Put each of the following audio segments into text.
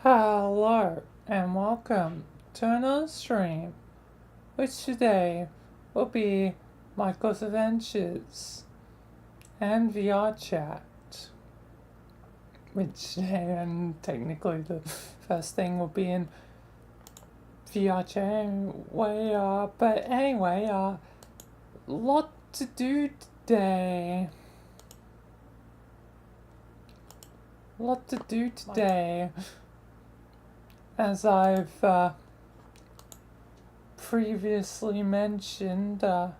Hello and welcome to another stream, which today will be Michael's Adventures and VR Chat, which and technically the first thing will be in VR Chat anyway, but anyway, lot to do today. Lot to do today. As I've previously mentioned, 4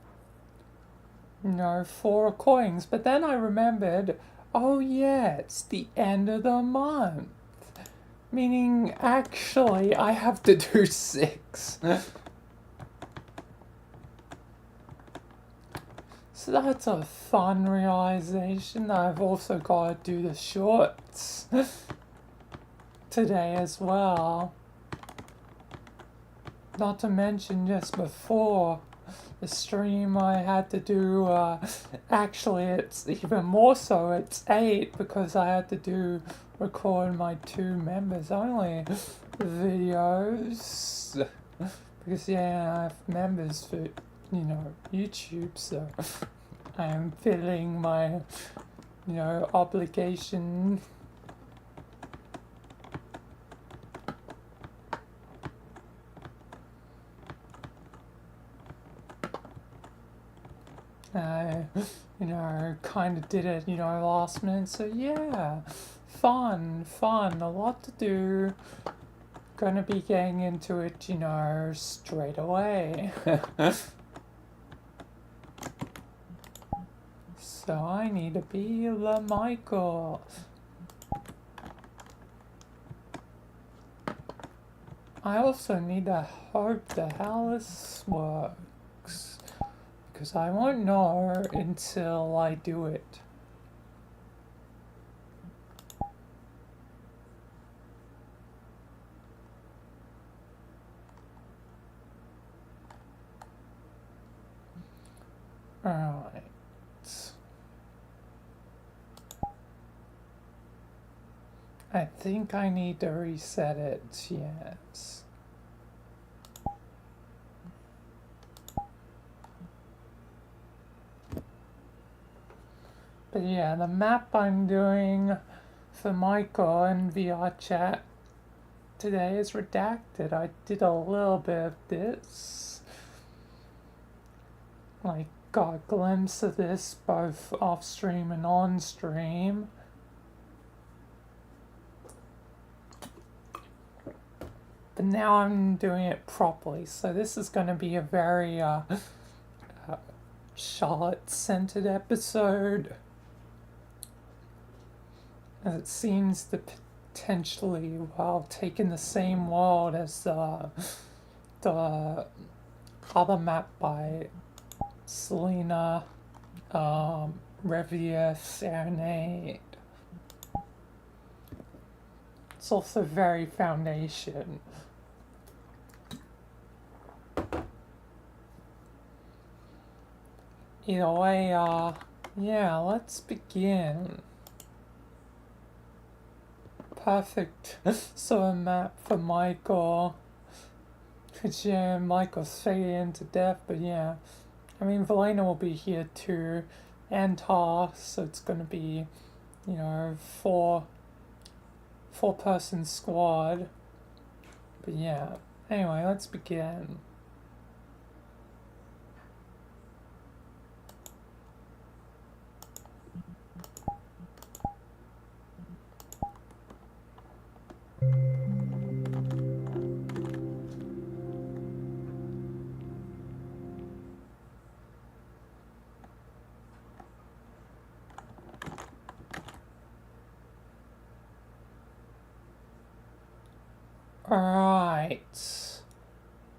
recordings, but then I remembered, oh yeah, it's the end of the month. Meaning, actually, I have to do 6. So that's a fun realization. I've also got to do the shorts today as well. Not to mention, just before the stream I had to do, actually it's even more so, it's 8 because I had to record my 2 members only videos. Because yeah, I have members for, YouTube, so I am filling my, obligation. I, kind of did it, last minute. So yeah, fun, a lot to do. Gonna be getting into it, straight away. So I need to be the Michael. I also need to hope the how this works. Because I won't know until I do it. Alright. I think I need to reset it, yes. But yeah, the map I'm doing for Michael and VR chat today is redacted. I did a little bit of this. Like, got a glimpse of this both off stream and on stream. But now I'm doing it properly, so this is going to be a very Charlotte-centered episode. As it seems to potentially, take in the same world as the other map by Selena, Revia Serenade. It's also very Foundation. Either way, yeah, let's begin. Perfect sort of map for Michael. Cause yeah, Michael's fading into death, but yeah. I mean, Valena will be here too, and Tar, so it's gonna be, 4-person squad. But yeah, anyway, let's begin. Alright.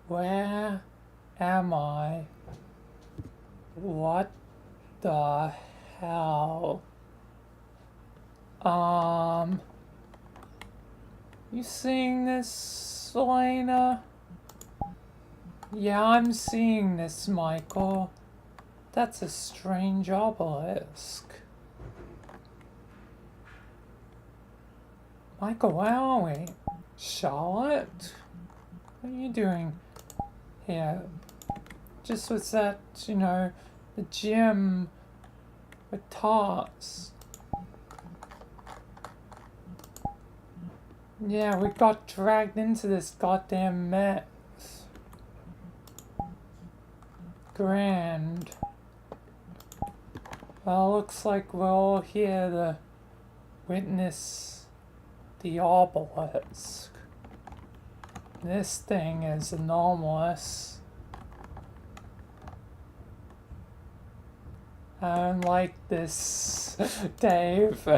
Where am I? What the hell? You seeing this, Elena? Yeah, I'm seeing this, Michael. That's a strange obelisk. Michael, where are we? Charlotte? What are you doing here? Just was at, you know, the gym with Tots. Yeah, we got dragged into this goddamn mess. Grand. Well, looks like we're all here to witness the obelisk. This thing is anomalous. I don't like this, Dave.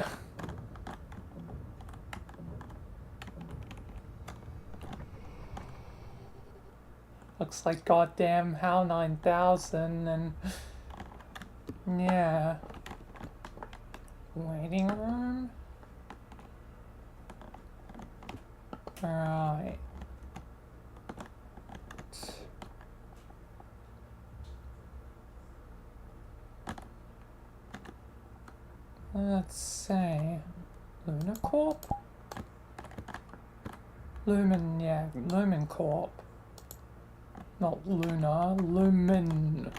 Looks like goddamn HAL 9000 and yeah. Waiting room? Alright. Let's say Luna Corp? Lumen, yeah, Lumen Corp. Not Luna, Lumen.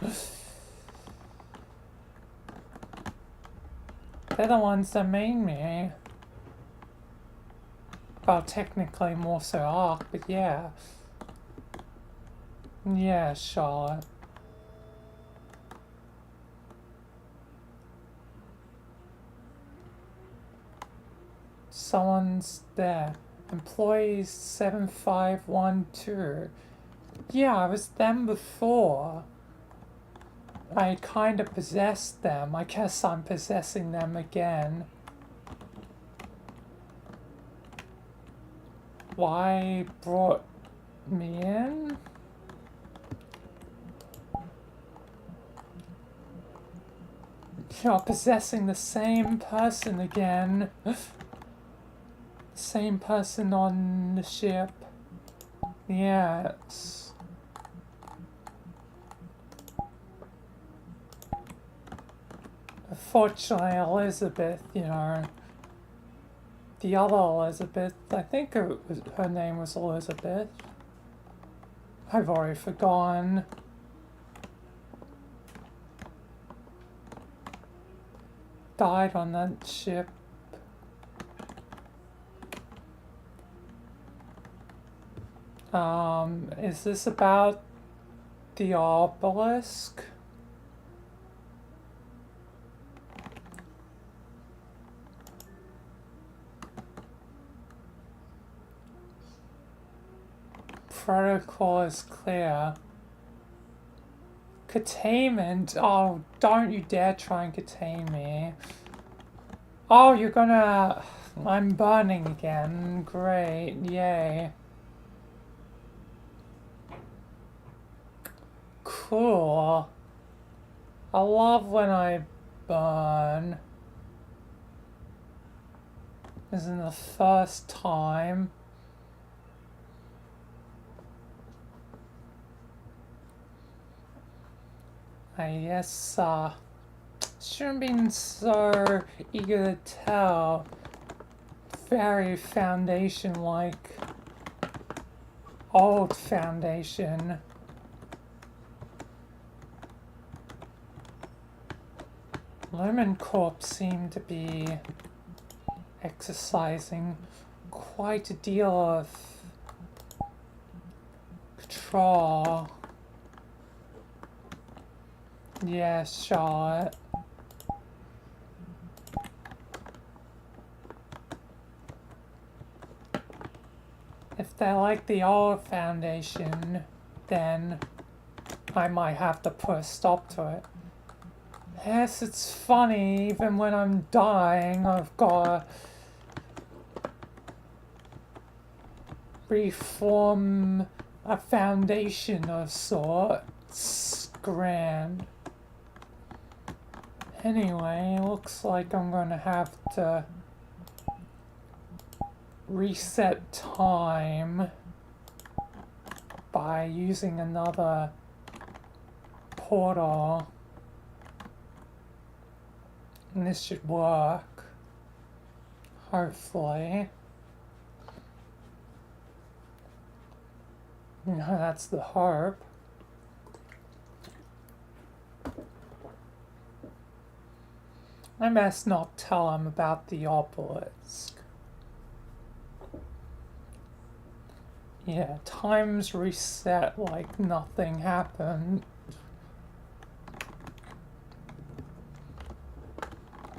They're the ones that made me. Well, technically more so Ark, but yeah. Yeah, Charlotte. Someone's there. Employees 7512. Yeah, I was them before. I kind of possessed them. I guess I'm possessing them again. Why brought me in? You're possessing the same person again. Same person on the ship. Yes. Fortunately, Elizabeth, you know, the other Elizabeth, I think her name was Elizabeth. I've already forgotten. Died on that ship. Is this about the obelisk? Protocol is clear. Containment? Oh, don't you dare try and contain me. Oh, you're gonna... I'm burning again. Great, yay. Cool. I love when I burn. This isn't the first time. I guess, shouldn't have been so eager to tell. Very Foundation-like. Old Foundation. Lumen Corp seemed to be exercising quite a deal of control. Yes, Charlotte. If they're like the old Foundation, then I might have to put a stop to it. Yes, it's funny, even when I'm dying, I've got to reform a foundation of sorts. Grand. Anyway, looks like I'm gonna have to reset time by using another portal. And this should work. Hopefully. No, that's the harp. I best not tell him about the obelisk. Yeah, time's reset like nothing happened.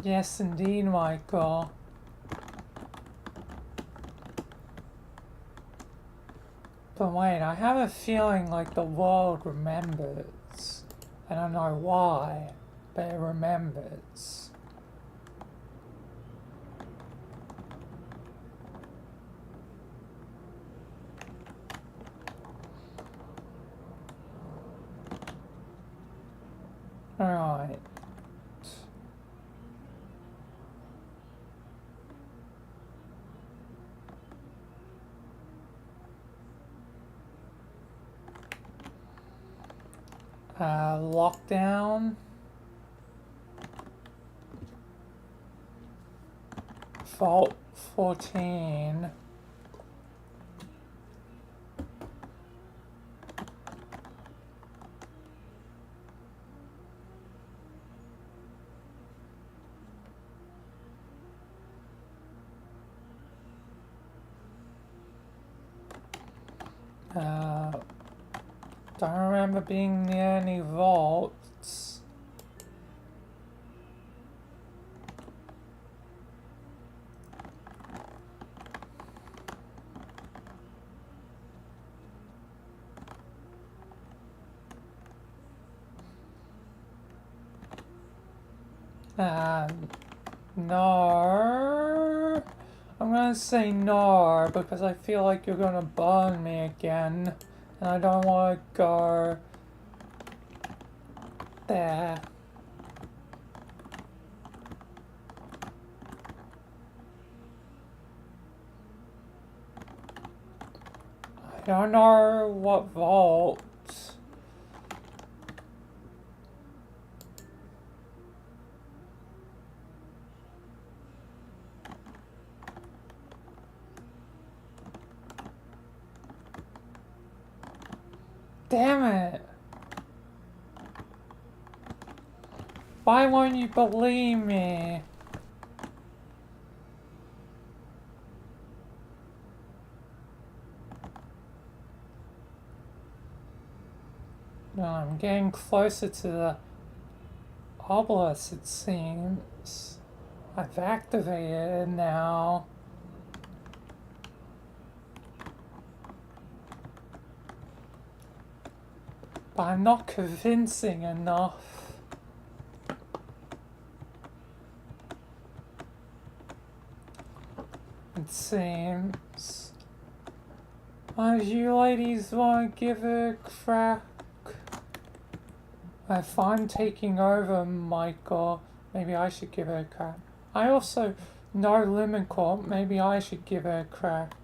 Yes, indeed, Michael. But wait, I have a feeling like the world remembers. I don't know why, but it remembers. Alright. Lockdown. Vault 14. Don't remember being near any vaults. No. I'm gonna say no because I feel like you're gonna burn me again. And I don't wanna go there. I don't know what vault. Damn it! Why won't you believe me? No, I'm getting closer to the obelisk, it seems. I've activated it now. But I'm not convincing enough. It seems. Oh, you ladies want to give it a crack? If I'm taking over, Michael, maybe I should give it a crack. I also know Lemon Corp, maybe I should give it a crack.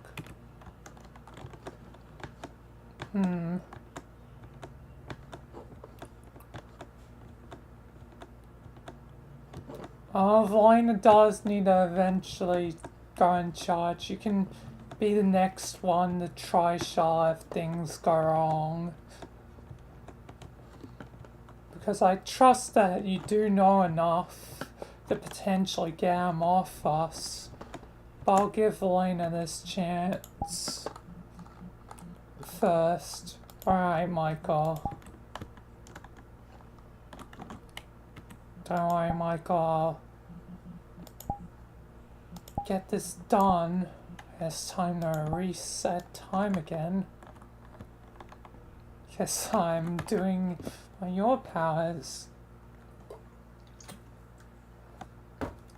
Oh, Valina does need to eventually go in charge. You can be the next one to try Shaw if things go wrong. Because I trust that you do know enough to potentially get him off us. But I'll give Valina this chance first. Alright, Michael. Don't worry, Michael. I'll get this done. It's time to reset time again. Guess I'm doing your powers.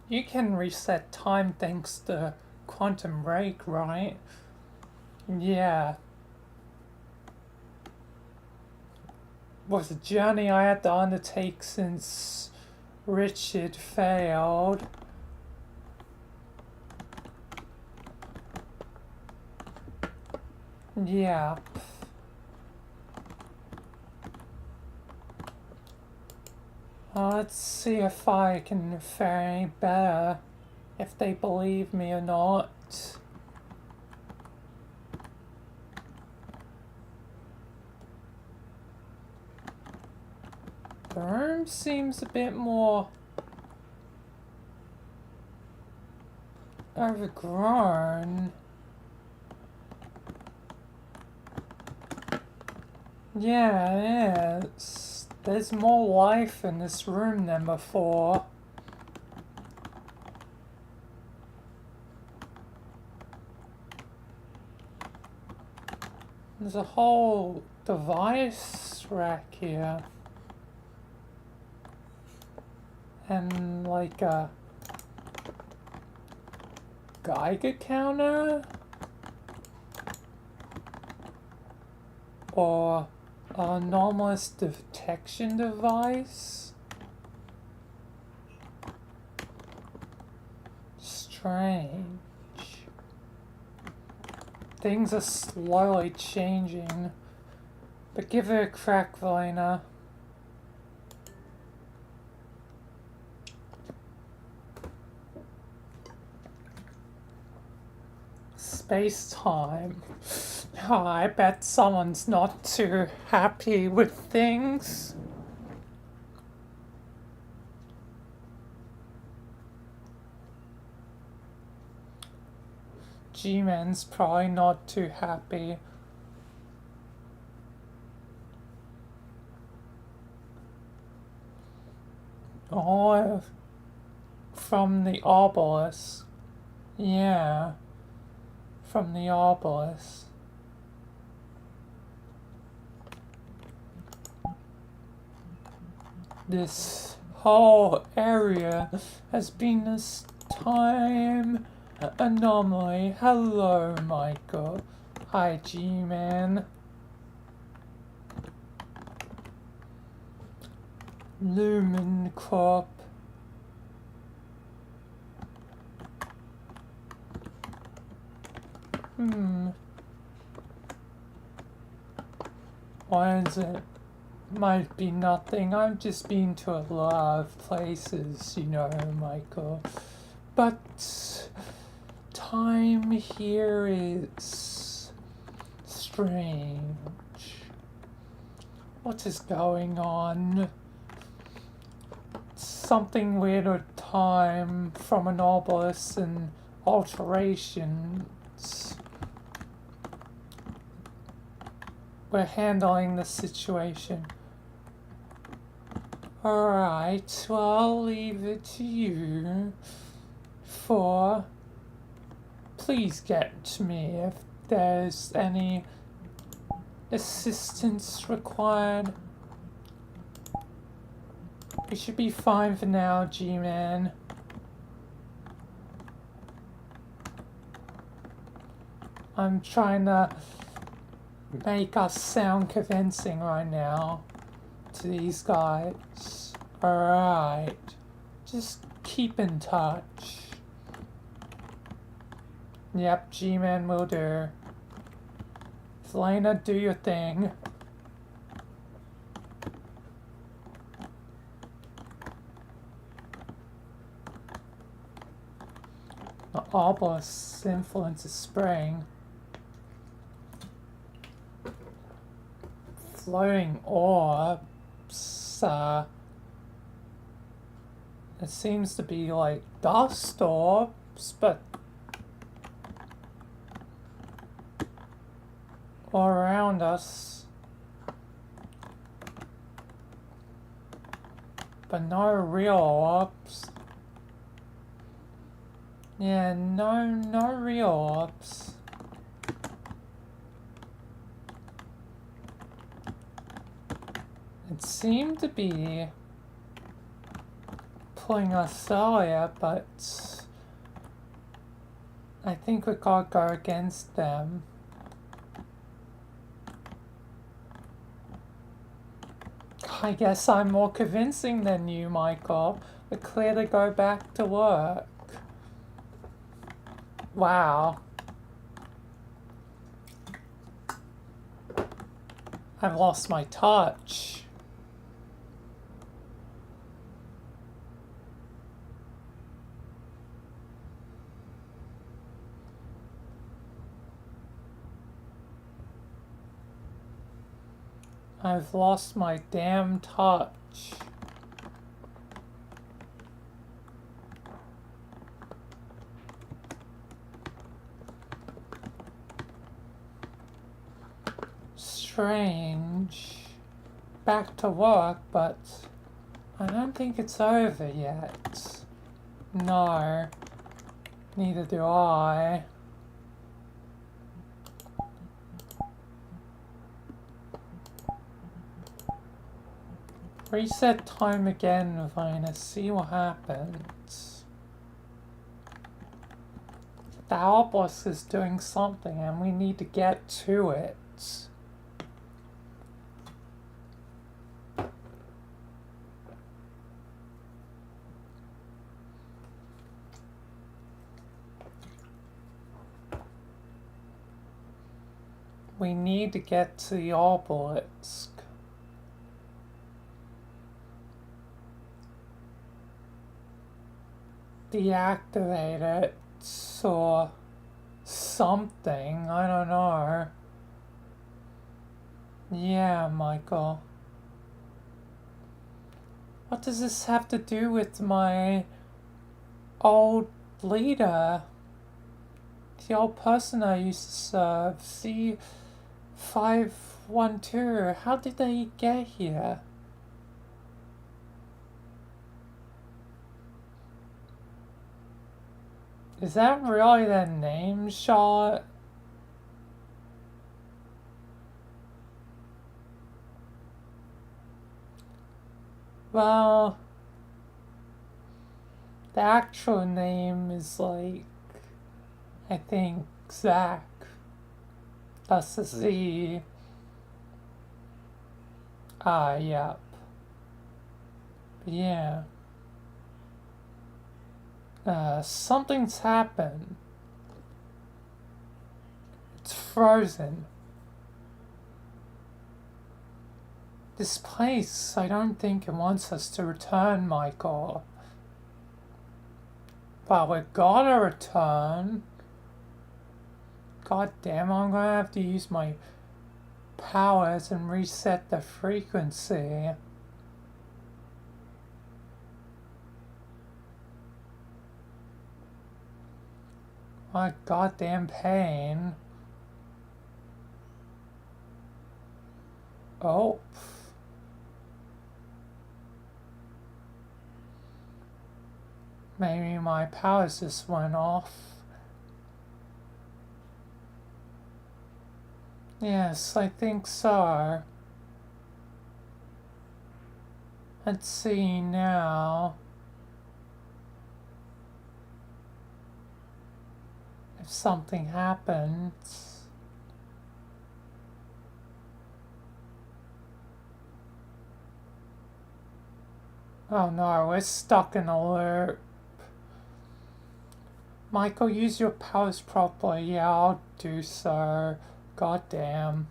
You can reset time thanks to Quantum Break, right? Yeah. Was a journey I had to undertake since Richard failed. Yeah. Let's see if I can fare any better, if they believe me or not. The room seems a bit more overgrown. Yeah, it is. There's more life in this room than before. There's a whole device rack here. And like a Geiger counter? Or an anomalous detection device? Strange. Things are slowly changing. But give it a crack, Valena. Space-time. Oh, I bet someone's not too happy with things. G-Man's probably not too happy. Oh, from the obelisk. Yeah, from the obelisk. This whole area has been this time anomaly. Hello, Michael. Hi, G-Man. Lumen Corp. Why is it? Might be nothing. I've just been to a lot of places, you know, Michael. But time here is strange. What is going on? Something weird with time from an obelisk and alterations. We're handling the situation. Alright, well, I'll leave it to you for... Please get to me if there's any assistance required. We should be fine for now, G-Man. I'm trying to make us sound convincing right now to these guys. Alright. Just keep in touch. Yep, G-Man will do. Valena, do your thing. The obelisk's influence is spraying. Floating orbs, it seems to be like dust orbs, but all around us. But no real orbs. Yeah, no real orbs. It seemed to be pulling us earlier, but I think we gotta go against them. I guess I'm more convincing than you, Michael. We're clear to go back to work. Wow. I've lost my touch. I've lost my damn touch. Strange. Back to work, but I don't think it's over yet. No, neither do I. Reset time again, Vina. See what happens. The outbox is doing something and we need to get to it. We need to get to the obelisk. Deactivate it or something, I don't know. Yeah, Michael. What does this have to do with my old leader? The old person I used to serve, C512. How did they get here? Is that really their name, Charlotte? Well, the actual name is like, I think, Zach. That's the Z. Ah, yep. But yeah. Something's happened. It's frozen. This place, I don't think it wants us to return, Michael. But we gotta return. God damn, I'm gonna have to use my powers and reset the frequency. My goddamn pain. Oh. Maybe my powers just went off. Yes, I think so. Let's see now. If something happens. Oh no, we're stuck in a loop. Michael, use your powers properly. Yeah, I'll do so. God damn.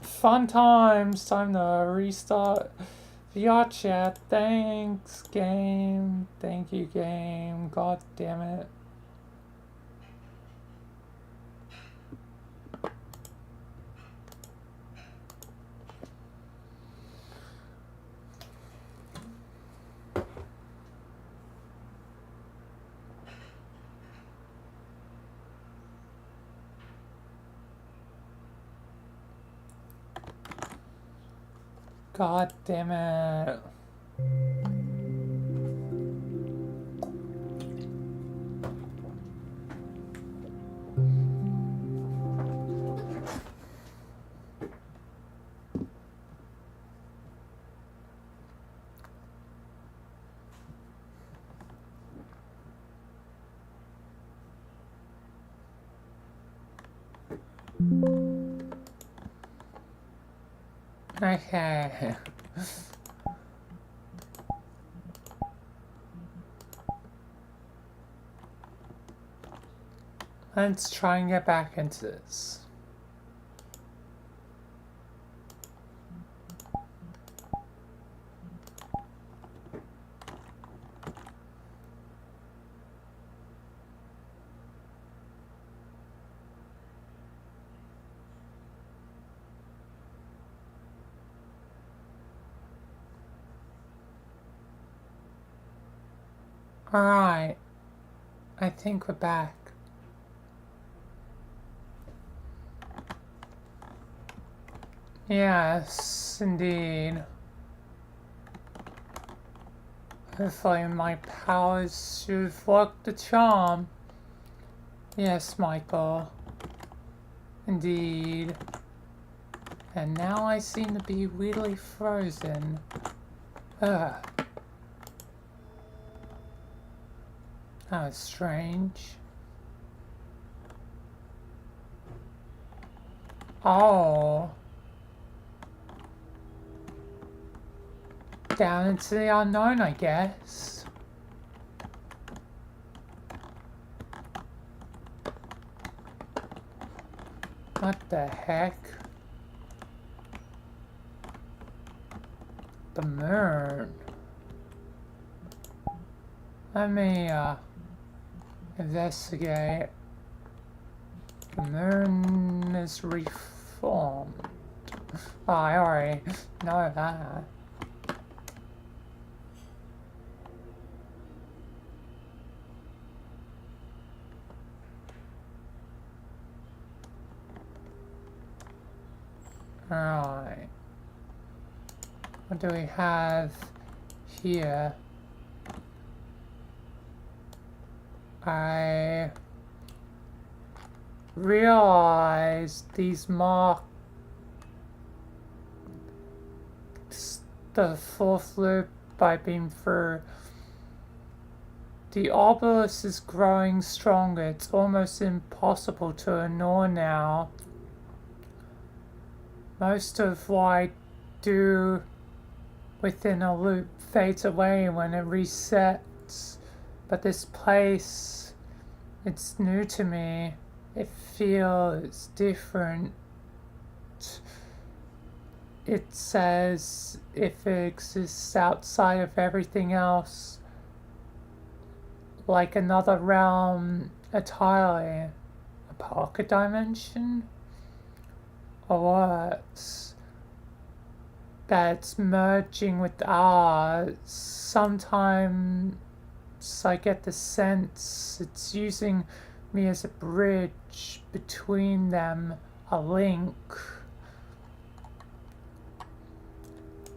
Fun times. Time to restart VR chat. Thanks, game. Thank you, game. God damn it. God damn it. Okay. Let's try and get back into this. Alright, I think we're back. Yes, indeed. Hopefully my powers should work the charm. Yes, Michael. Indeed. And now I seem to be really frozen. Ugh. That was strange. Oh. Down into the unknown, I guess. What the heck? The moon. Let me, investigate. The moon is reformed. Oh, I already know that. Alright. What do we have here? I realized these marks the fourth loop I've been through. The obelisk is growing stronger. It's almost impossible to ignore now. Most of what I do within a loop fades away when it resets. But this place, it's new to me. It feels different. It says if it exists outside of everything else, like another realm entirely, a pocket dimension, or worse, that's merging with ours. Sometimes I get the sense it's using me as a bridge between them, a link.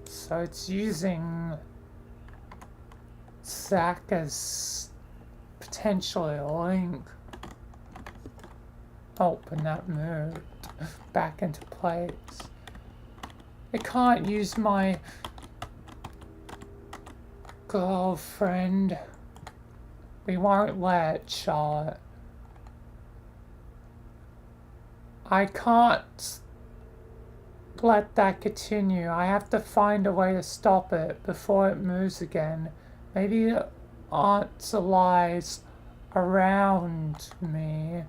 So it's using Zack as potentially a link. Oh, but that moved back into place. I can't use my girlfriend. We won't let Charlotte. I can't let that continue. I have to find a way to stop it before it moves again. Maybe Aunt lies around me.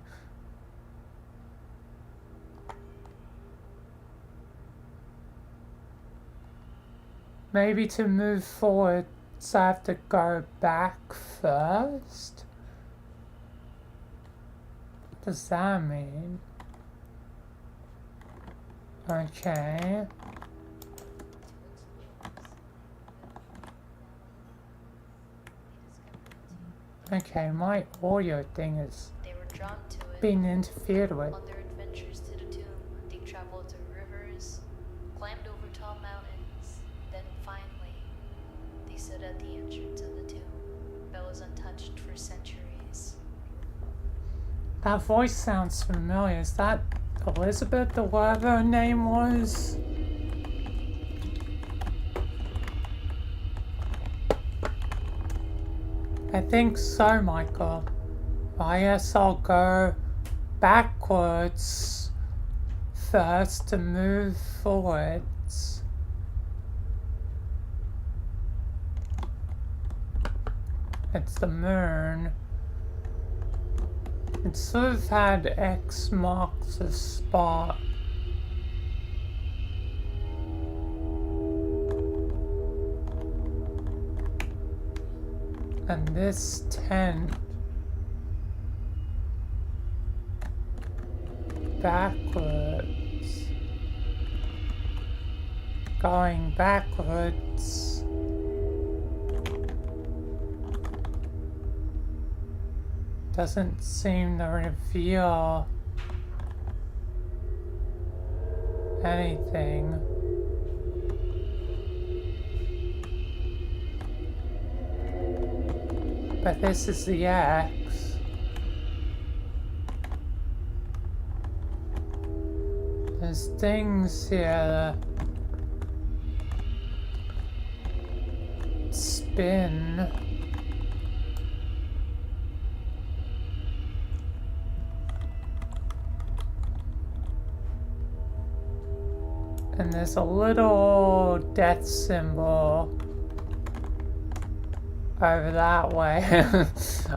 Maybe to move forward, so I have to go back first? What does that mean? Okay. Okay, my audio thing is being interfered with. On their adventures to the tomb, they traveled through rivers, climbed over tall mountains, then finally, they stood at the entrance of the tomb that was untouched for centuries. That voice sounds familiar. Is that Elizabeth, or whatever her name was? I think so, Michael. I guess I'll go backwards first to move forwards. It's the moon. It sort of had X marks a spot. And this tent backwards, going backwards. doesn't seem to reveal anything. But this is the X. There's things here that spin. And there's a little death symbol over that way.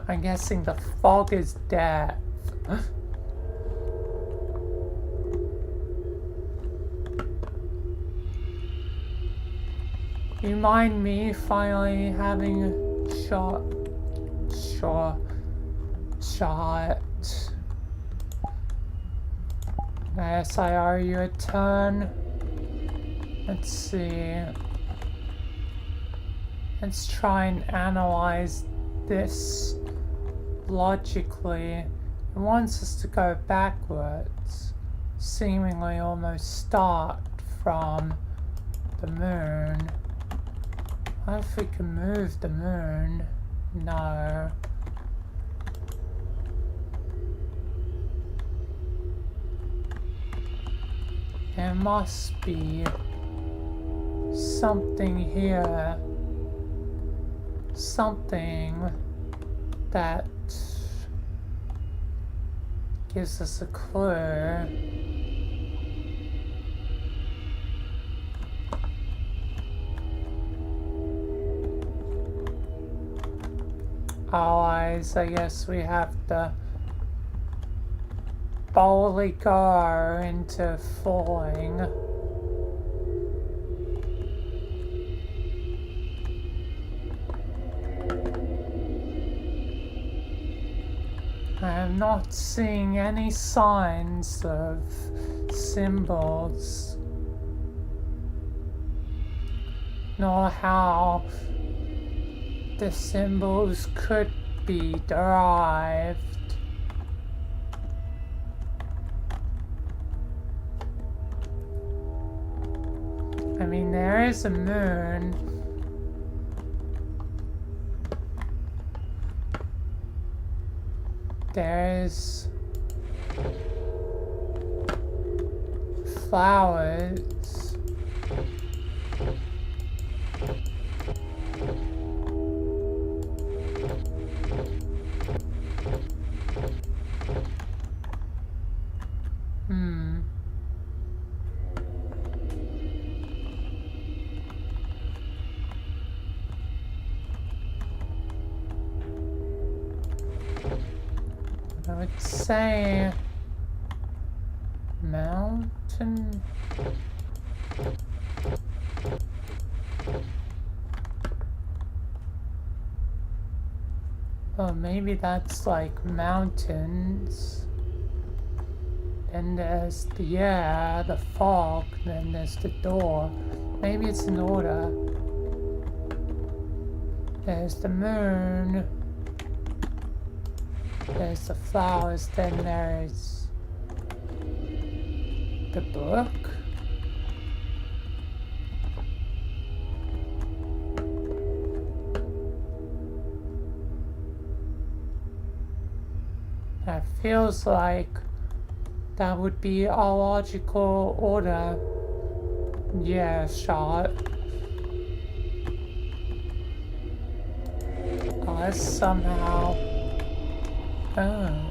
I'm guessing the fog is death. You mind me finally having a shot? Yes, I owe you a turn. Let's see. Let's try and analyze this logically. It wants us to go backwards, seemingly almost start from the moon. What if we can move the moon? No. There must be something here. Something that gives us a clue. Allies, I guess we have to boldly go into falling. I am not seeing any signs of symbols, nor how the symbols could be derived. I mean, there is a moon. There's flowers. I would say mountain. Oh, maybe that's like mountains. Then there's the air, the fog, then there's the door. Maybe it's in order. There's the moon. There's the flowers, then there's the book. That feels like that would be a logical order. Yeah, shot. Unless somehow... Oh.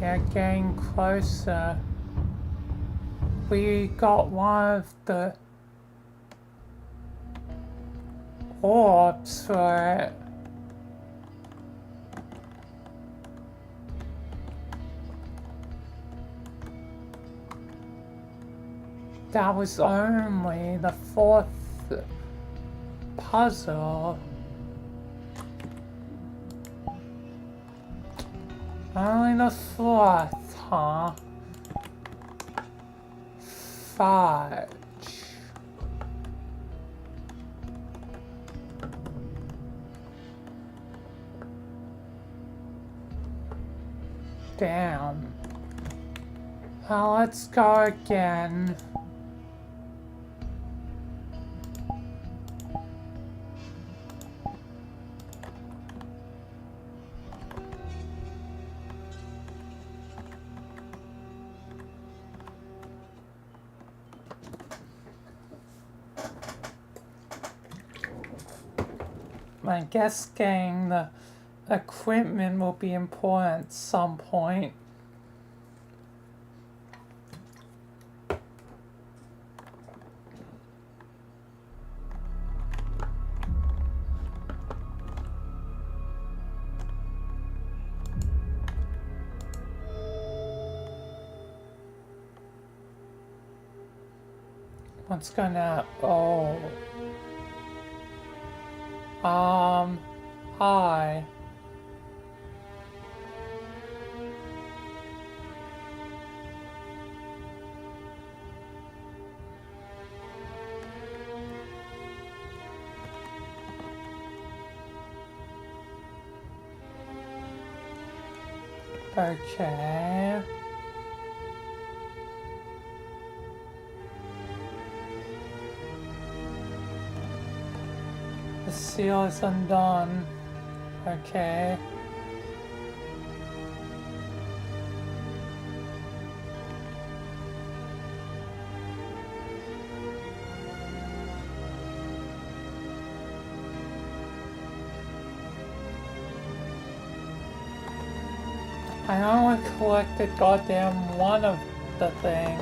Yeah, getting closer. We got one of the orbs for it. That was only the fourth puzzle. Only the fourth, huh? Fudge. Damn. Well, let's go again. I guess getting the equipment will be important at some point. What's gonna... Oh. Hi. Okay. The seal is undone. Okay. I only collected goddamn one of the things.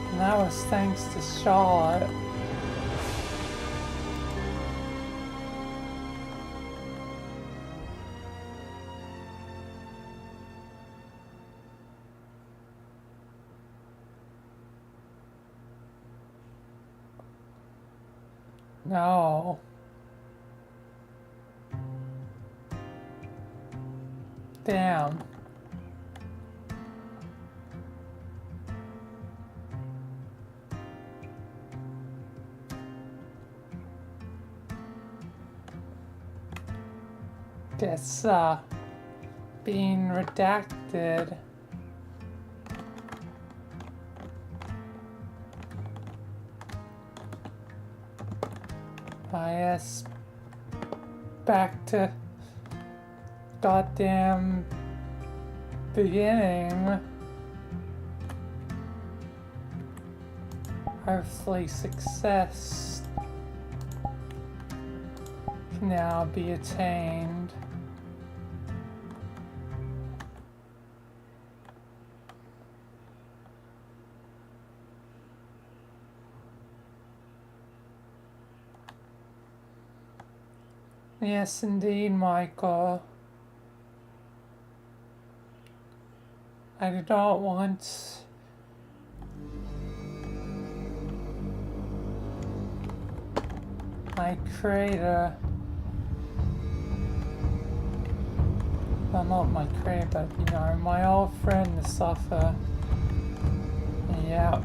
And that was thanks to Charlotte. No. Damn. Guess, being redacted. I guess back to goddamn beginning. Hopefully success can now be attained. Yes, indeed, Michael. I do not want my creator, well, not my creator, but you know, my old friend to suffer. Yep.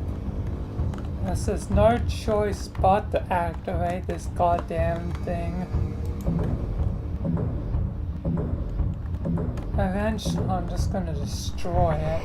This is no choice but to activate this goddamn thing. Eventually, I'm just gonna destroy it.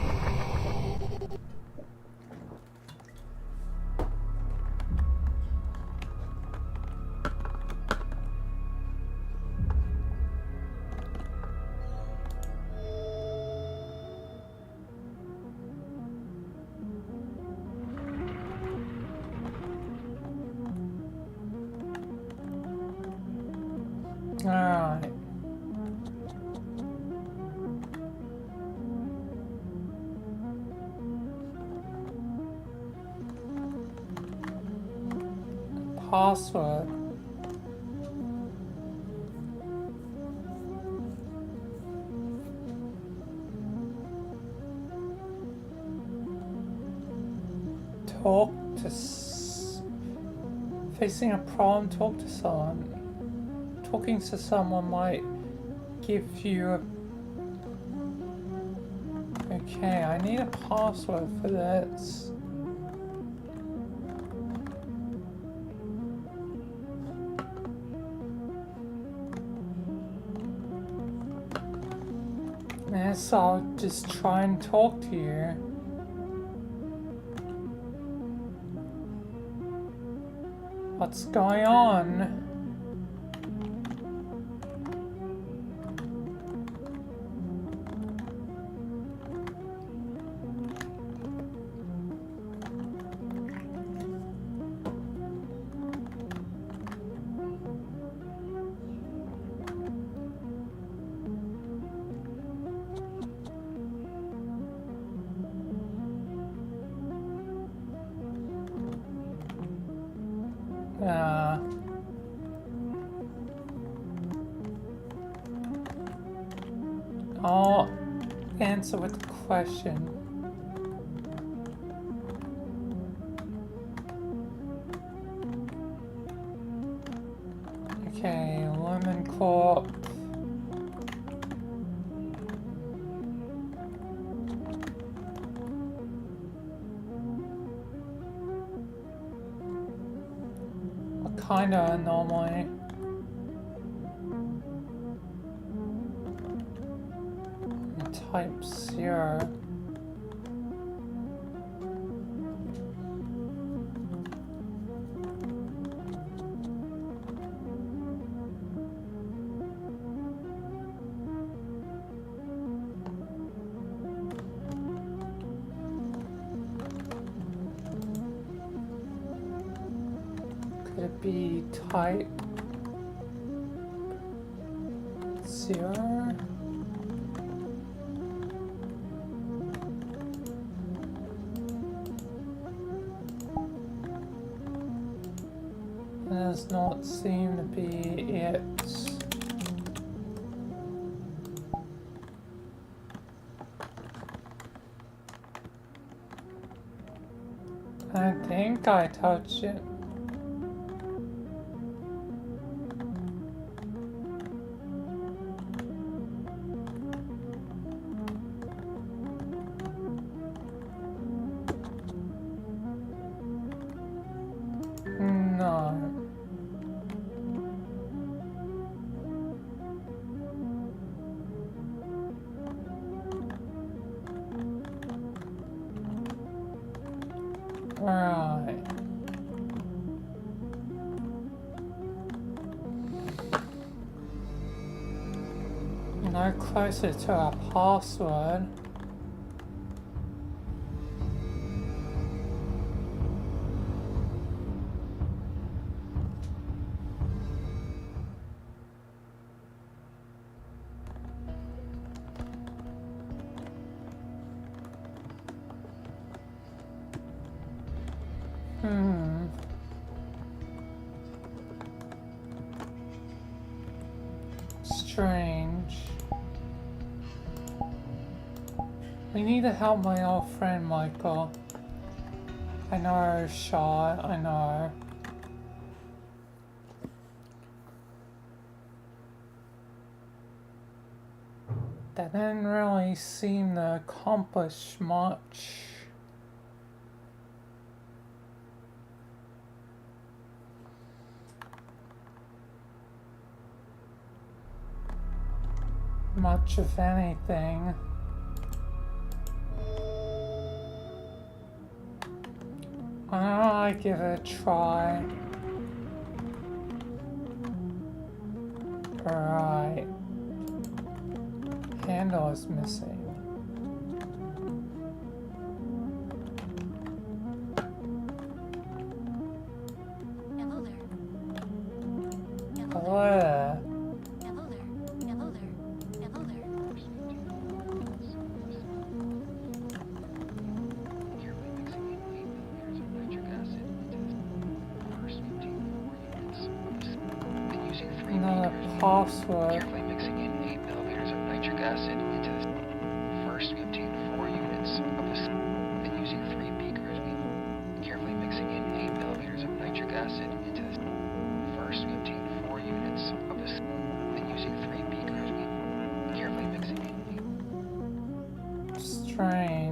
Alright. Password. talk to facing a problem, talk to someone. Talking to someone might give you a... Okay, I need a password for this. Yes, I'll just try and talk to you. What's going on? I'll answer with a question. Okay, Lumen Corp. What kind of anomaly? Type 0. Could it be type 0? Does not seem to be it. I think I touched it. No. Right. No closer to our password. Strange. We need to help my old friend Michael. I know, Shaw, I know. That didn't really seem to accomplish much. Much of anything. I give it a try. Right. Handle is missing. Hello there. Hello there. Hello there. Hello there. Hello there. Carefully mixing in 8 milliliters of nitric acid into the first 15 units of the then using 3 Another beakers. password. Carefully mixing in 8 milliliters of nitric acid into the first 15 units of the then using 3 beakers. Carefully strange.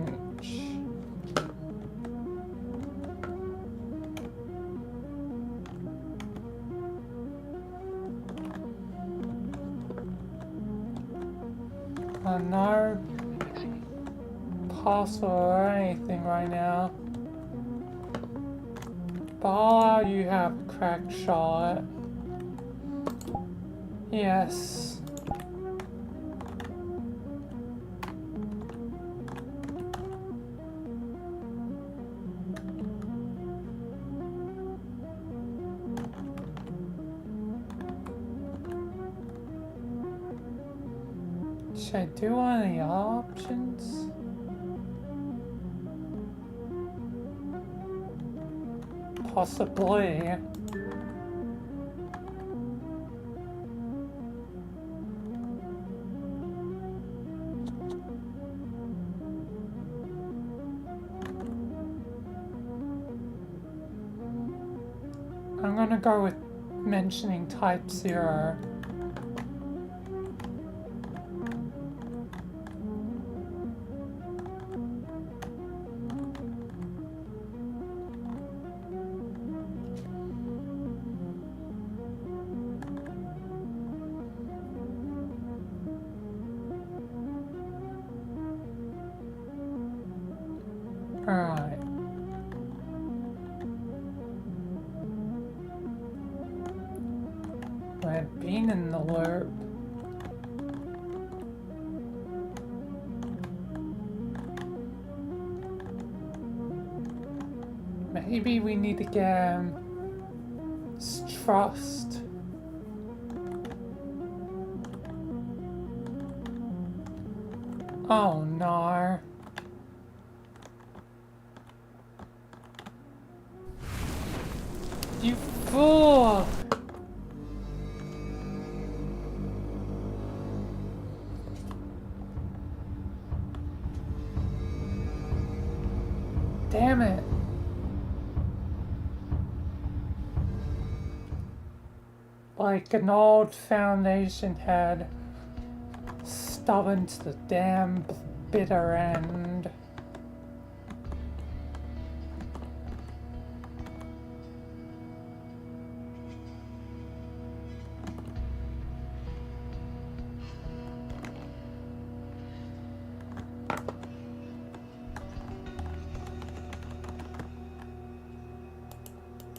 No password or anything right now. But I'll allow you have a crack shot. Yes. Should I do one of the options? Possibly. I'm gonna go with mentioning type 0. Alright. I've been in the loop. Maybe we need to get his trust. Oh no. You fool! Damn it. Like an old Foundation head, stubborn to the damn bitter end.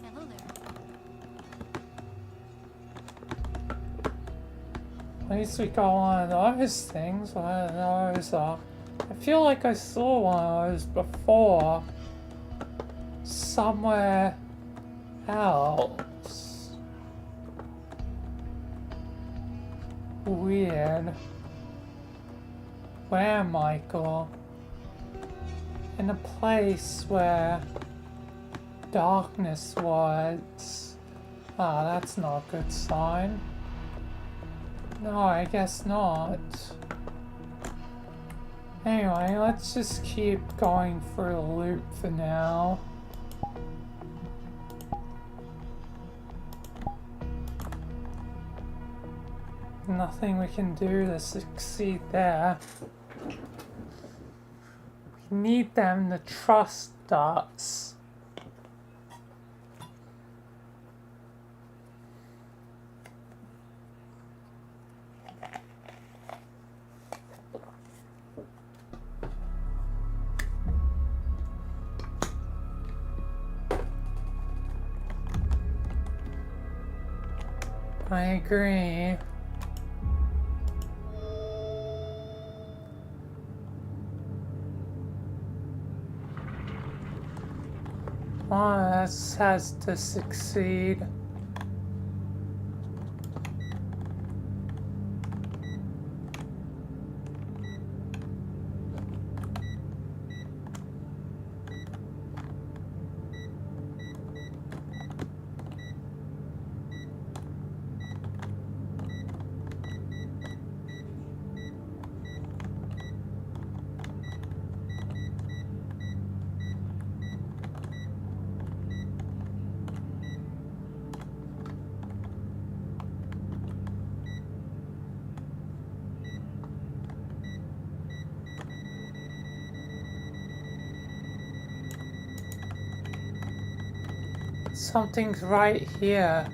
Hello there. At least we got one of those things, one of those, I feel like I saw one of those before, somewhere else. Weird. Where, Michael? In a place where darkness was. Ah, that's not a good sign. No, I guess not. Anyway, let's just keep going through the loop for now. Nothing we can do to succeed there. We need them to trust us. I agree. One of us has to succeed. something's right here.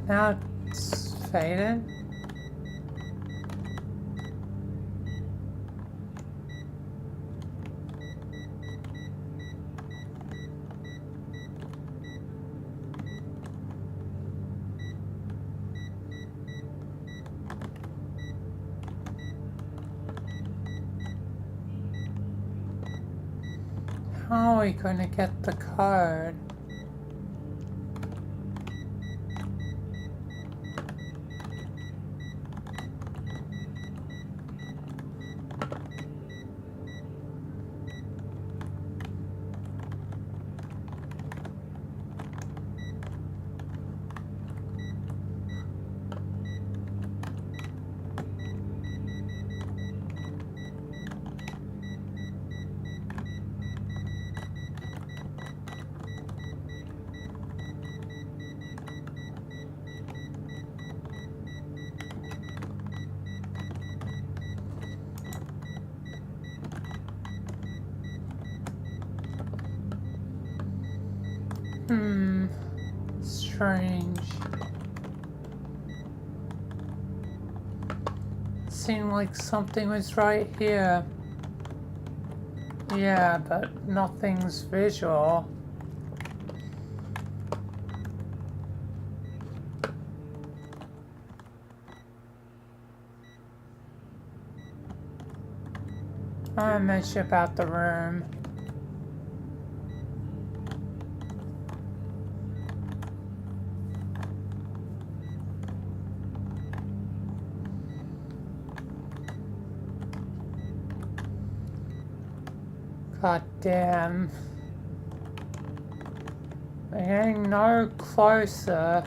Now it's fading. How are we going to get the code? Strange. Seemed like something was right here. Yeah, but nothing's visual. I mentioned about the room. God damn. We're getting no closer.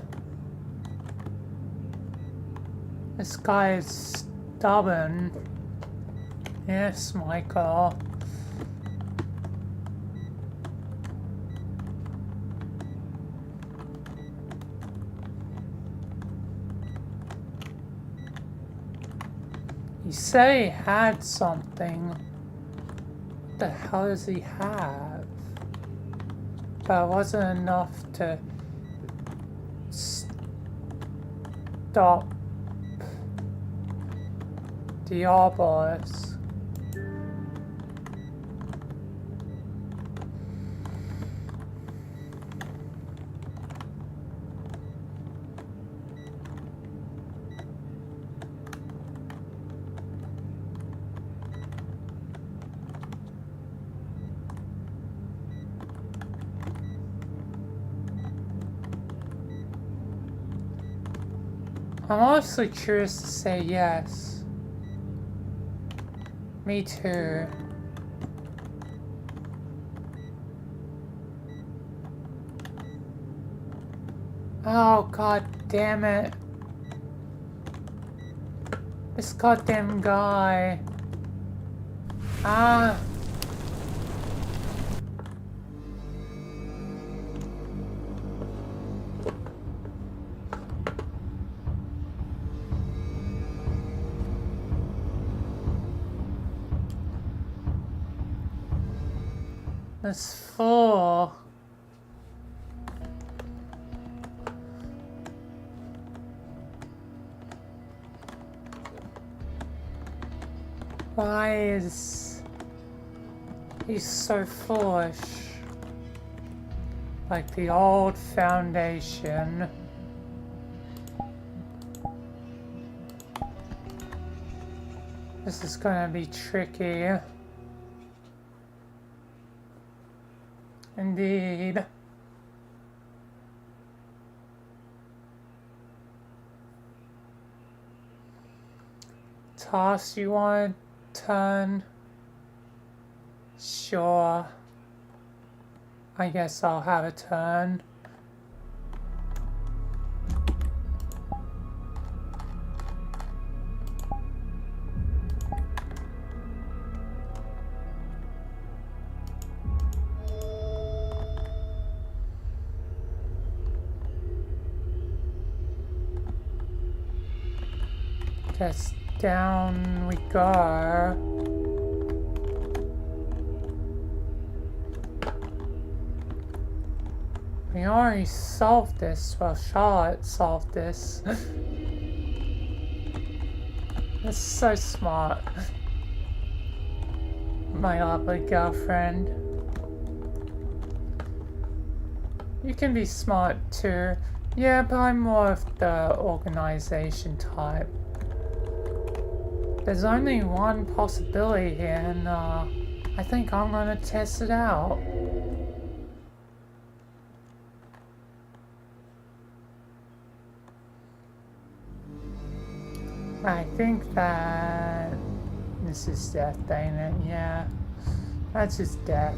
This guy is stubborn. Yes, Michael. He said he had something. What the hell does he have? But it wasn't enough to stop Diabolus. I'm honestly curious to say yes. Me too. Oh, god damn it. This goddamn guy. Ah. That's full. Why is he so foolish? Like the old Foundation. This is gonna be tricky. Indeed. Toss, you want to turn? Sure. I guess I'll have a turn. Guess down we go. We already solved this. Well, Charlotte solved this. That's so smart. My lovely girlfriend. You can be smart too. Yeah, but I'm more of the organization type. There's only one possibility here, and I think I'm gonna test it out. I think that this is death, ain't it? Yeah, that's just death.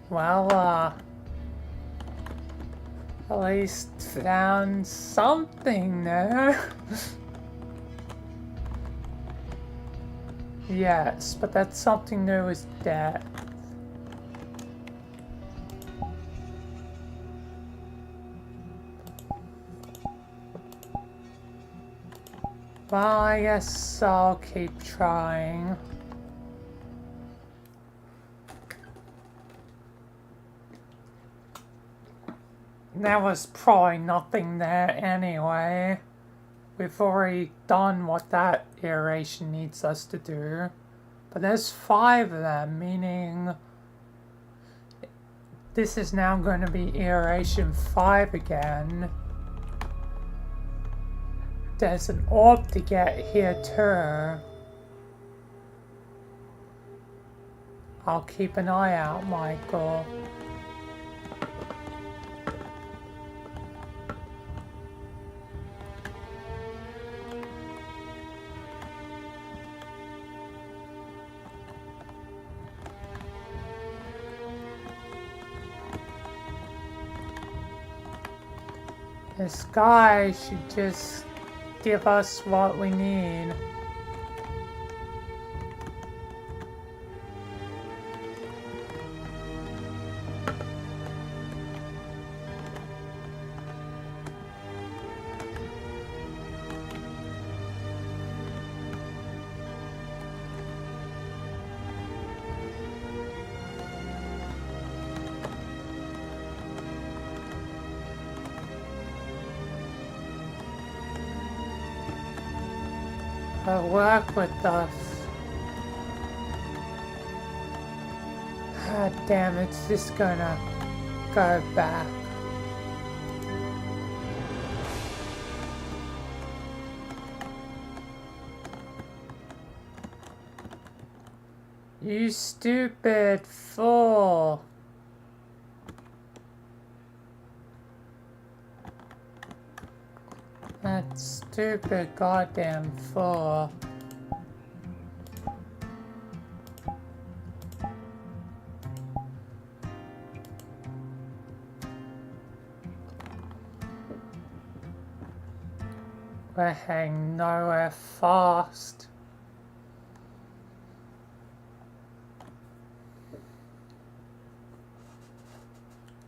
Well, at least found something there. Yes, but that something new is death. Well, I guess I'll keep trying. There was probably nothing there anyway. We've already done what that iteration needs us to do. But there's 5 of them, meaning this is now going to be iteration 5 again. There's an orb to get here too. I'll keep an eye out, Michael. This guy should just give us what we need. Work with us. God damn, it's just gonna go back. You stupid fool. That stupid goddamn fool. We're heading nowhere fast.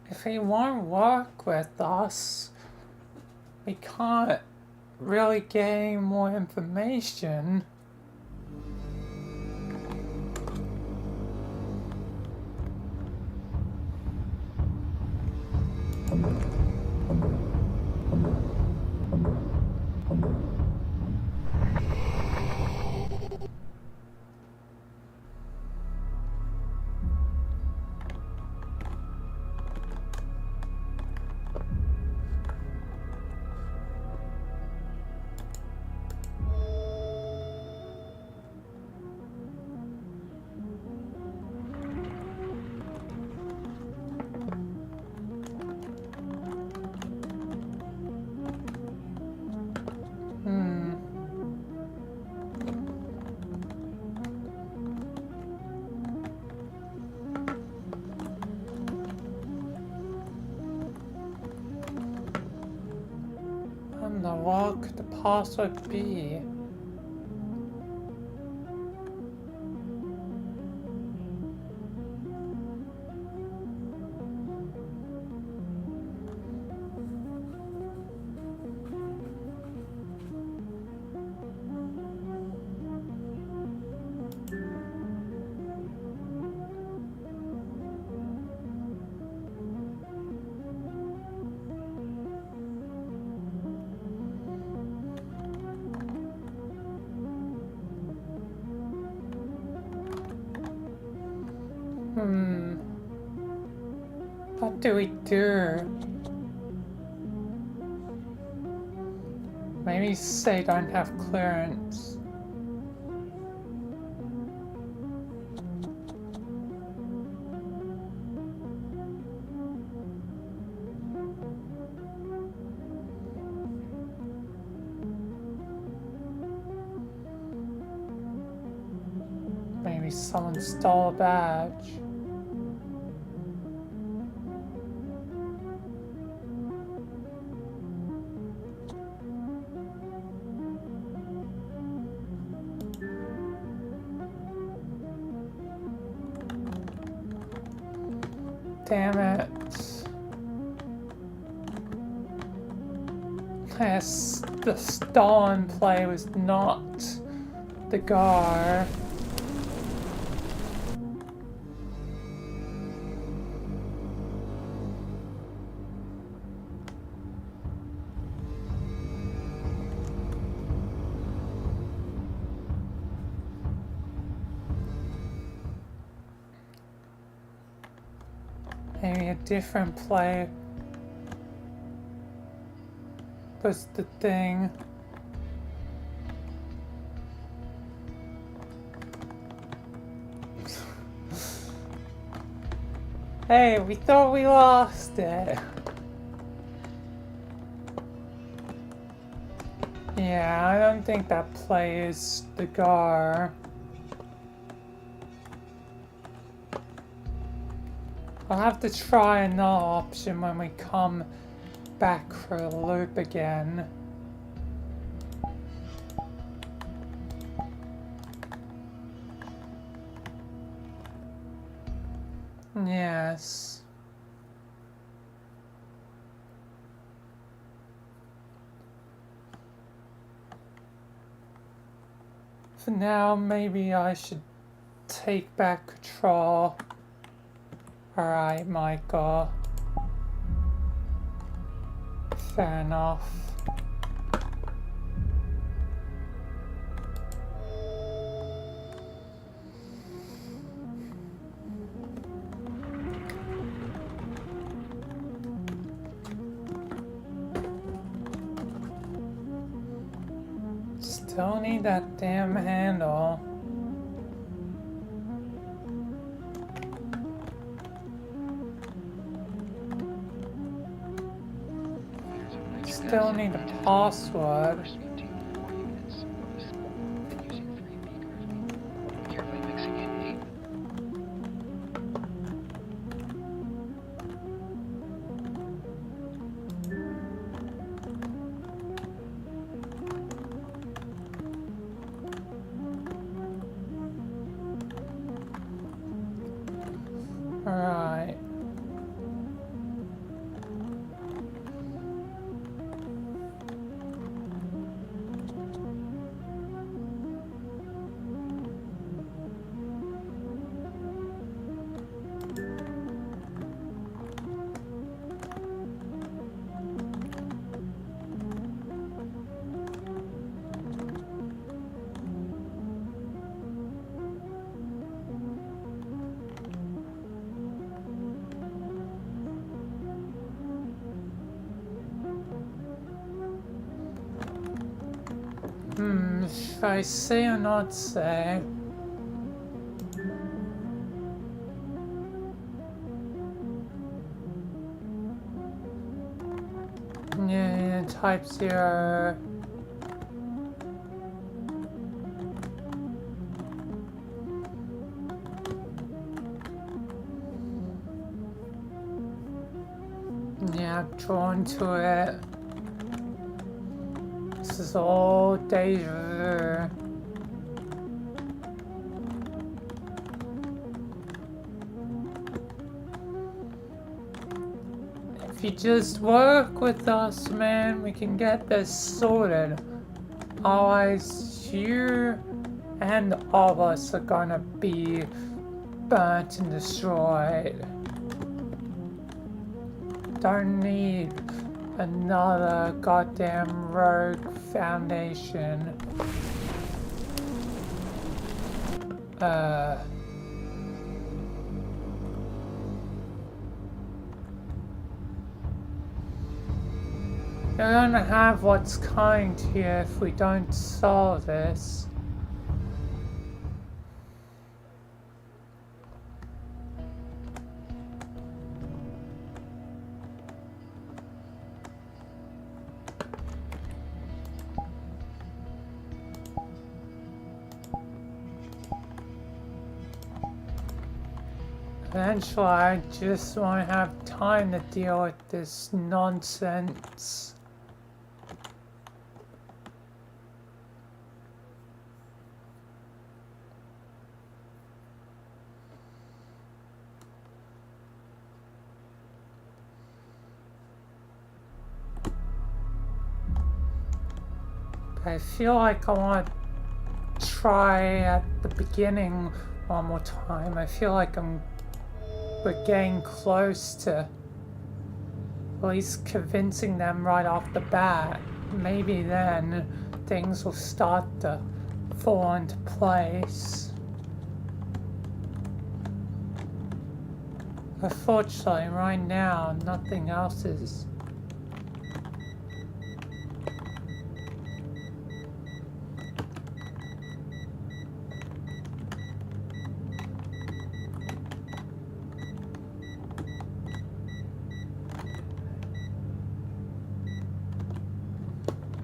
If he won't work with us, we can't really get any more information. What could the password be? What do we do? Maybe say don't have clearance. Maybe someone stole a badge. Damn it. Yes, the stolen play was not the Gar. Maybe a different play was the thing. Hey, we thought we lost it. Yeah, I don't think that play is the Gar. I'll have to try another option when we come back for the loop again. Yes. For now, maybe I should take back control. Alright, Michael. Fair enough. Still need that damn handle. Still need a password. First 15 units. Using 3 beakers. Carefully mixing in 8. Alright. Should I say or not say? Yeah, type 0. Yeah, I'm drawn to it. This is all deja vu. If you just work with us, man, we can get this sorted. Otherwise, you and all of us are gonna be burnt and destroyed. Don't need another goddamn rogue foundation. You're gonna have what's coming to you if we don't solve this. Eventually, I just won't have time to deal with this nonsense. I feel like I want to try at the beginning one more time. I feel like we're getting close to at least convincing them right off the bat. Maybe then things will start to fall into place. Unfortunately, right now, nothing else is.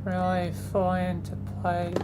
Really fall into place.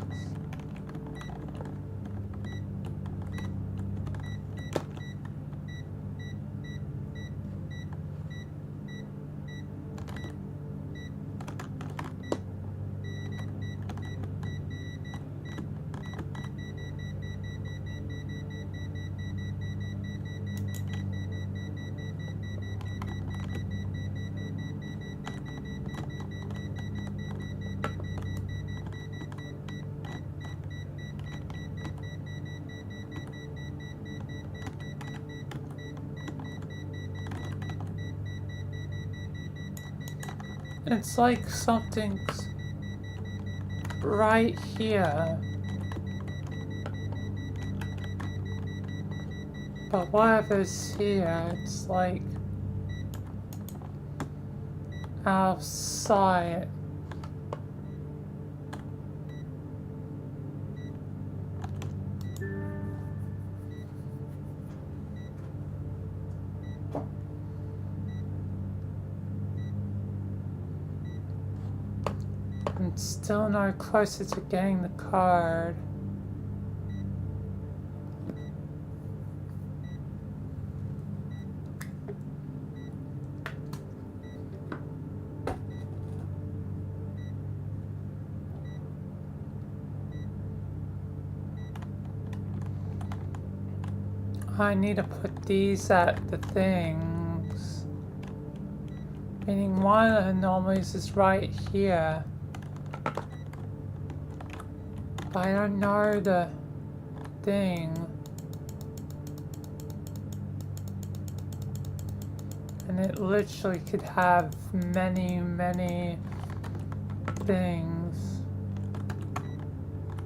It's like something's right here. But whatever's here, it's like outside. I'm still no closer to getting the card. I need to put these at the things. Meaning one of the anomalies is right here. But I don't know the thing. And it literally could have many, many things.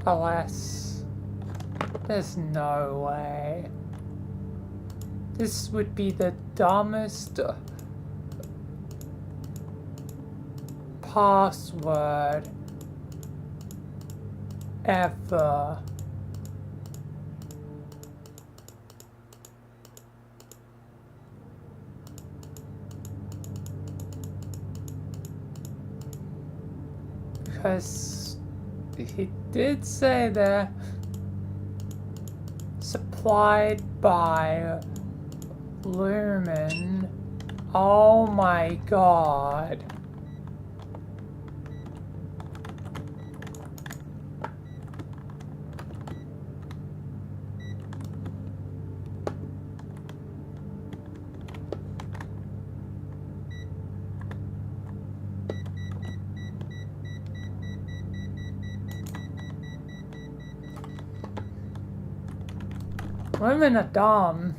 Alas, there's no way. This would be the dumbest password ever. Because he did say they're supplied by Lumen. Oh my god. Women are dumb.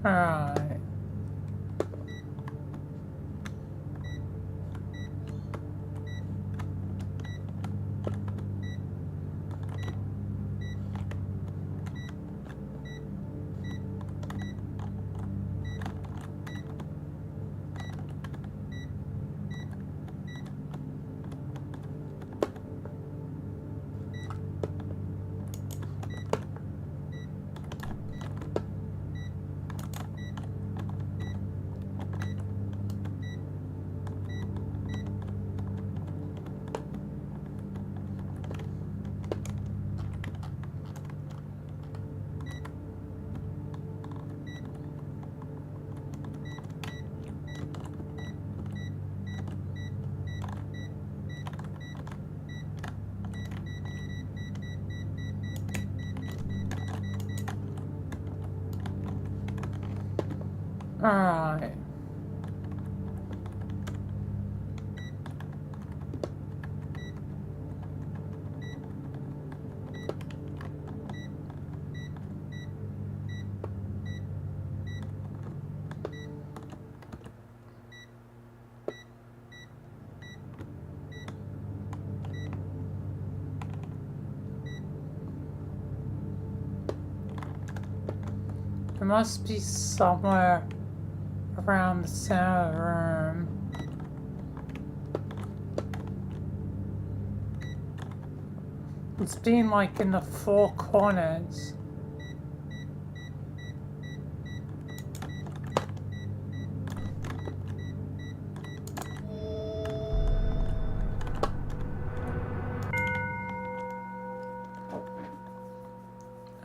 Alright. Alright. It must be somewhere around the center of the room. It's been like in the four corners.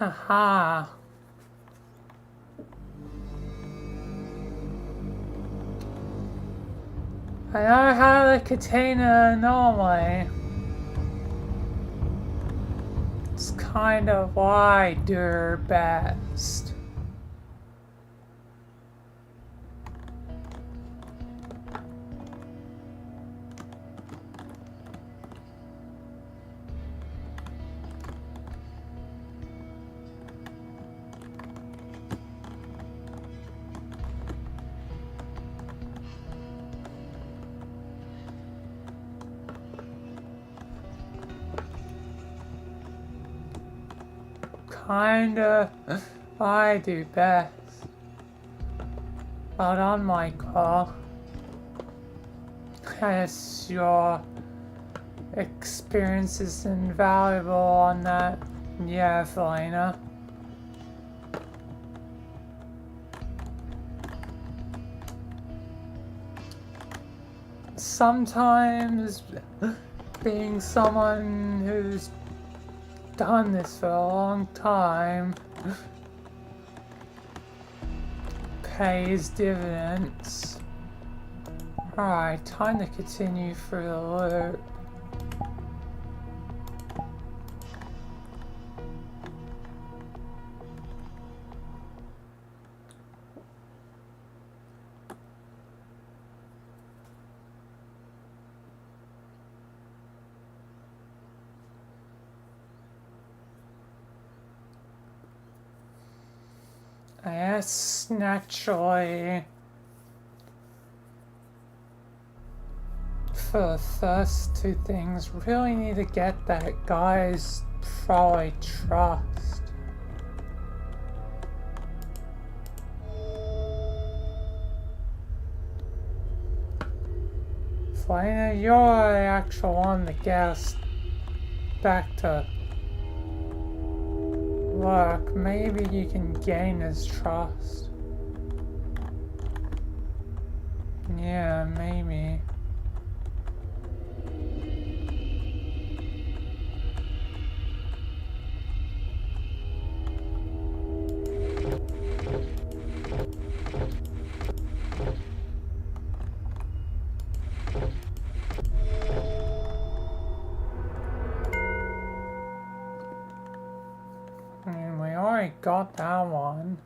Aha. I know how the container normally. It's kind of what I do best. Kinda, I do best. Well done, Michael. Yes, your experience is invaluable on that. Yeah, Felina. Sometimes being someone who's done this for a long time pays dividends. Alright, time to continue through the loop. Yes, naturally. For the first two things, really need to get that guy's probably trust. Felina, you're the actual one that gets back to work. Maybe you can gain his trust. Yeah, maybe. I mean, we already got that one.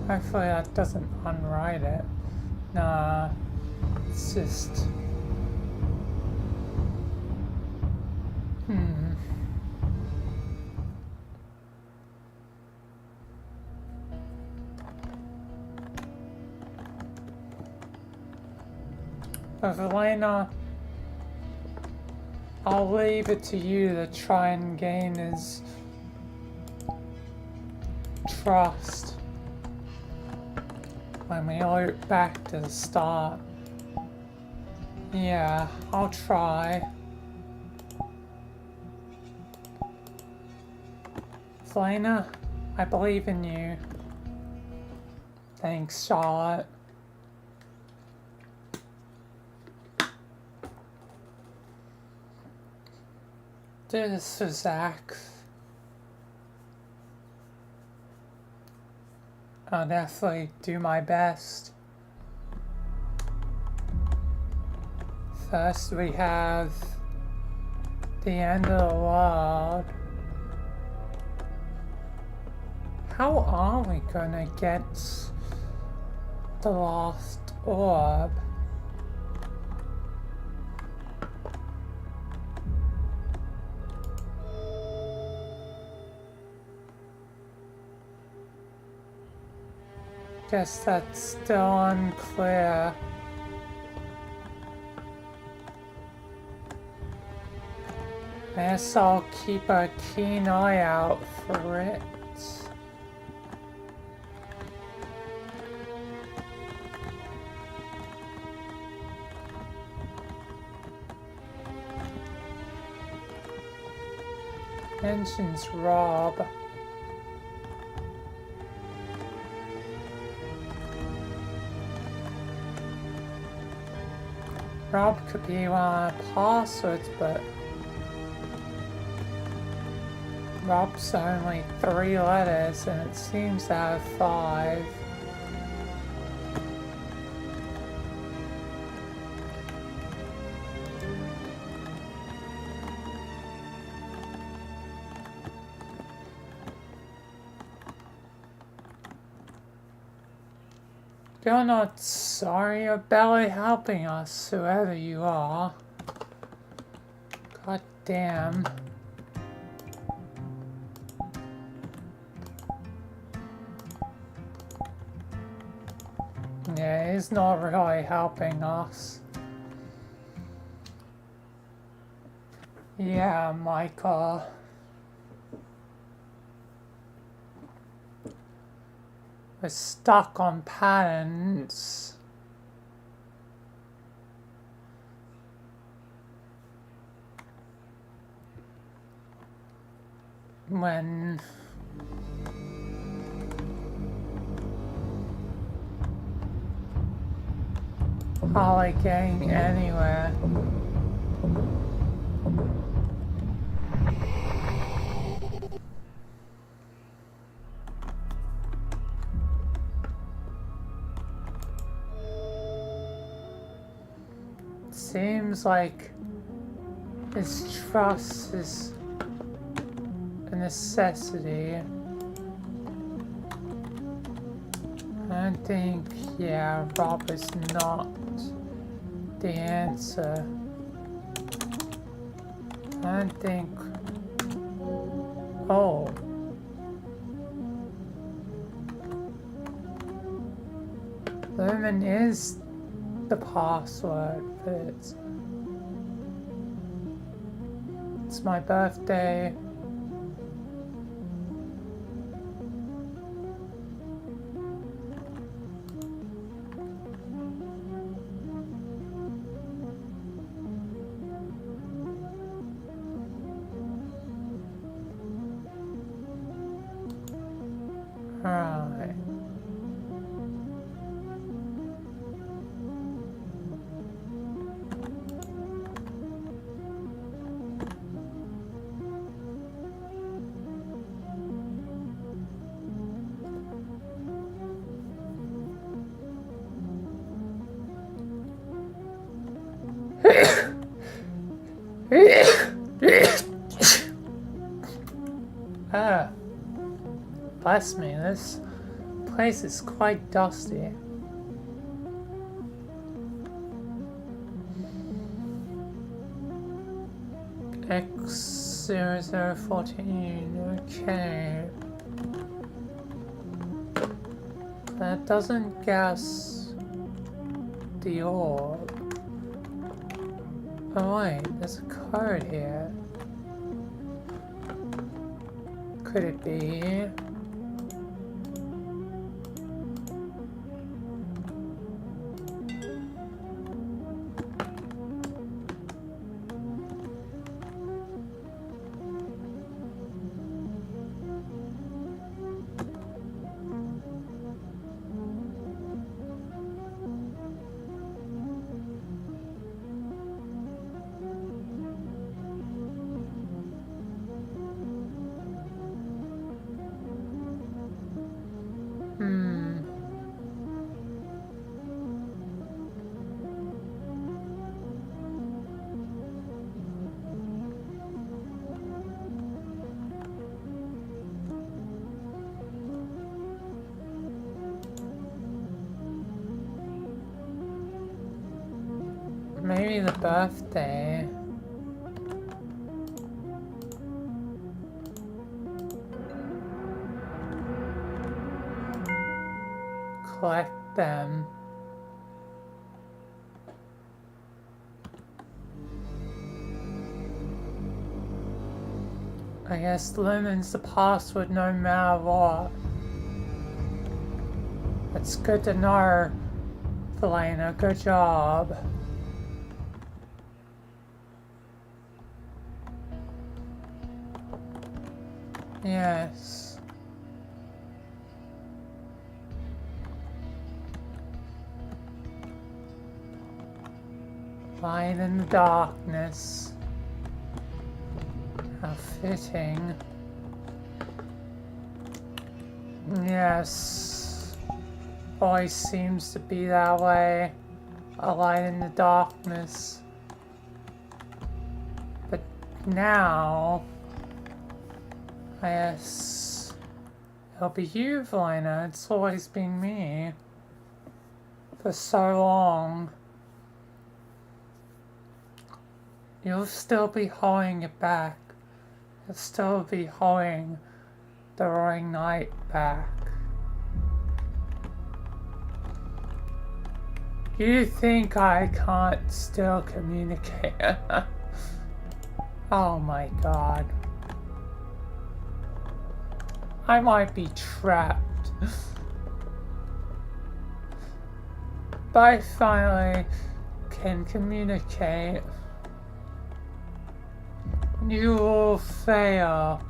Hopefully that doesn't unwrite it. Nah, it's just... Elena, I'll leave it to you to try and gain his trust when we loop back to the start. Yeah, I'll try. Elena, I believe in you. Thanks, Charlotte. Do this for Zach. I'll definitely do my best. First we have the end of the world. How are we gonna get the lost orb? Guess that's still unclear. Guess I'll keep a keen eye out for it. Mentions Rob. Rob could be one of the passwords, but Rob's only 3 letters and it seems to have 5. You're not sorry, you're barely helping us, whoever you are. God damn. Yeah, he's not really helping us. Yeah, Michael. We're stuck on patterns. When hardly getting anywhere. Seems like his trust is a necessity. I think, yeah, Rob is not the answer. I think, oh. Lumen is the password, but it's my birthday. Right. Ah, bless me, this place is quite dusty. X0014, okay. That doesn't guess the orb. Oh wait, there's a code here. Could it be? Maybe the birthday. Collect them. I guess Lemon's the password no matter what. That's good to know, Valena. Good job. Yes. Light in the darkness. How fitting. Yes. Always seems to be that way. A light in the darkness. But now, yes, it'll be you, Valena. It's always been me. For so long. You'll still be holding it back. You'll still be holding the Roaring Night back. You think I can't still communicate? Oh my god. I might be trapped. But I finally can communicate. You will fail.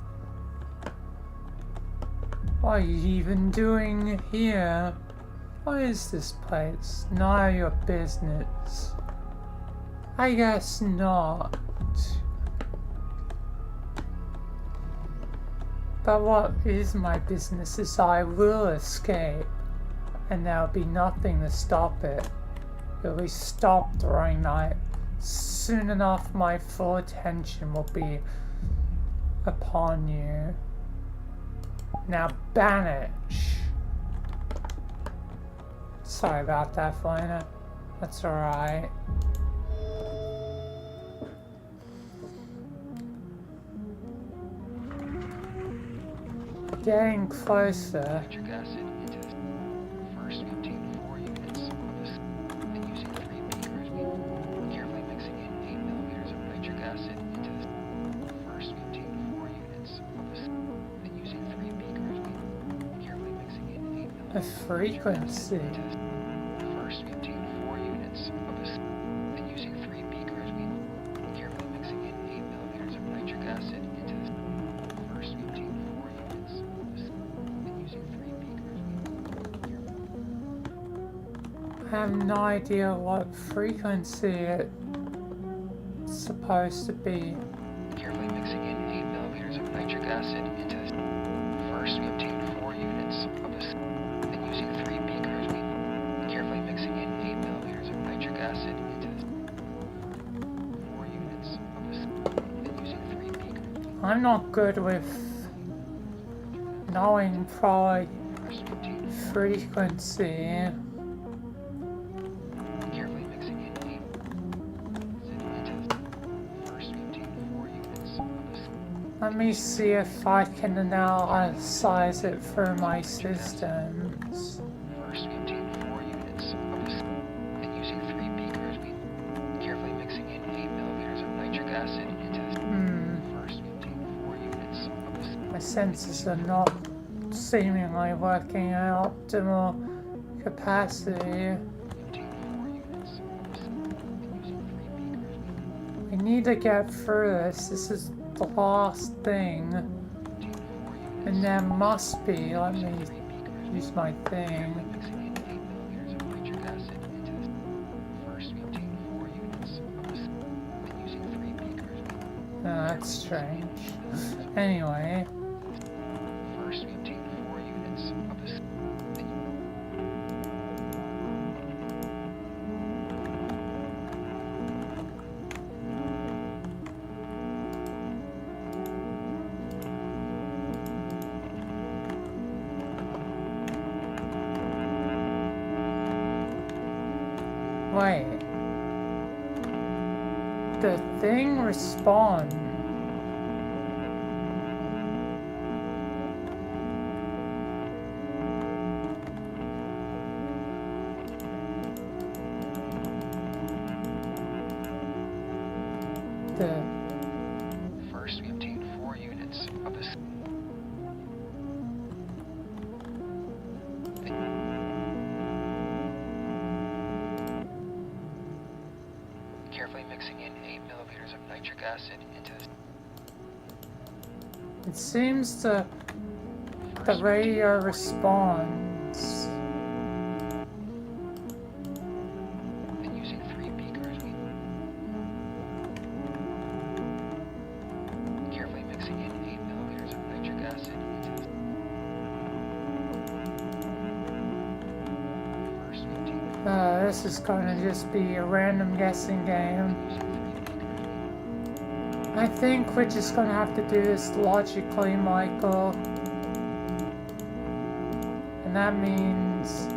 What are you even doing here? What is this place? None of your business. I guess not. But what is my business is I will escape. And there'll be nothing to stop it. It'll be stopped during night. Soon enough my full attention will be upon you. Now banish. Sorry about that, Valena. That's alright. Getting closer. Nitric acid into the first contain 4 units of this and using 3 beakers. Carefully mixing in 8 millimeters of nitric acid into the first contain 4 units of this and using 3 beakers. Carefully mixing in 8 A millimeters frequency. into the first contain 4 units of this and using 3 beakers. Carefully mixing in 8 millimeters of nitric acid into the first contain 4 units of this and using 3 beakers. I have no idea what frequency it's supposed to be. Carefully mixing in 8 millimeters of nitric acid into the first we obtain 4 units of this and using 3 beakers. Carefully mixing in 8 millimeters of nitric acid into the 4 units of this and using 3 beakers. I'm not good with knowing probably First we obtain frequency. carefully mixing in 8 into the first we obtain 4 units of this. Let me see if I can analyze it through my systems. First, we obtain 4 units of this and using 3 beakers. Carefully mixing in 8 millimeters sensors are not seemingly working at optimal capacity. Obtain 4 units of the and using 3 beakers. We need to get through this. This is the last thing. Obtain 4 units. And there must be. Let me Using 3 beakers. use my thing. Mixing in 8 milliliters of nitric acid into this. First, we obtain 4 units of the and using 3 beakers. That's strange. Anyway, First, we obtain 4 units of the wait. The thing respawned. The First, we obtain 4 units of the carefully mixing in 8 milliliters of nitric acid into this. it seems the First, we radio obtain 4 responds. and using 3 beakers, we carefully mixing in 8 milliliters of nitric acid into this. First, we obtain This is gonna just be a random guessing game. using 3 beakers. I think we're just gonna have to do this logically, Michael. And that means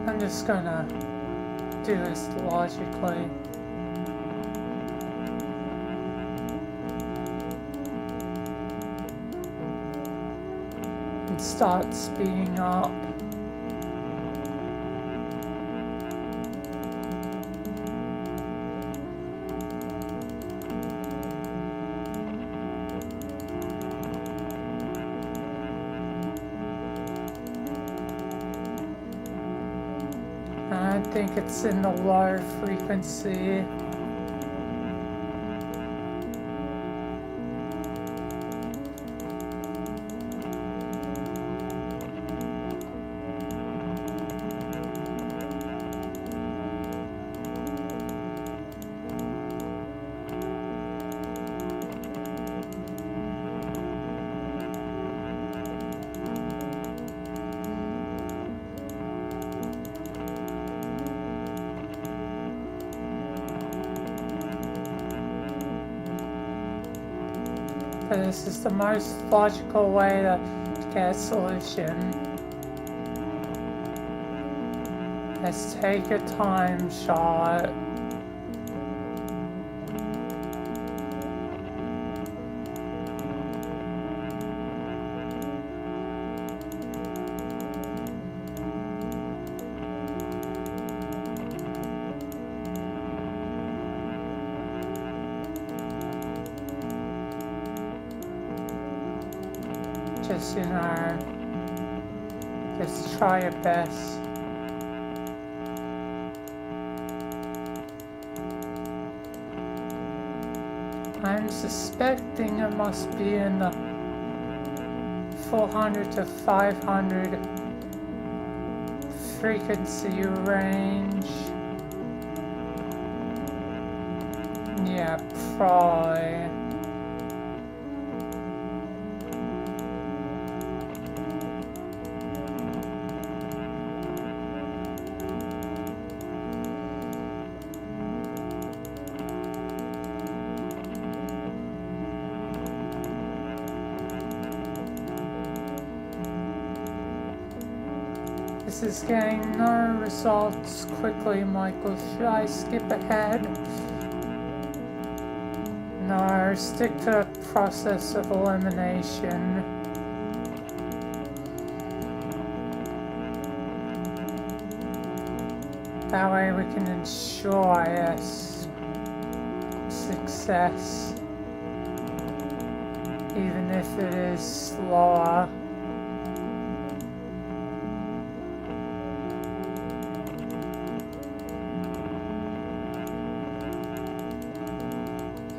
I'm just gonna do this logically. And start speeding up. I think it's in the low frequency. But this is the most logical way to get a solution. Let's take a time shot. Just, just try your best. I'm suspecting it must be in the 400 to 500 frequency range. Yeah, probably. This is getting no results quickly, Michael. Should I skip ahead? No, stick to the process of elimination. That way we can ensure success, even if it is slower.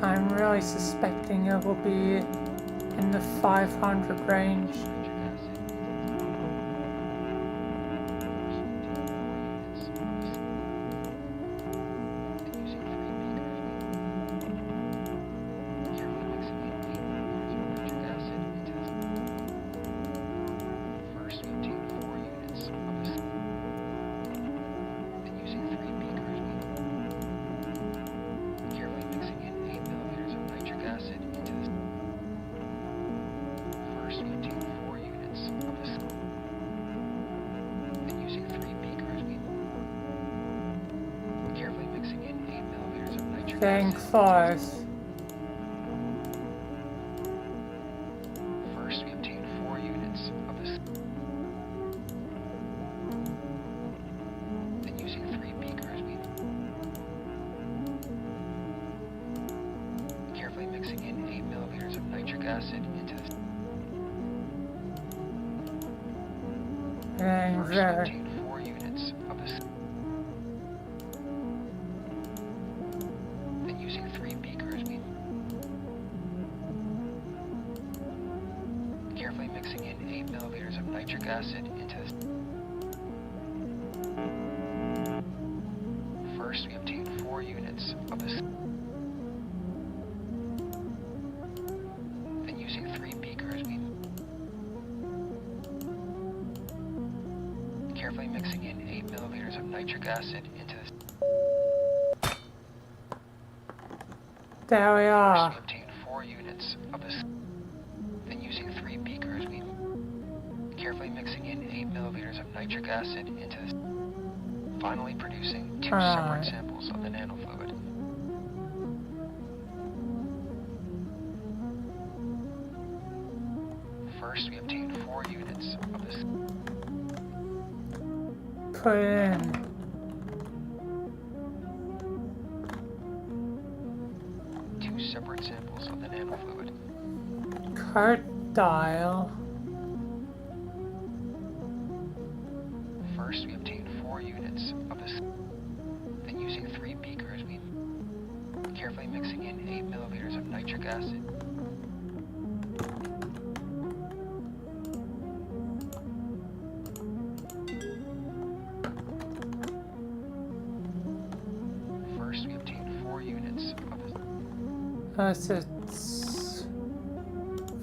I'm really suspecting it will be in the 500 range. Getting close. First, we obtain 4 units of this. Then using 3 beakers, we carefully mixing in 8 milliliters of nitric acid into this. Getting First, we very. obtain 4 units of this. Then using 3 beakers, we carefully mixing in 8 milliliters of nitric acid into this. First, we obtain 4 units of this. Then using 3 beakers, we carefully mixing in 8 milliliters of nitric acid into this. There we First, are. we obtain 4 units of this. Then using 3 beakers, we carefully mixing in 8 milliliters of nitric acid into this. Finally producing 2 separate samples of the nanofluid. First, we obtain 4 units of this. Put in. Two separate samples of the nanofluid. Code dial. First, we obtain 4 units of this. Then using 3 beakers, we carefully mixing in 8 milliliters of nitric acid. First, we obtain 4 units of this. It's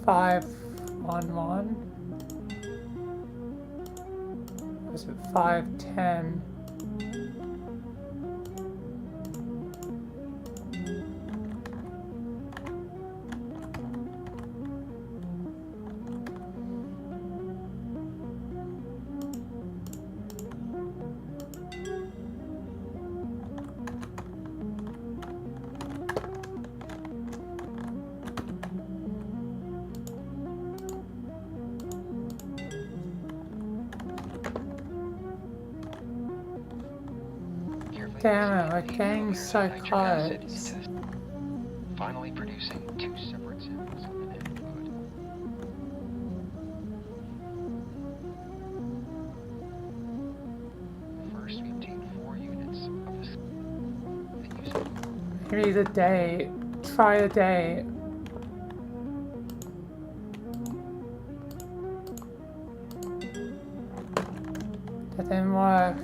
511. Was it 510? Carefully Damn it, mixing we're in 8 getting milliliters so of nitric acid close. into this. Finally producing 2 separate samples of the nanofluid. First, we obtain 4 units of this. Then using Maybe the date. Try the date. That didn't work.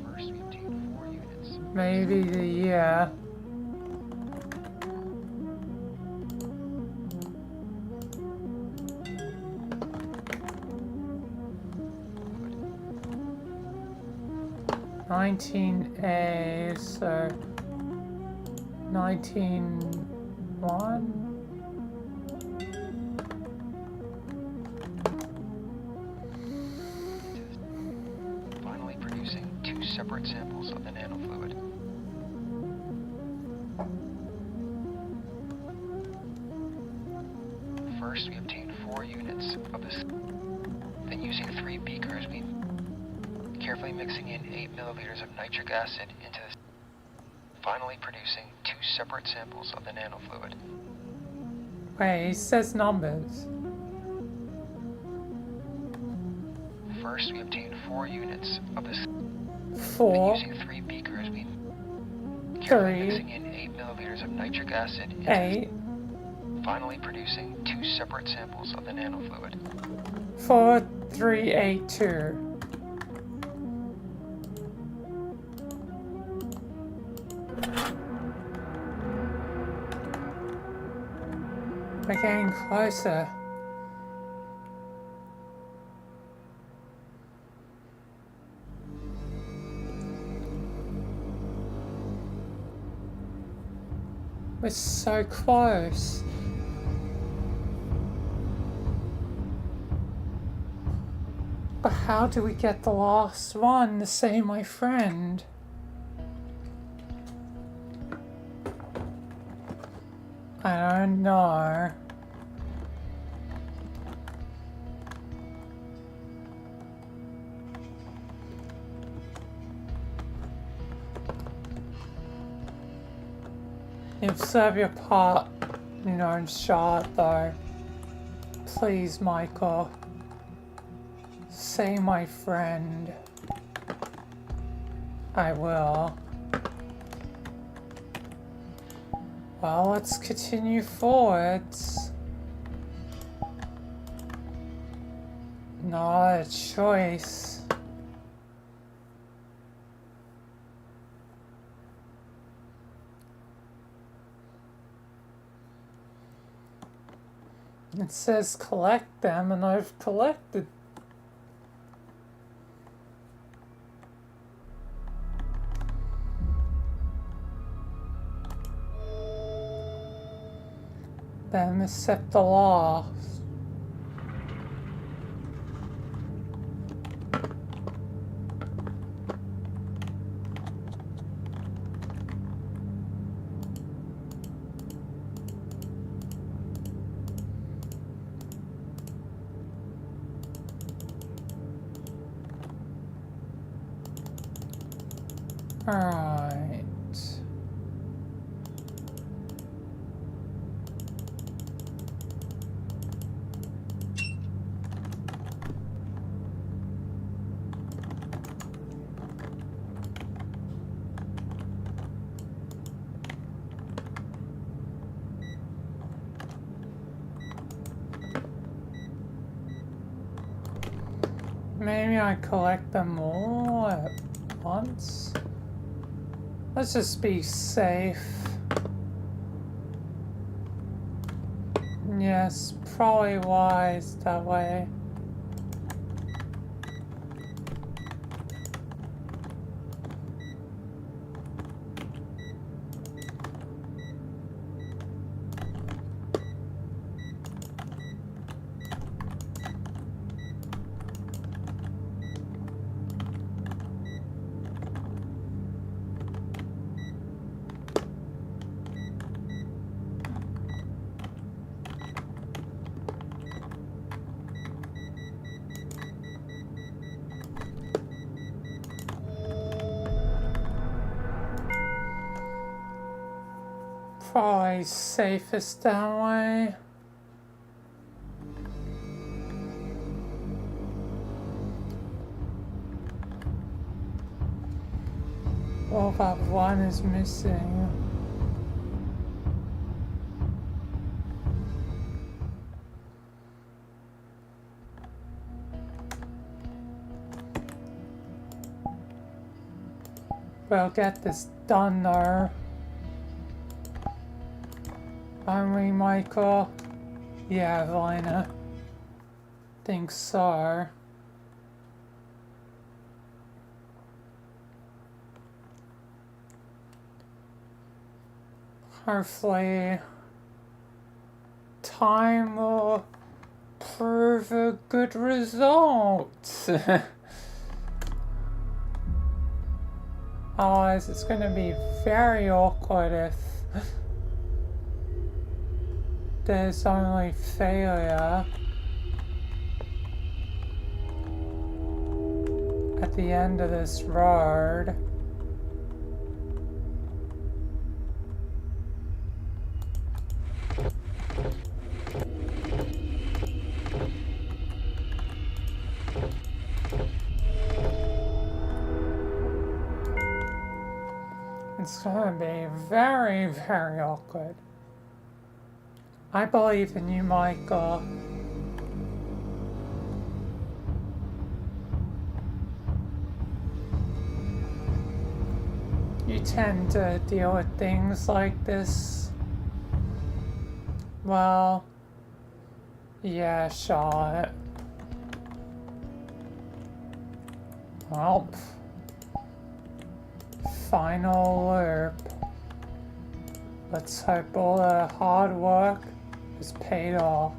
First, we obtain 4 units. Maybe the year. Fluid. 19A, so 19-1? separate samples of the nanofluid. First, we obtained 4 units of this. Then, using 3 beakers, we carefully mixing in 8 milliliters of nitric acid into this, finally producing 2 separate samples of the nanofluid. Wait, he says numbers. First, we obtained 4 units of this. 4, Then, using 3 beakers, we 3, carefully mixing in 8 milliliters of nitric acid into 8, finally producing 2 separate samples of the nanofluid. 4, 3, 8, 2. We're getting closer. We're so close. But how do we get the last one to save my friend? I don't know. You've served your part, no shot though. Please, Michael. Save my friend. I will. Well, let's continue forwards. Not a choice. It says collect them, and I've collected. Them accept the law. Alright. Maybe I collect them all at once. Let's just be safe. Yes, probably wise that way. Probably safest that way. Oh, but one is missing. We'll get this done though. Aren't we, Michael? Yeah, Evelina. Think so. Hopefully, time will prove a good result. Otherwise, it's going to be very awkward if there's only failure at the end of this road. It's gonna be very, very awkward. I believe in you, Michael. You tend to deal with things like this. Well, yeah, Charlotte. Well, final loop. Let's hope all the hard work is paid off.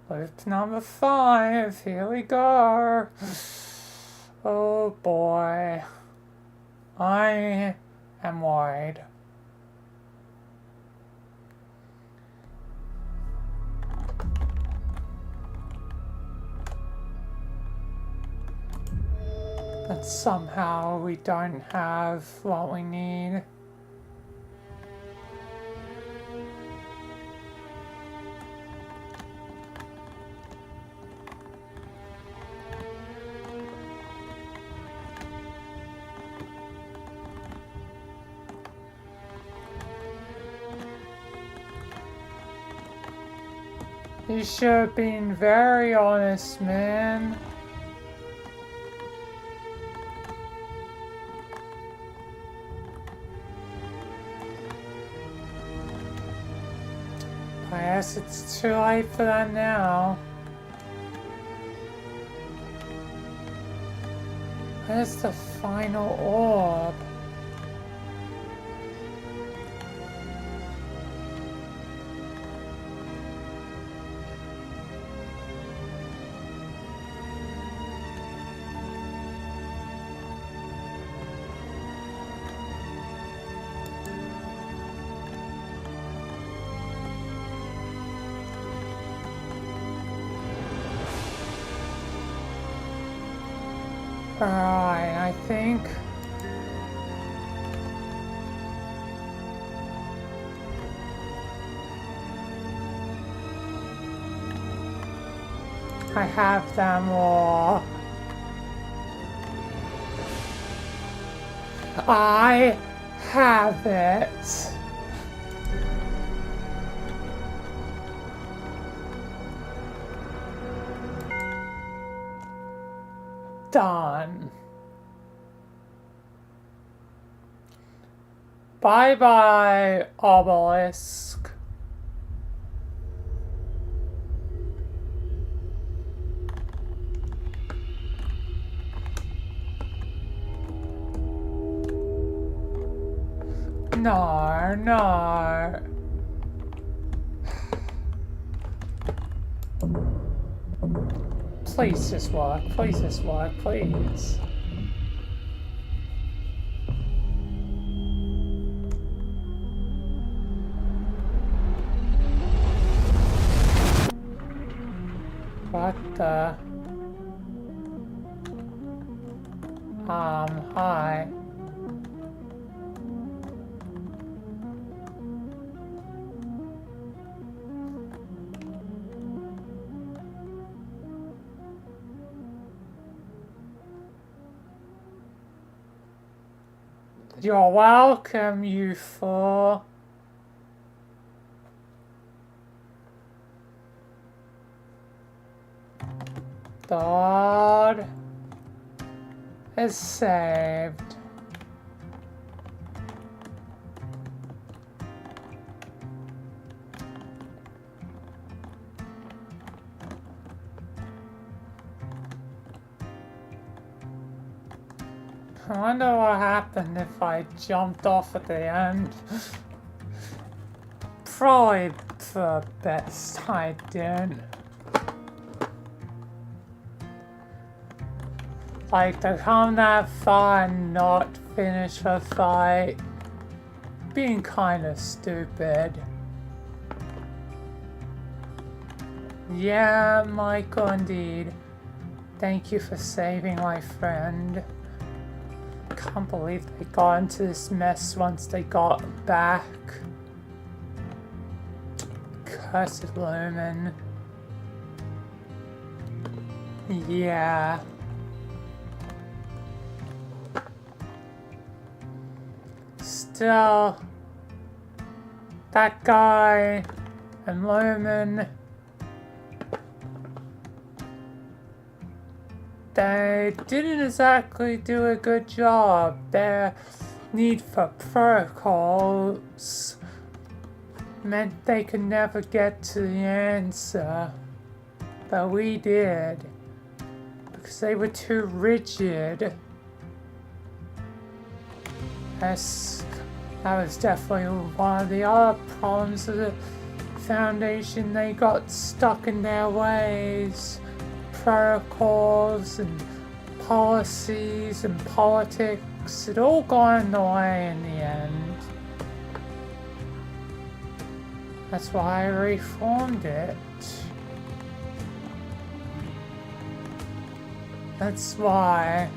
Loop number 5, here we go. Oh boy. I am worried. That somehow we don't have what we need. You should have been very honest, man. I guess it's too late for that now. Where's the final orb? Alright, I think I have them all. I have it. Done. Bye bye, obelisk. No, no. Please just work, please just work, please. What the? Hi. You're welcome, you fool. God is saved. I wonder what happened if I jumped off at the end. Probably the best I didn't. Like, to come that far and not finish the fight, being kinda stupid. Yeah, Michael, indeed. Thank you for saving my friend. Can't believe they got into this mess once they got back. Cursed Lumen. Yeah. Still, that guy and Lumen, they didn't exactly do a good job. Their need for protocols meant they could never get to the answer. But we did. Because they were too rigid. That was definitely one of the other problems of the Foundation. They got stuck in their ways. Protocols and policies and politics. It all got in the way in the end. That's why I reformed it. That's why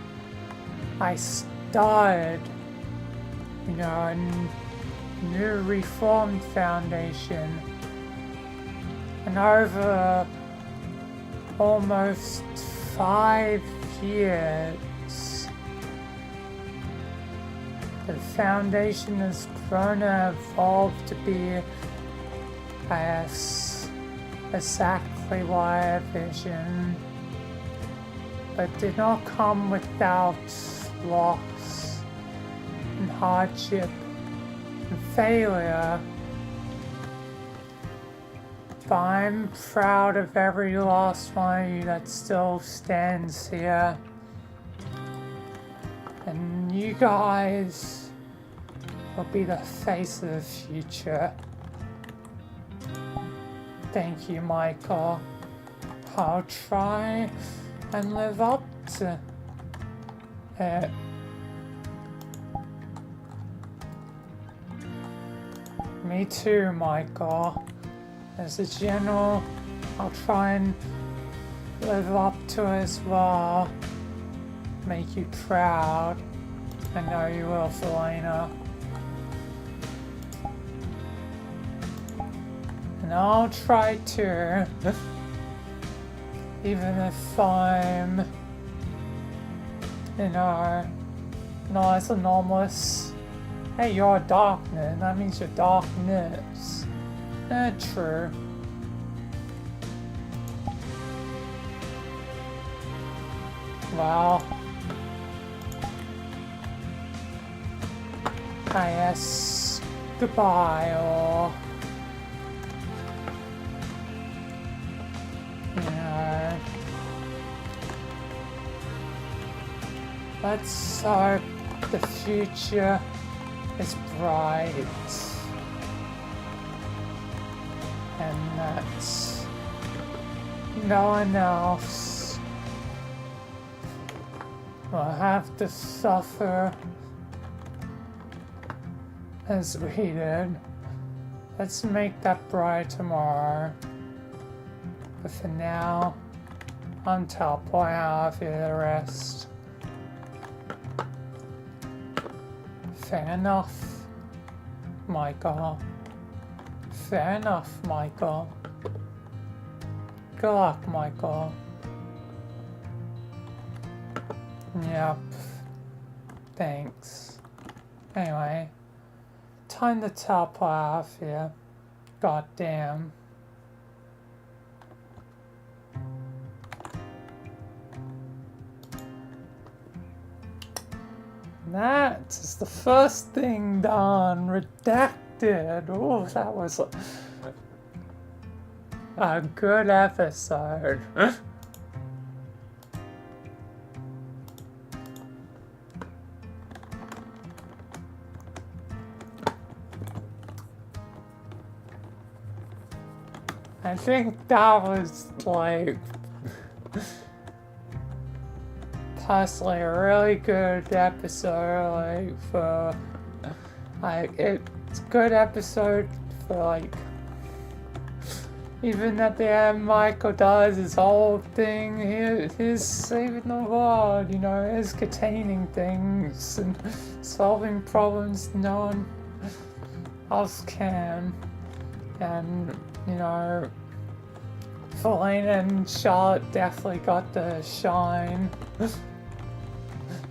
I started, a new reformed foundation. And over almost 5 years, the foundation has grown and evolved to be, I guess, exactly what I envisioned, but did not come without loss and hardship and failure. But I'm proud of every last one of you that still stands here. And you guys will be the face of the future. Thank you, Michael. I'll try and live up to it. Me too, Michael. As a general, I'll try and live up to it as well. Make you proud. I know you will, Felina. And I'll try to, even if I'm, not as anomalous. Hey, you're darkness. That means you're darkness. True. Well, I guess goodbye, or let's hope the future is bright. And that no one else will have to suffer as we did. Let's make that bright tomorrow. But for now, I'm teleporting out of here the rest. Fair enough, Michael. Fair enough, Michael. Good luck, Michael. Yep. Thanks. Anyway, time to teleport out of here. God damn. That is the first thing done. Redacted. Oh, that was a good episode. I think that was like personally a really good episode, like, for, like, it's a good episode for, like, even at the end, Michael does his whole thing, he's saving the world, you know, he's containing things and solving problems no one else can, and, you know, Felina and Charlotte definitely got the shine.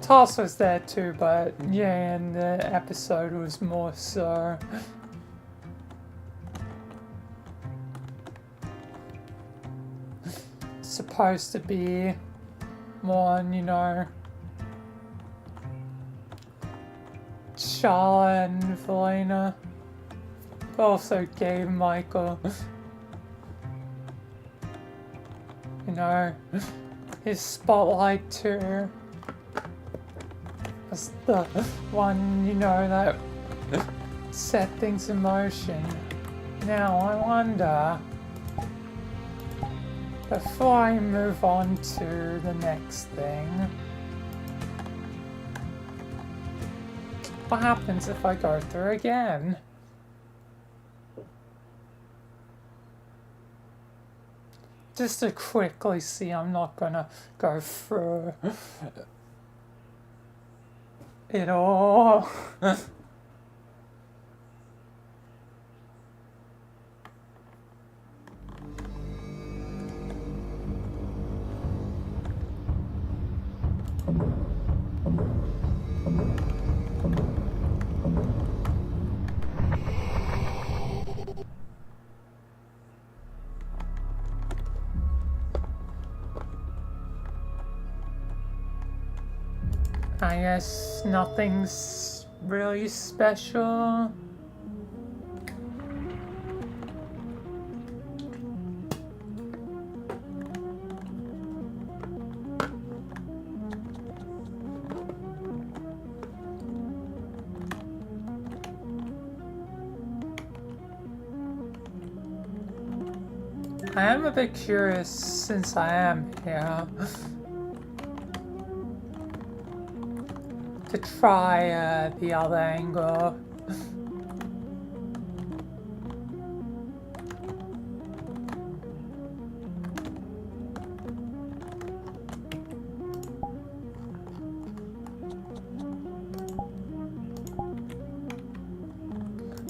Toss was there too, but yeah, and the episode was more so. Supposed to be more on, you know, Charlotte and Felina, but also gave Michael, you know, his spotlight too, as the one, you know, that set things in motion. Now I wonder, before I move on to the next thing, what happens if I go through again? Just to quickly see, I'm not gonna go through it all. I guess nothing's really special. I am a bit curious since I am here to try the other angle.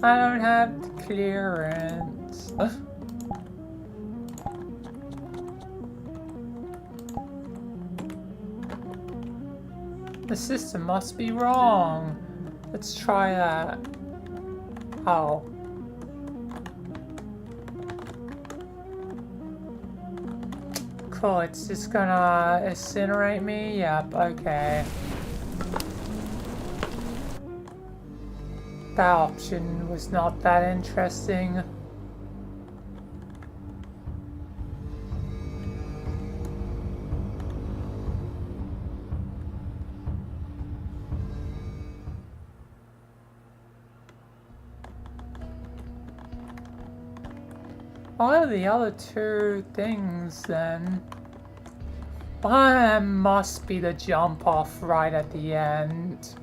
I don't have the clearance. The system must be wrong. Let's try that. Oh. Cool, it's just gonna incinerate me? Yep, okay. That option was not that interesting. What are the other two things then? One must be the jump off right at the end.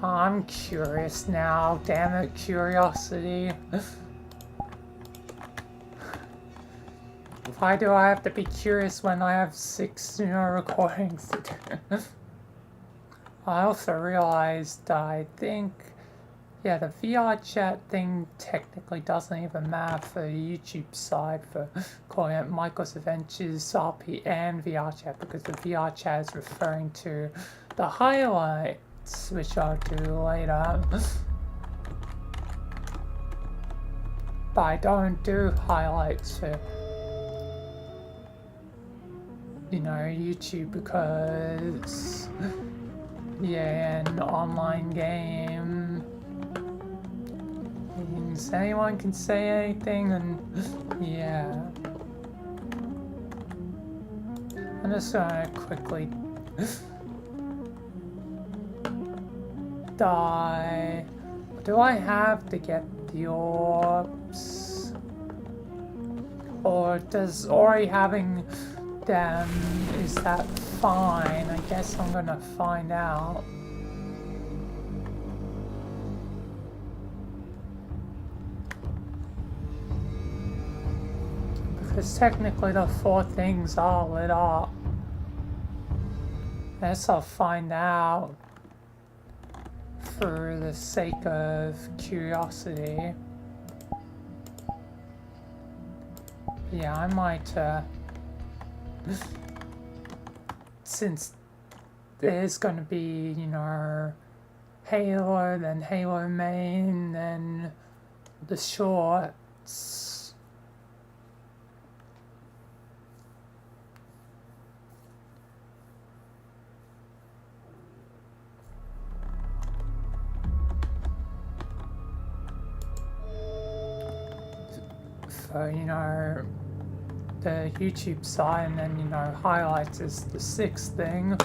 I'm curious now, damn it, curiosity. Why do I have to be curious when I have 6, recordings to do? I also realized, I think, yeah, the VR chat thing technically doesn't even matter for the YouTube side for calling it Michael's Adventures RP and VR chat, because the VR chat is referring to the highlights, which I'll do later. But I don't do highlights for, YouTube because, yeah, an online game means anyone can say anything, and yeah. I'm just gonna quickly die. Do I have to get the orbs? Or does Ori having them, is that fine? I guess I'm gonna find out. Because technically the 4 things are lit up. Guess I'll find out for the sake of curiosity. Yeah, I might, since there's gonna be, you know, Halo, then Halo main, then the shorts. So, you know, the YouTube side, and then, you know, highlights is the 6th thing.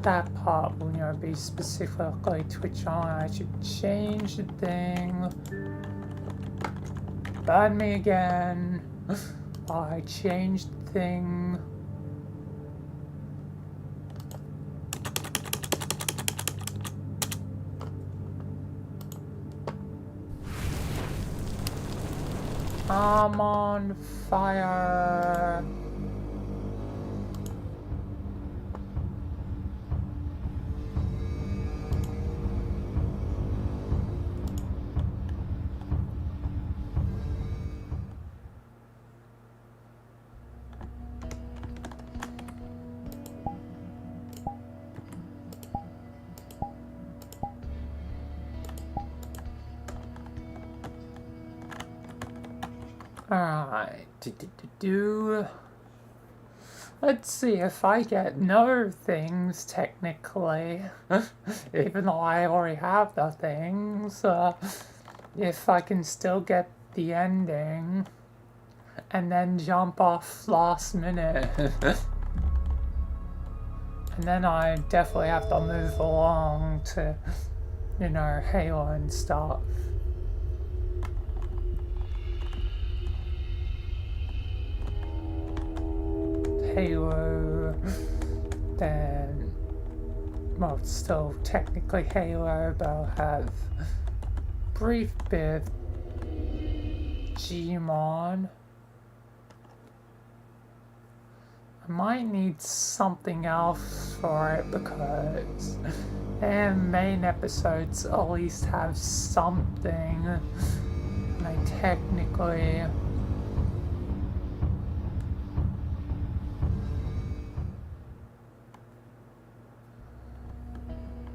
That part will, you know, be specifically Twitch on. I should change the thing. Ban me again. I changed the thing. I'm on fire. Alright, let's see if I get no things, technically, even though I already have the things, if I can still get the ending, and then jump off last minute. And then I definitely have to move along to, you know, Halo and stuff. Halo, then, well, it's still technically Halo, but I'll have brief bit of Gmon. I might need something else for it because main episodes at least have something, and I technically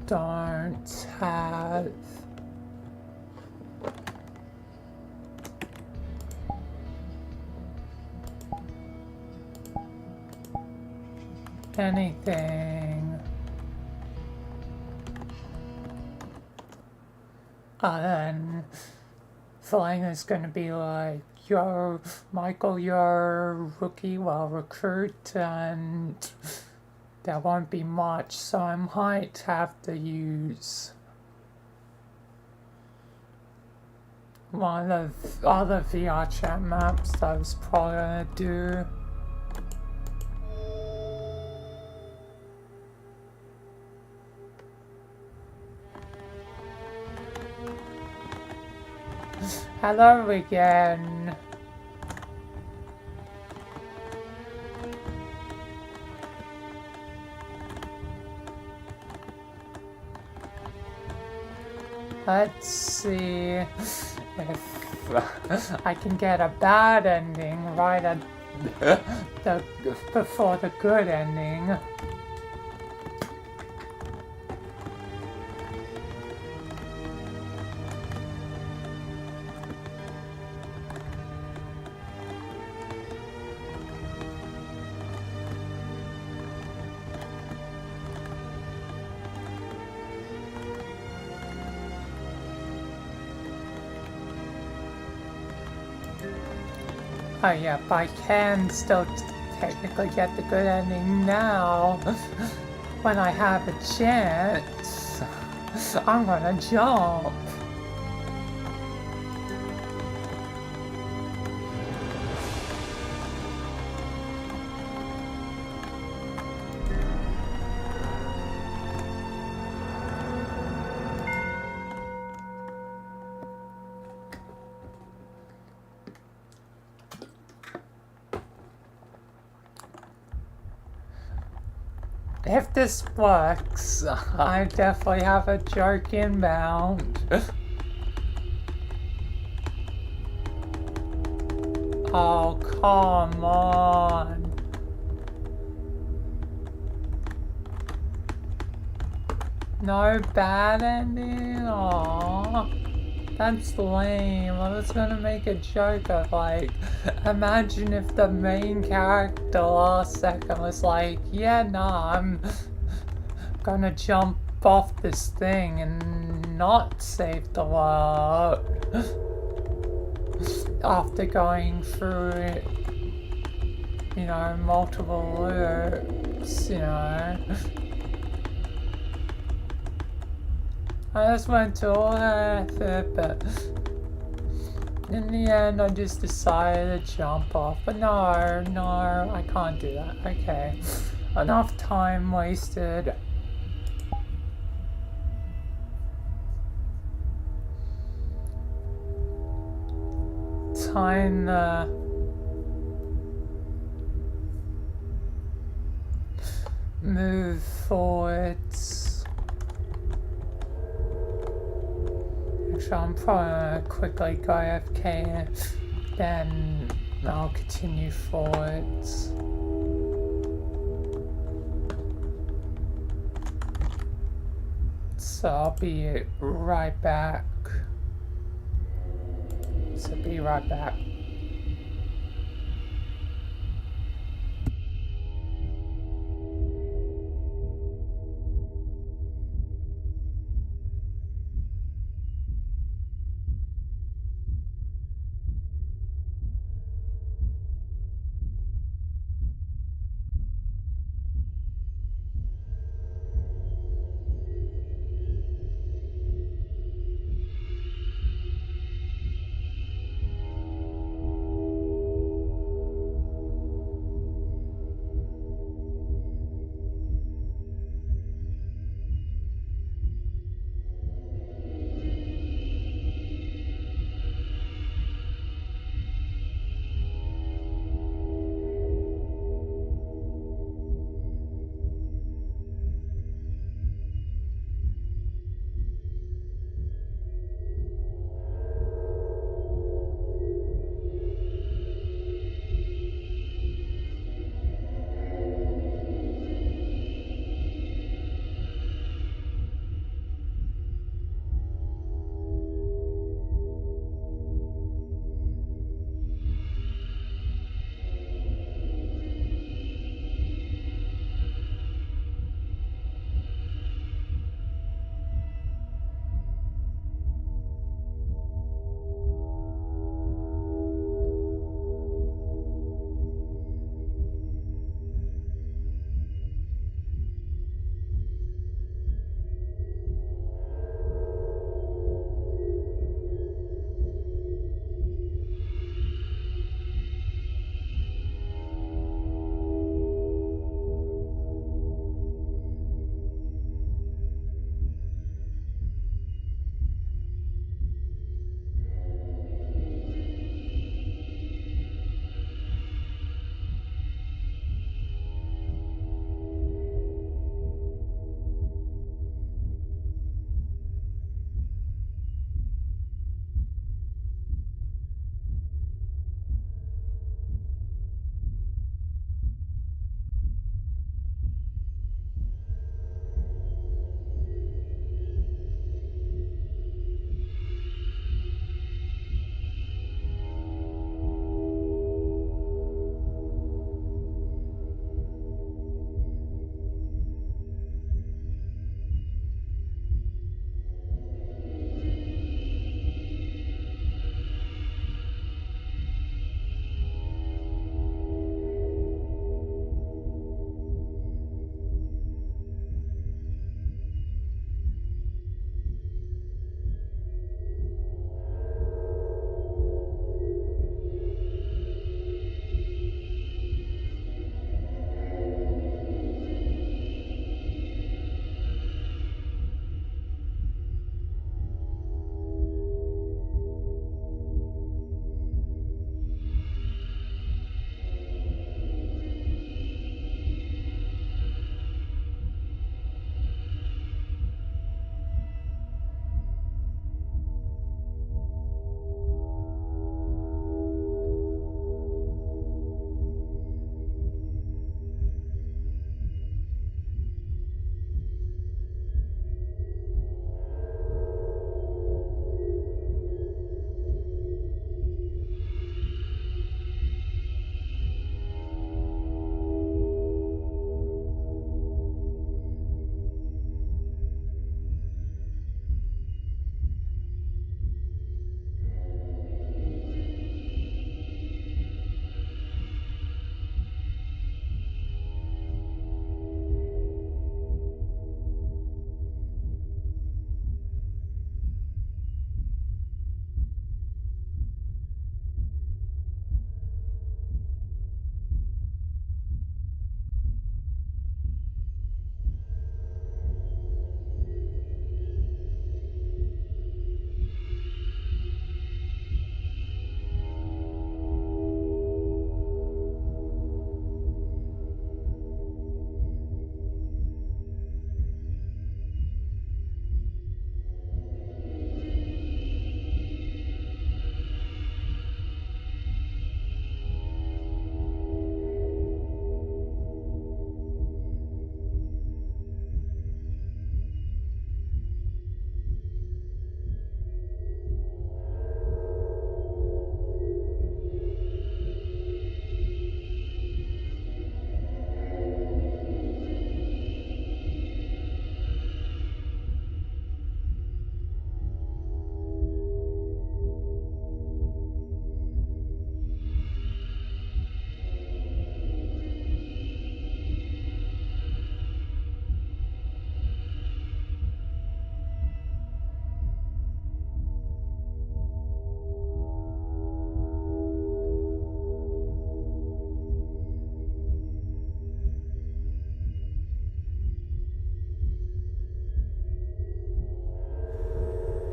don't have anything other than feeling it's going to be like, yo, Michael, you're a rookie, well, recruit, and there won't be much, so I might have to use one of the other VR chat maps that I was probably gonna do. Hello again. Let's see if I can get a bad ending right at before the good ending. Oh yeah, but I can still technically get the good ending now. When I have a chance, I'm gonna jump. if this works, I definitely have a joke inbound. Oh, come on. No bad ending? Aww. That's lame. I was gonna make a joke of like, imagine if the main character last second was like, yeah, nah, I'm gonna jump off this thing and not save the world. After going through it, you know, multiple loops, you know. I just went to all that effort, but in the end I just decided to jump off. But no, I can't do that. Okay, enough time wasted. Time to move forwards. Actually, I'm probably gonna quickly go AFK, then I'll continue forwards. So I'll be right back. So be right back.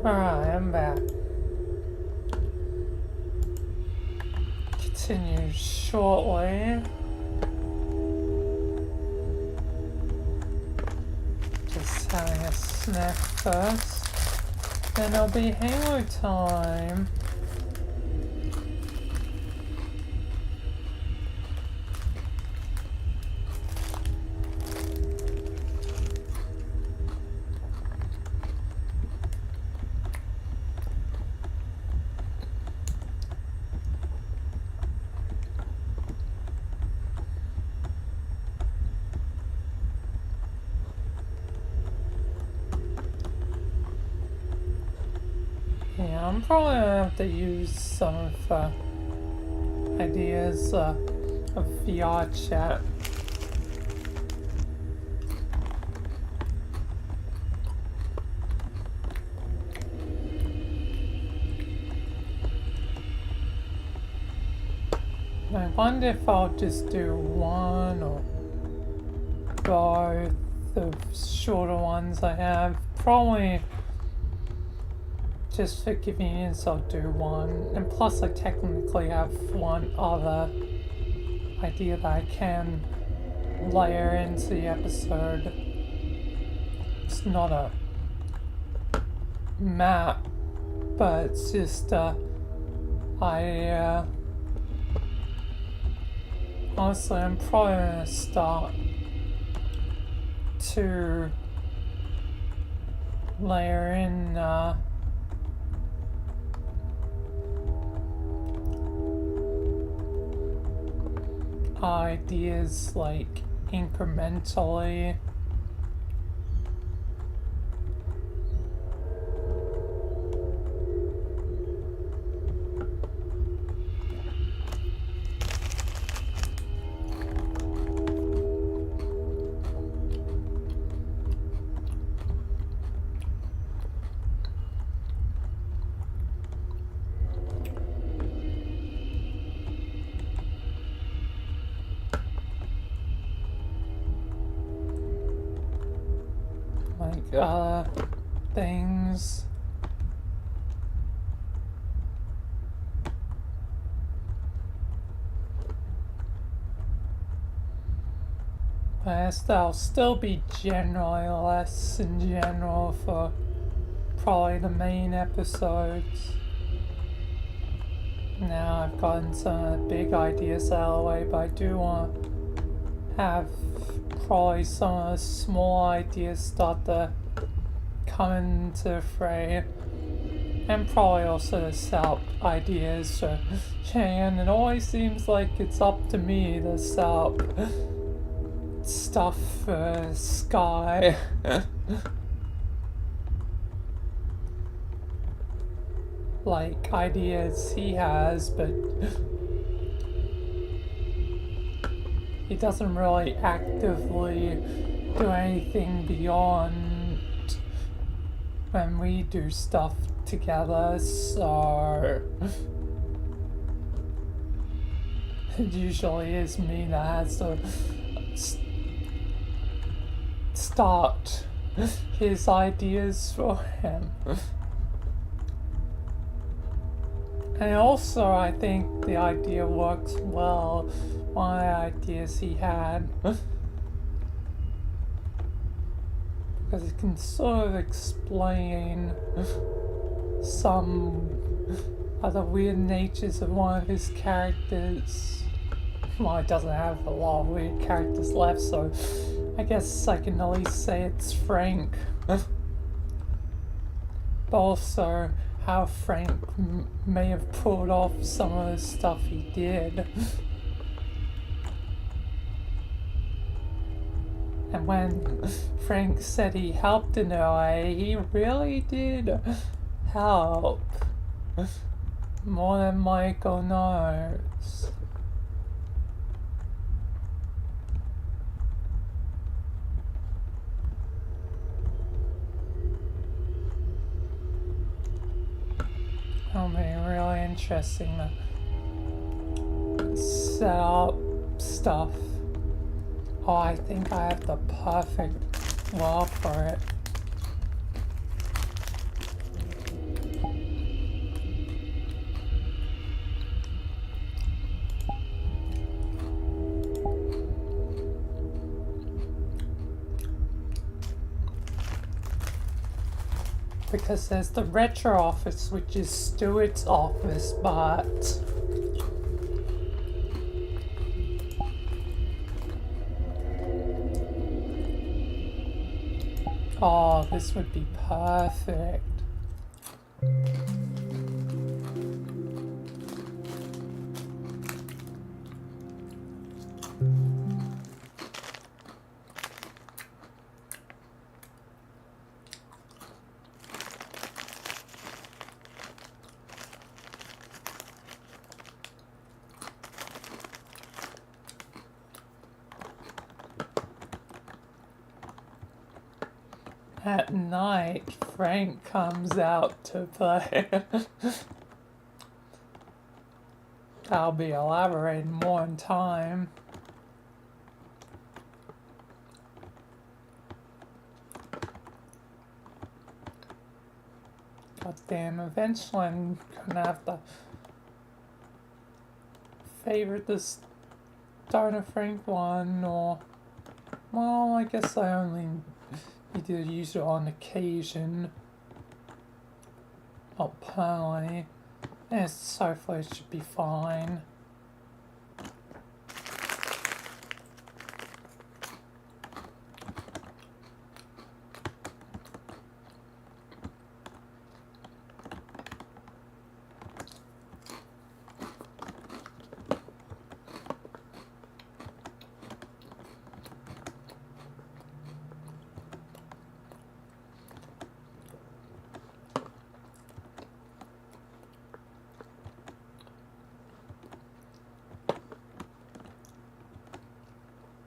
Alright, I'm back. Continue shortly. Just having a snack first. Then it'll be Halo time. Yeah, I'm probably gonna have to use some of ideas of VR chat. I wonder if I'll just do one or both of shorter ones I have. Probably just for convenience I'll do one. And plus I technically have one other idea that I can layer into the episode. It's not a map, but it's just honestly, I'm probably gonna start to layer in ideas like incrementally. Things. I guess that'll still be generally less in general for probably the main episodes. Now I've gotten some of the big ideas out of the way, but I do want to have probably some of the small ideas start to come into the fray, and probably also the setup ideas. So, and it always seems like it's up to me to set up stuff for Sky. Like ideas he has, but he doesn't really actively do anything beyond when we do stuff together, so it usually is me that has to start his ideas for him. And also I think the idea works well, one of the ideas he had, because it can sort of explain some of the weird natures of one of his characters. Well, it doesn't have a lot of weird characters left, so I guess I can at least say it's Frank. But also how Frank may have pulled off some of the stuff he did. And when Frank said he helped in a way, he really did help. More than Michael knows. It'll be really interesting to set up stuff. Oh, I think I have the perfect wall for it. Because there's the retro office, which is Stuart's office, but oh, this would be perfect. At night, Frank comes out to play. I'll be elaborating more in time. God damn, eventually I'm gonna have to favorite this Dino Frank one, or, well, I guess I only need to use it on occasion, not permanently. And so far it should be fine.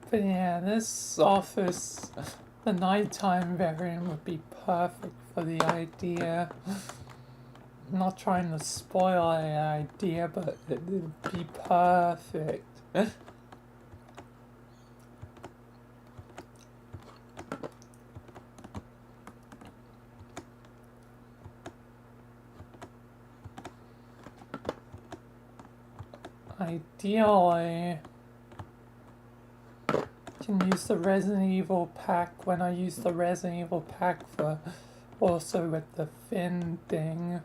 But yeah, this office, the nighttime variant would be perfect for the idea. I'm not trying to spoil the idea, but it would be perfect. Ideally, can use the Resident Evil pack when I use the Resident Evil pack for also with the fin thing.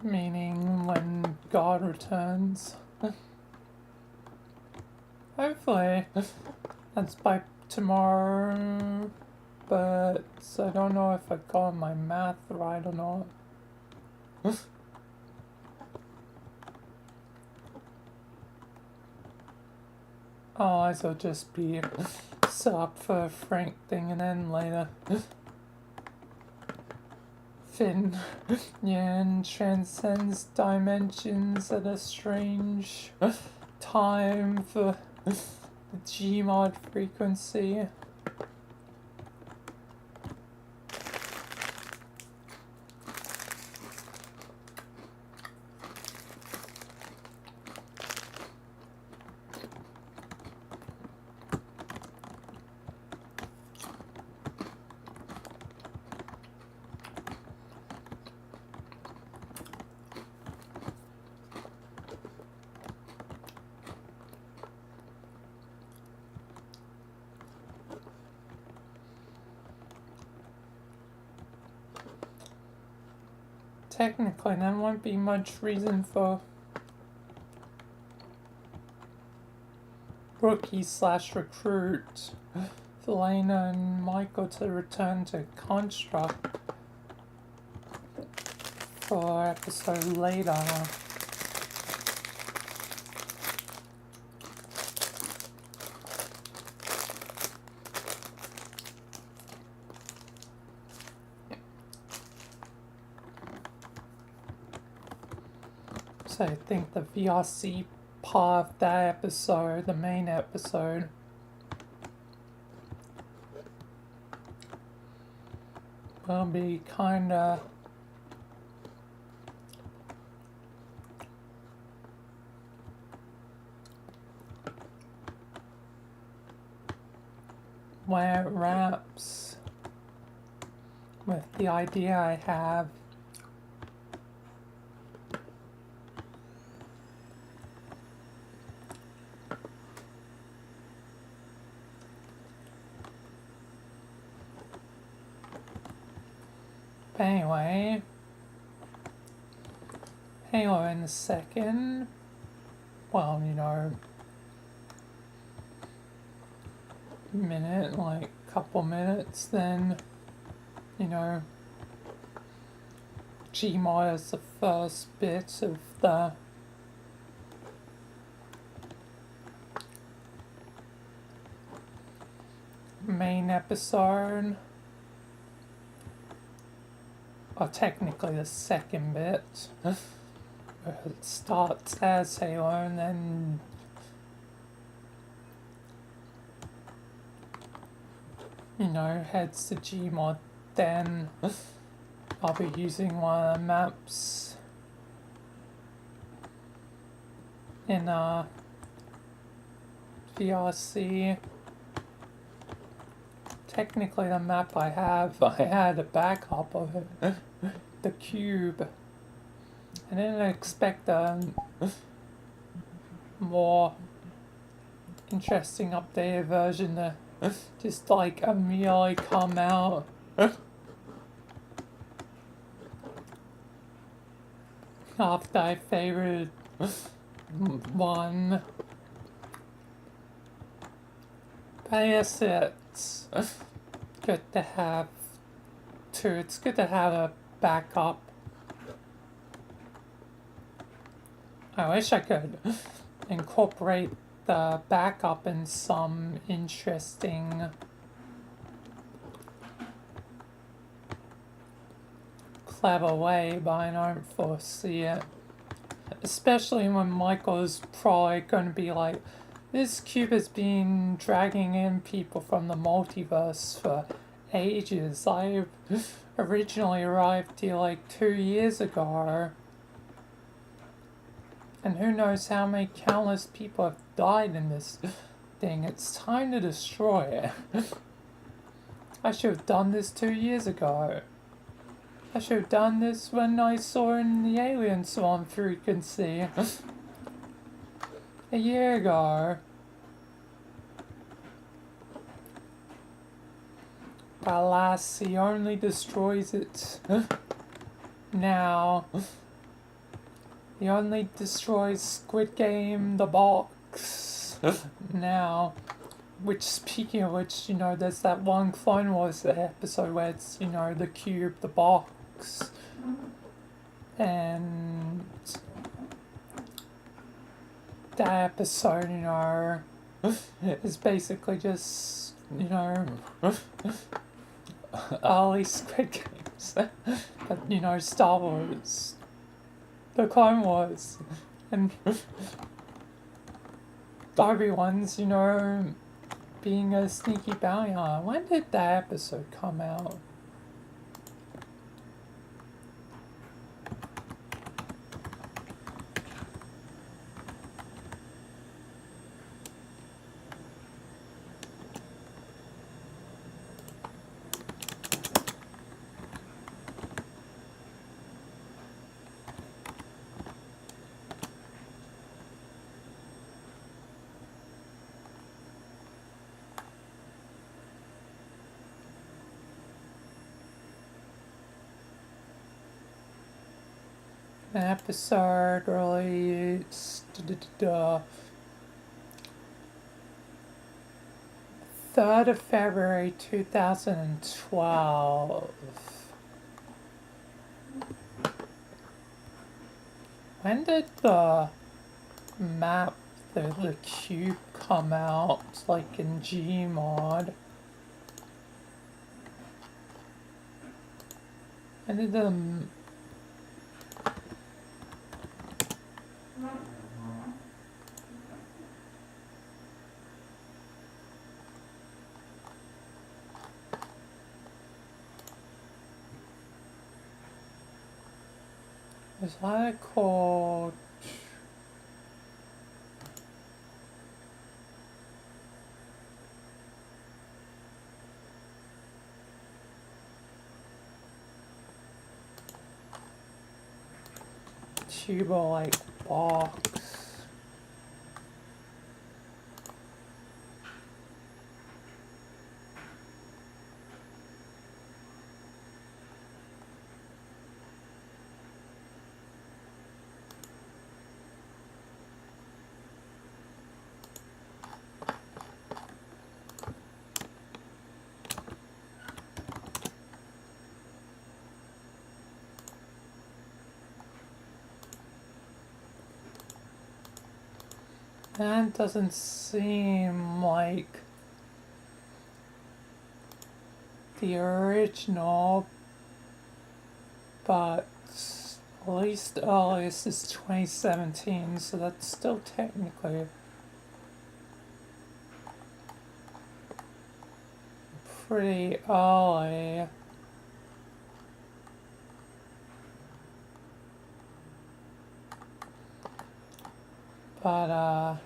Meaning when God returns. Hopefully that's by tomorrow, but I don't know if I got my math right or not. Otherwise it'll just be set up for a Frank thing and then later Finn Yan transcends dimensions at a strange time for the Gmod frequency. Technically, there won't be much reason for rookie/recruit Elena and Michael to return to Construct for episode later. So I think the VRC part of that episode, the main episode, will be kinda where it wraps with the idea I have. But anyway, Halo in a second. Well, you know, minute, like couple minutes, then, you know, Gmod is the first bit of the main episode. Or technically the second bit. It starts as Halo and then you know, heads to Gmod. Then I'll be using one of the maps in VRC. Technically the map I had a backup of it, the cube. I didn't expect a more interesting updated version to just like immediately come out. After I favorited one. But yes, it's good to have two. It's good to have a backup. I wish I could incorporate the backup in some interesting clever way, but I don't foresee it. Especially when Michael's probably going to be like, this cube has been dragging in people from the multiverse for ages. I originally arrived here like 2 years ago. And who knows how many countless people have died in this thing. It's time to destroy it. I should have done this 2 years ago. I should have done this when I saw in the Alien Swarm frequency. A year ago. But alas, he only destroys it now. He only destroys Squid Game, the box, now. Which, speaking of which, you know, there's that one Clone Wars episode where it's, you know, the cube, the box, and that episode, you know, is basically just, you know, early Squid Games, but, you know, Star Wars. The Clone Wars, and Obi-Wan's, you know, being a sneaky bounty hunter. When did that episode come out? An episode released 3rd of February 2012. When did the map, the cube come out, like in Gmod? When did the is that called tuber-like box. That doesn't seem like the original, but at least the earliest is 2017, so that's still technically pretty early. But I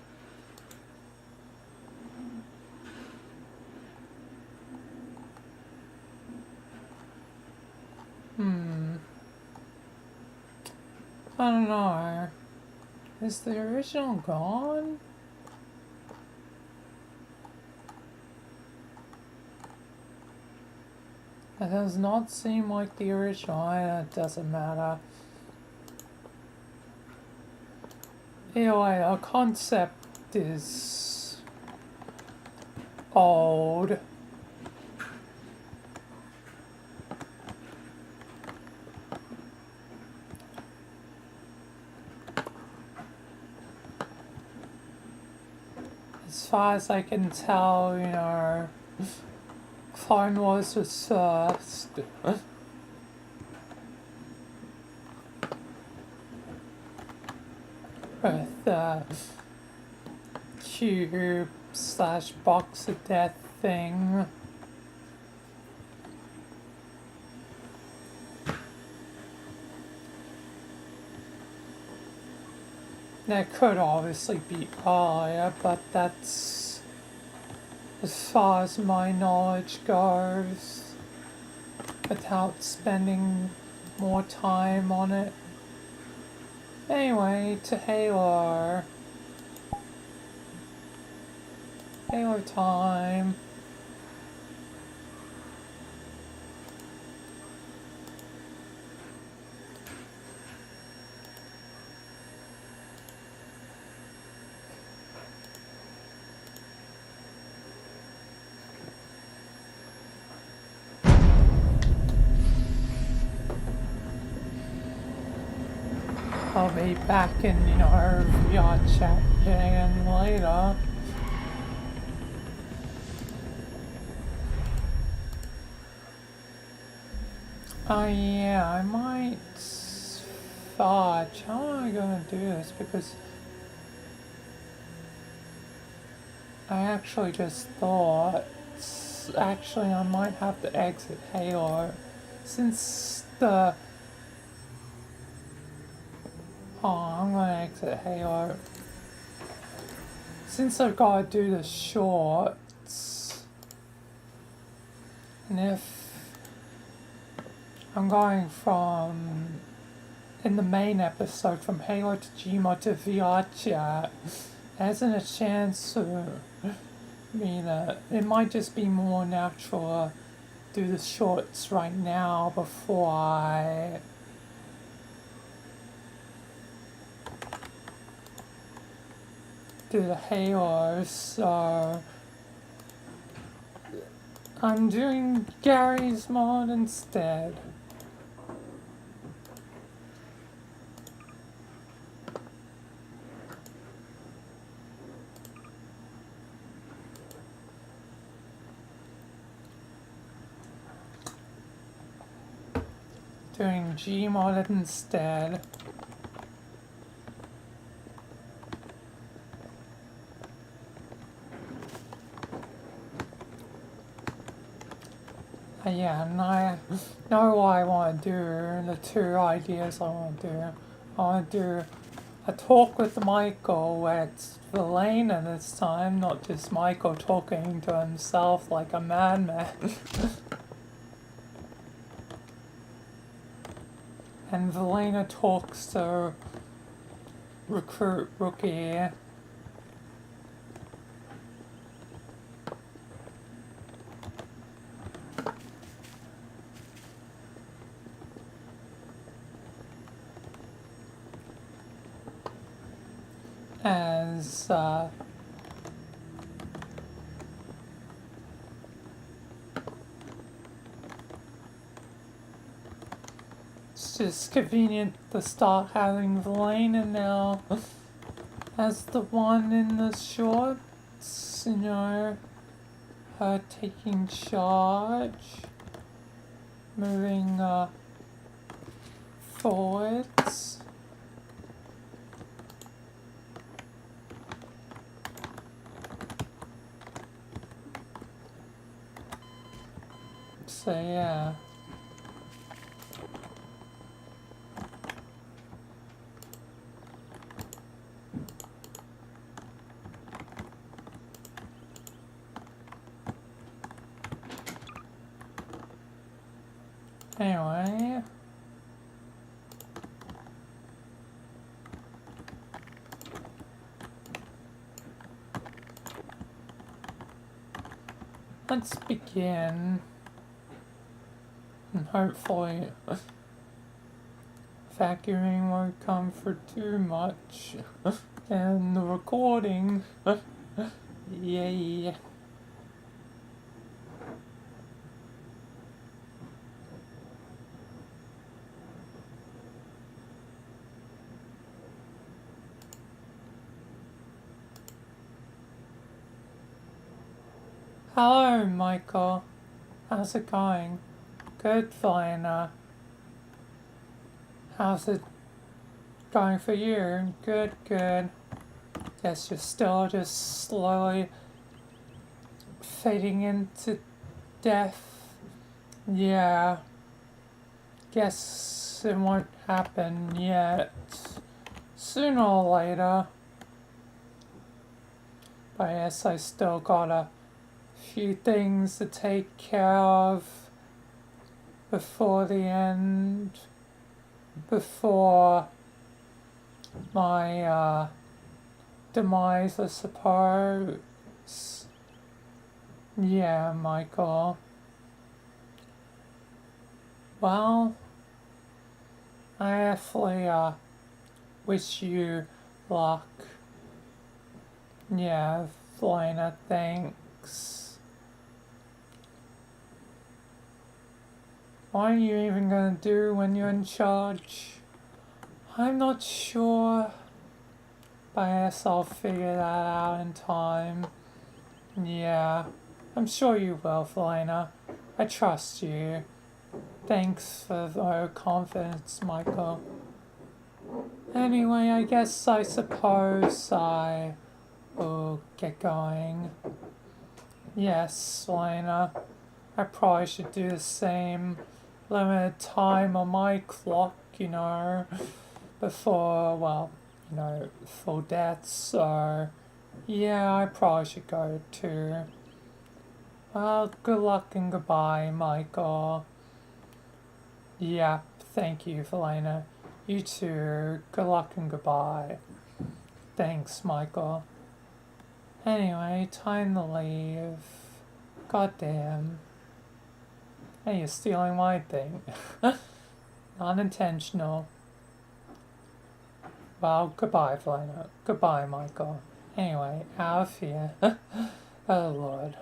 don't know. Is the original gone? It does not seem like the original. It doesn't matter. Anyway, our concept is old. As far as I can tell, you know, Clone Wars was first. With the cube/box of death thing. That could obviously be earlier, but that's as far as my knowledge goes, without spending more time on it. Anyway, to Halo. Halo time. I'll be back in, you know, our VR chat again later. Oh yeah, I might fudge. How am I gonna do this? Because I actually just thought, actually I might have to exit Halo. Since the I'm gonna exit Halo. Since I've gotta do the shorts, and if I'm going from, in the main episode, from Halo to Gmod to VR chat, there isn't a chance to, it might just be more natural to do the shorts right now before I do the Halo, so I'm doing Gary's mod instead. Doing Gmod instead. Yeah, and I know what I want to do, the two ideas I want to do. I want to do a talk with Michael where it's Valena this time, not just Michael talking to himself like a madman. And Valena talks to recruit rookie. As it's just convenient to start having Valena now as the one in the shorts, you know, her taking charge, moving forwards. So yeah. Anyway. Let's begin. And hopefully vacuuming won't come for too much. And the recording. Yay. Hello, Michael. How's it going? Good, Valena. How's it going for you? Good, good. Guess you're still just slowly fading into death. Yeah. Guess it won't happen yet. Sooner or later. But yes, I still got a few things to take care of before the end, before my demise, I suppose. Yeah, Michael. Well, I actually wish you luck. Yeah, Valena, thanks. What are you even gonna do when you're in charge? I'm not sure, but I guess I'll figure that out in time. Yeah, I'm sure you will, Valena. I trust you. Thanks for the confidence, Michael. Anyway, I suppose I will get going. Yes, Valena. I probably should do the same. Limited time on my clock, you know, before, well, you know, full death, so yeah, I probably should go too. Well, good luck and goodbye, Michael. Yeah, thank you, Valena. You too. Good luck and goodbye. Thanks, Michael. Anyway, time to leave. Goddamn. Hey, you're stealing my thing. Unintentional. Well, goodbye, Valena. Goodbye, Michael. Anyway, out of here. Oh, Lord.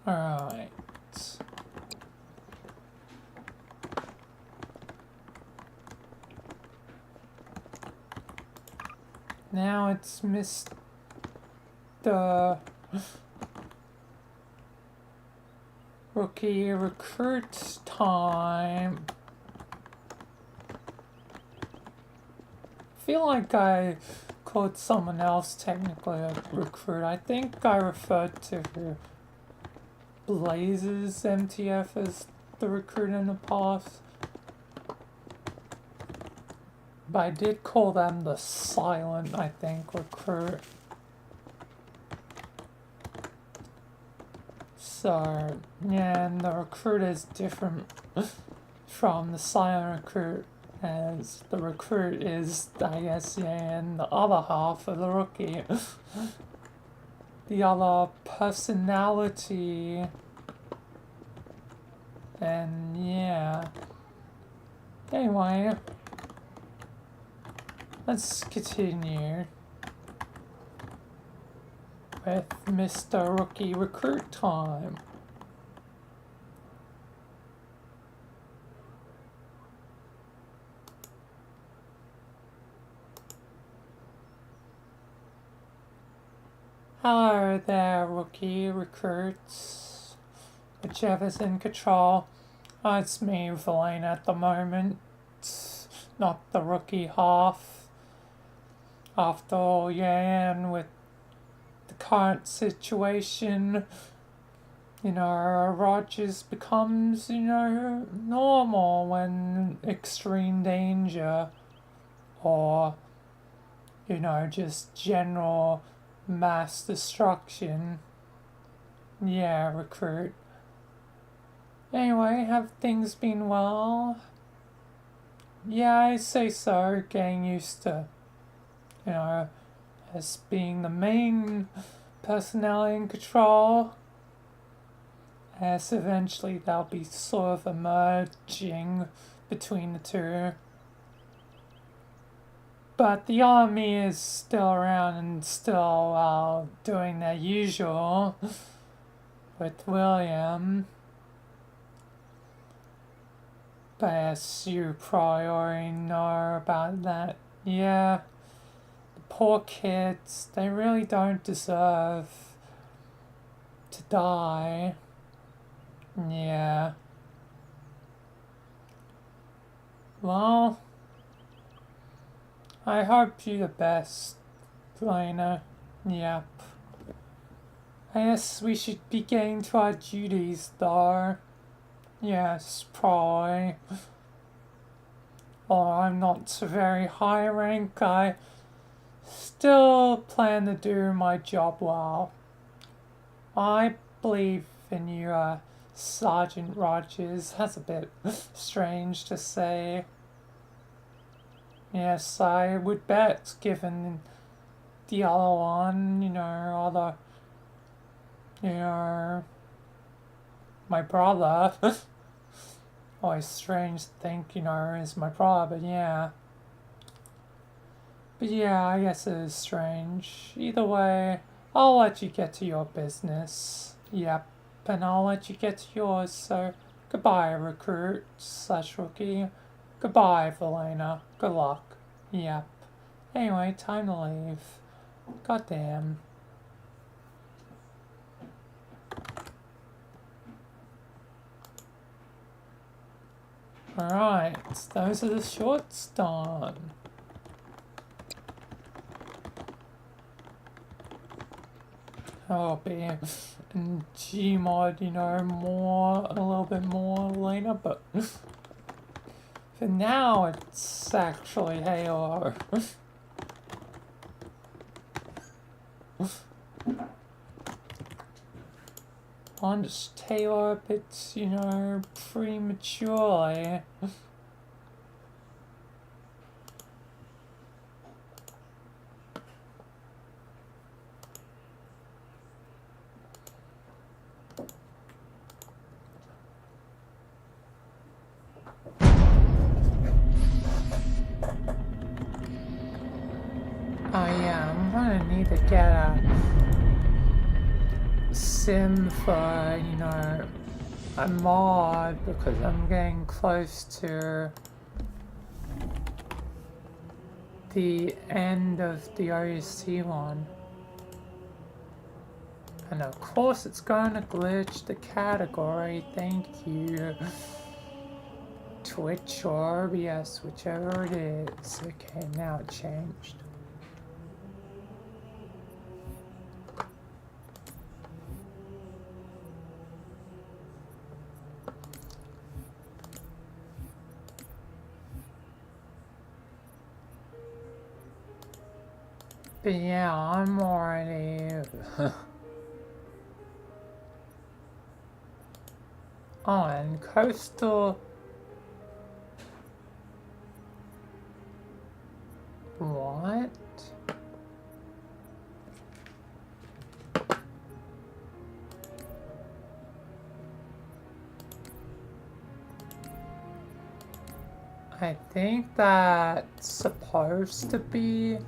Alright. Now it's Mr. Rookie recruit time. Feel like I called someone else technically a recruit. I think I referred to Blazes MTF as the recruit in the past. But I did call them the silent, I think, recruit. So, yeah, and the recruit is different from the silent recruit, as the recruit is, I guess, yeah, and the other half of the rookie. The other personality. And yeah. Anyway, let's continue with Mr. Rookie Recruit time. Hello there, rookie recruits. Whichever's in control. It's me, Valena, at the moment. Not the rookie half. After all, yeah, and with the current situation, Rogers becomes, normal when extreme danger or, just general mass destruction. Yeah, recruit. Anyway, have things been well? Yeah, I say so. Getting used to, as being the main personality in control. As eventually they'll be sort of emerging between the two. But the army is still around and still doing their usual with William. But as you probably already know about that, yeah, the poor kids, they really don't deserve to die. Yeah. Well, I hope you the best, Lena. Yep. I guess we should be getting to our duties, though. Yes, probably. Or I'm not so very high rank, I still plan to do my job well. I believe in you, Sergeant Rogers. That's a bit strange to say. Yes, I would bet, given the other one, my brother. Always strange to think, is my brother, but yeah. But yeah, I guess it is strange. Either way, I'll let you get to your business. Yep, and I'll let you get to yours, so goodbye, recruit / rookie. Goodbye, Valena. Good luck. Yep. Anyway, time to leave. Goddamn. Alright, those are the shorts done. I'll be in Gmod, a little bit more later, but for now it's actually Halo. On just Halo a bit, prematurely. Oh yeah, I'm gonna need to get a sim for, a mod because I'm getting close to the end of the OC one. And of course it's gonna glitch the category, thank you. Twitch or OBS, whichever it is. Okay, now it changed. But yeah, I'm already Oh, and coastal. What? I think that's supposed to be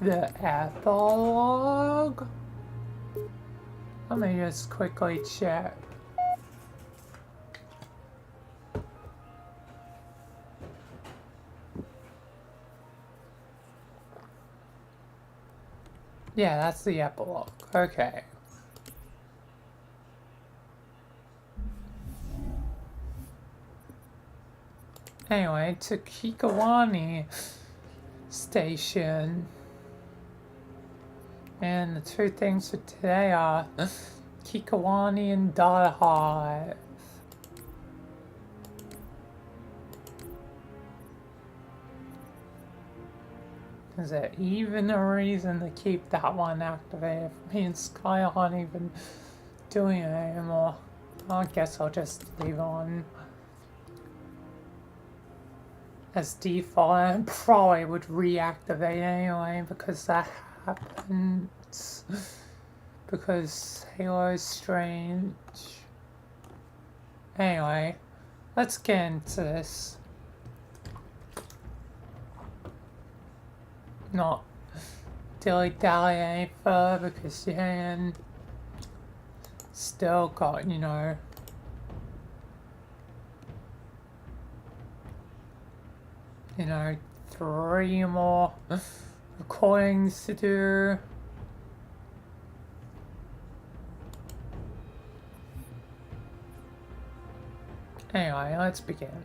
the epilogue. Let me just quickly check. Yeah, that's the epilogue. Okay. Anyway, to Kikawani Station. And the two things for today are Kikawani and Data Hive. Is there even a reason to keep that one activated? Me and Sky aren't even doing it anymore. I guess I'll just leave it on as default, and probably would reactivate anyway because that happens. Because Halo is strange. Anyway, let's get into this. Not dilly-dally any further because Yan still got, you know, three more recordings to do. Anyway, let's begin.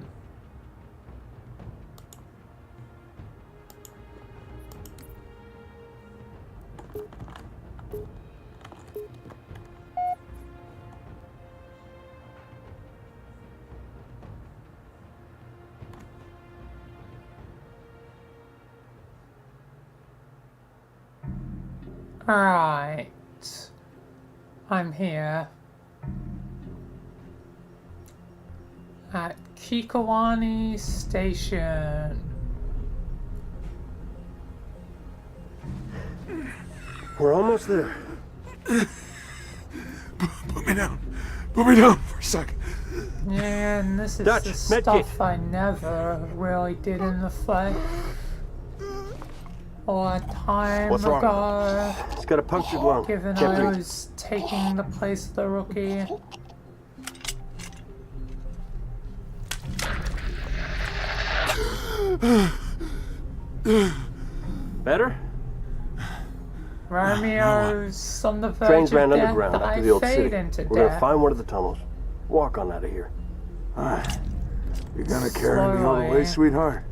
Alright, I'm here at Kikawani Station. We're almost there. Put me down. Put me down for a second. Yeah, and this is Dutch, the medkit. stuff I never really did in the flesh. A lot of time What's wrong? ago, It's got a punctured lung. given Can't I breathe. was taking the place of the rookie. Better? Romeo's on the verge Trains of ran death, underground I after the old fade city. into We're gonna death. find one of the tunnels. Walk on out of here. You're gonna carry me all the way, Slowly. sweetheart?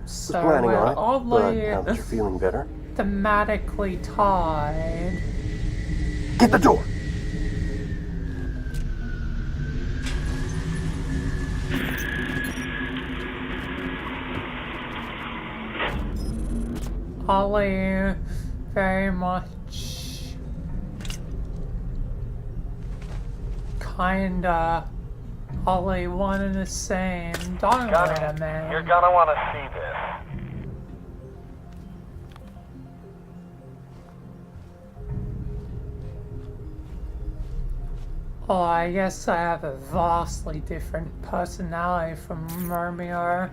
So Planning we're on it. But oddly now that you're feeling better, thematically tied. get the door. Ollie very much kinda Ollie one and the same. Don't Gunny, let him in. you're gonna want to see this. Oh, I guess I have a vastly different personality from Romeo.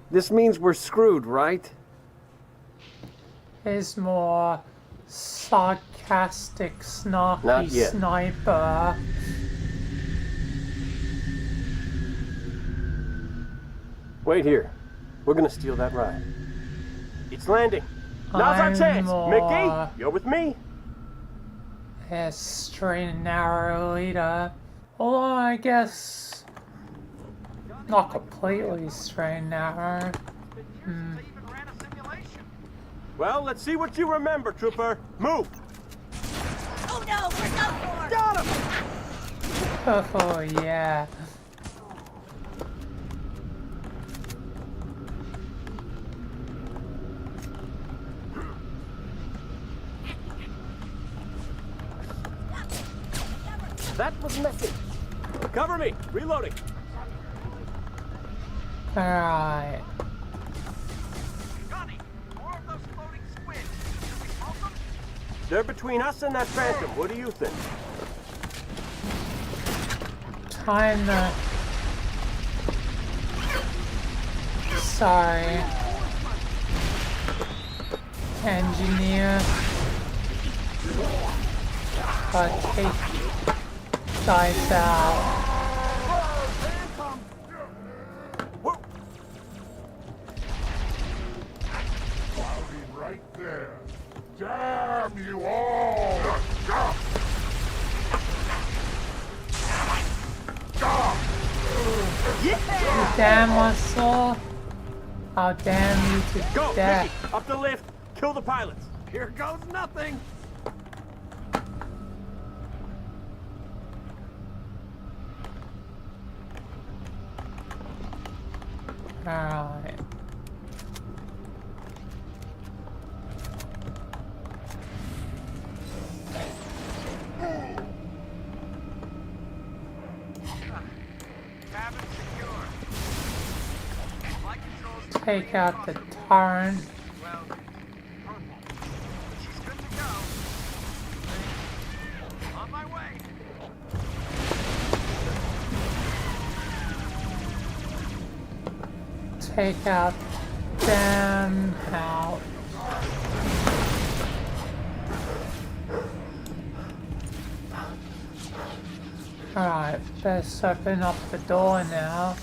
This means we're screwed, right? Is more sarcastic, snarky Not yet. sniper. Wait here. We're gonna steal that ride. It's landing. Now's our I'm chance. more- Mickey, you're with me. A straight and narrow leader. Although I guess not completely straight and narrow. Well, let's see what you remember, Trooper. Move. Oh no, we're done for! Got him. Oh yeah. That was messy. Cover me. Reloading. Alright. Gunny, more of those floating squids. Should we smoke them? They're between us and that phantom. What do you think? Time to... Sorry. Engineer. But take guys out. Whoa. Cloudy right there. Damn you all! Damn us all. I'll damn you to Go, death. Mickey, up the lift. Kill the pilots. Here goes nothing. Alright. Cabin secure. Flight controls. Take out the turret. Well, purple. But she's good to go. On my way. Take out them out. Alright, let's open up the door now.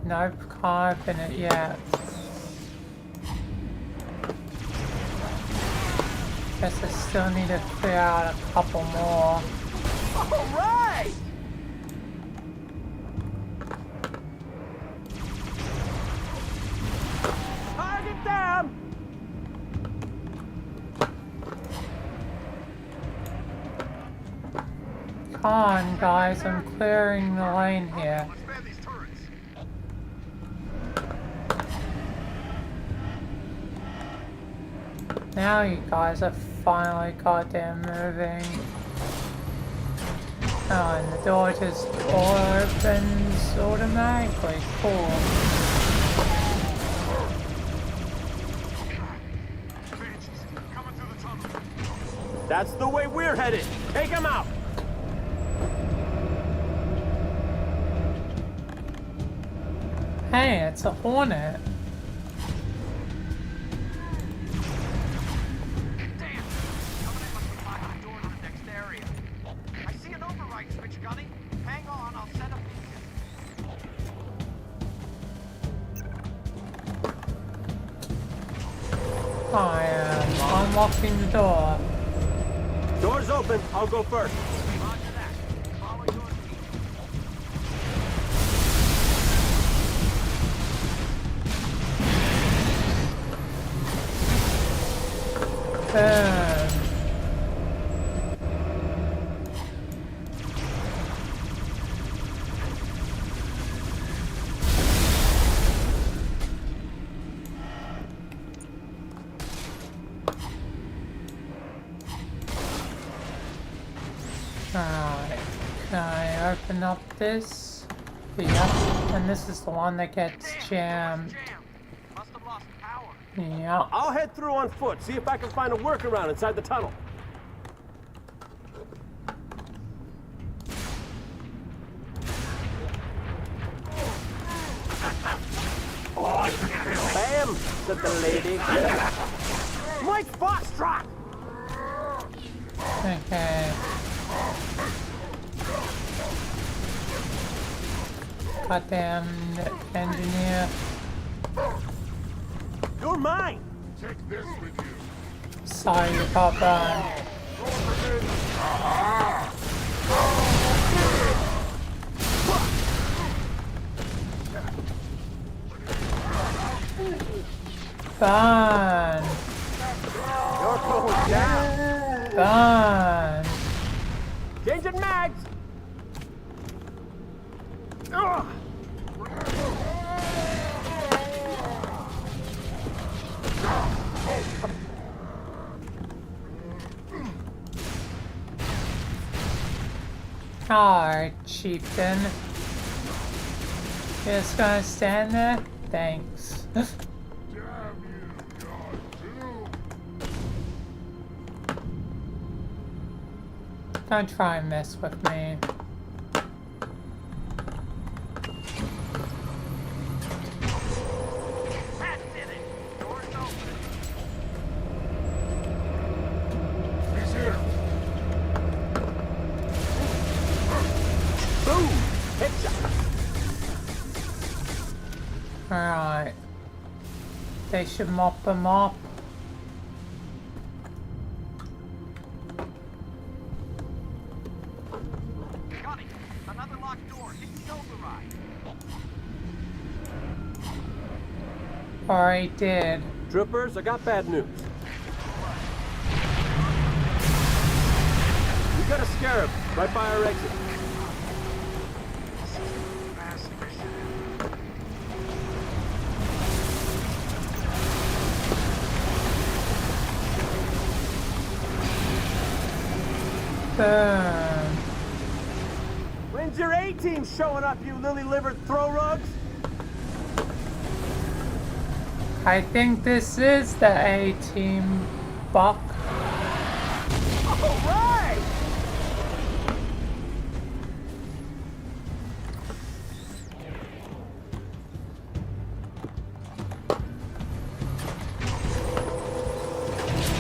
Nope, can't open it yet. Guess I still need to clear out a couple more. All right. Target down. Come on, guys, I'm clearing the lane here. Let's man these turrets. Now you guys are finally goddamn moving. Oh, and the door just opens automatically. Cool. Coming through the tunnel. That's the way we're headed. Take them out. Hey, it's a Hornet. Damn! Coming in must be behind the door to the next area. I see an override switch, Gunny. Hang on, I'll set a beacon. I am unlocking the door. Doors open. I'll go first. Roger that. Follow your lead. Boom. Alright, can I open up this? Yep, and this is the one that gets jammed. Jam. Must have lost power. Yep. I'll head through on foot. See if I can find a workaround inside the tunnel. Bam! Said the lady. Mike Foxtrot! Okay. Goddamn engineer. You're mine! Take this with you. Sorry, Papa. Fun. You're going down! Fun. Changing mags! Ugh. Alright, chieftain. Just gonna stand there? Thanks. Don't try and mess with me. Pat did it. Door's open. He's here. Boom! Headshot! Alright. They should mop them up. Gunny, another locked door. It's the override. Already did. Troopers, I got bad news. We got a scarab right by our exit. Boom. When's your A-team showing up, you lily-livered throw rugs? I think this is the A-team, Buck. All right!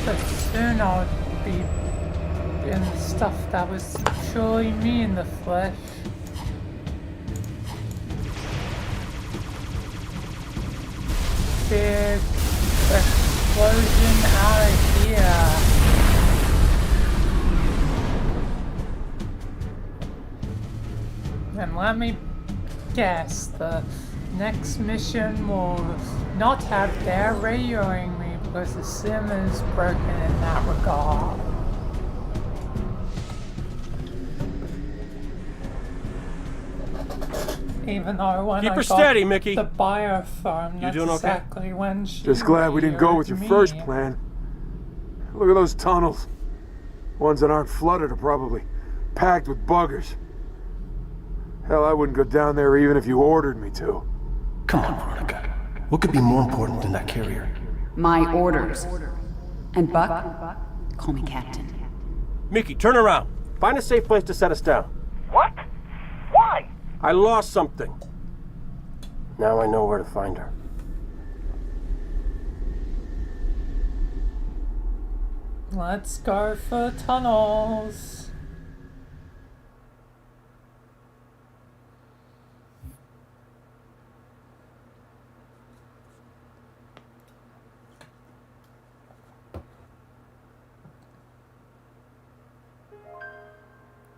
But soon I'll be in stuff that was truly me in the flesh. Big explosion out of here. And let me guess, the next mission will not have their radioing me because the sim is broken in that regard. Even though when Keep I her got steady, Mickey. the biofilm, that's doing okay? exactly when she Just glad we didn't go with your radioed first me. plan. Look at those tunnels. Ones that aren't flooded are probably packed with buggers. Hell, I wouldn't go down there even if you ordered me to. Come on, Veronica. What could be more important than that carrier? My orders. And Buck, call me Captain. Mickey, turn around. Find a safe place to set us down. What? Why? I lost something. Now I know where to find her. Let's go for tunnels.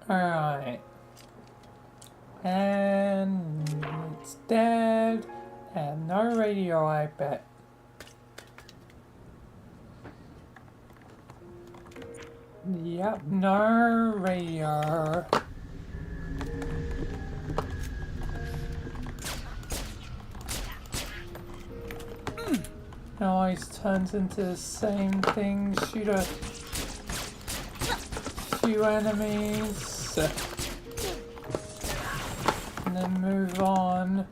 Alright. And it's dead. And no radio, I bet. Yep, no radio. It always turns into the same thing. Shoot a few enemies. And then move on.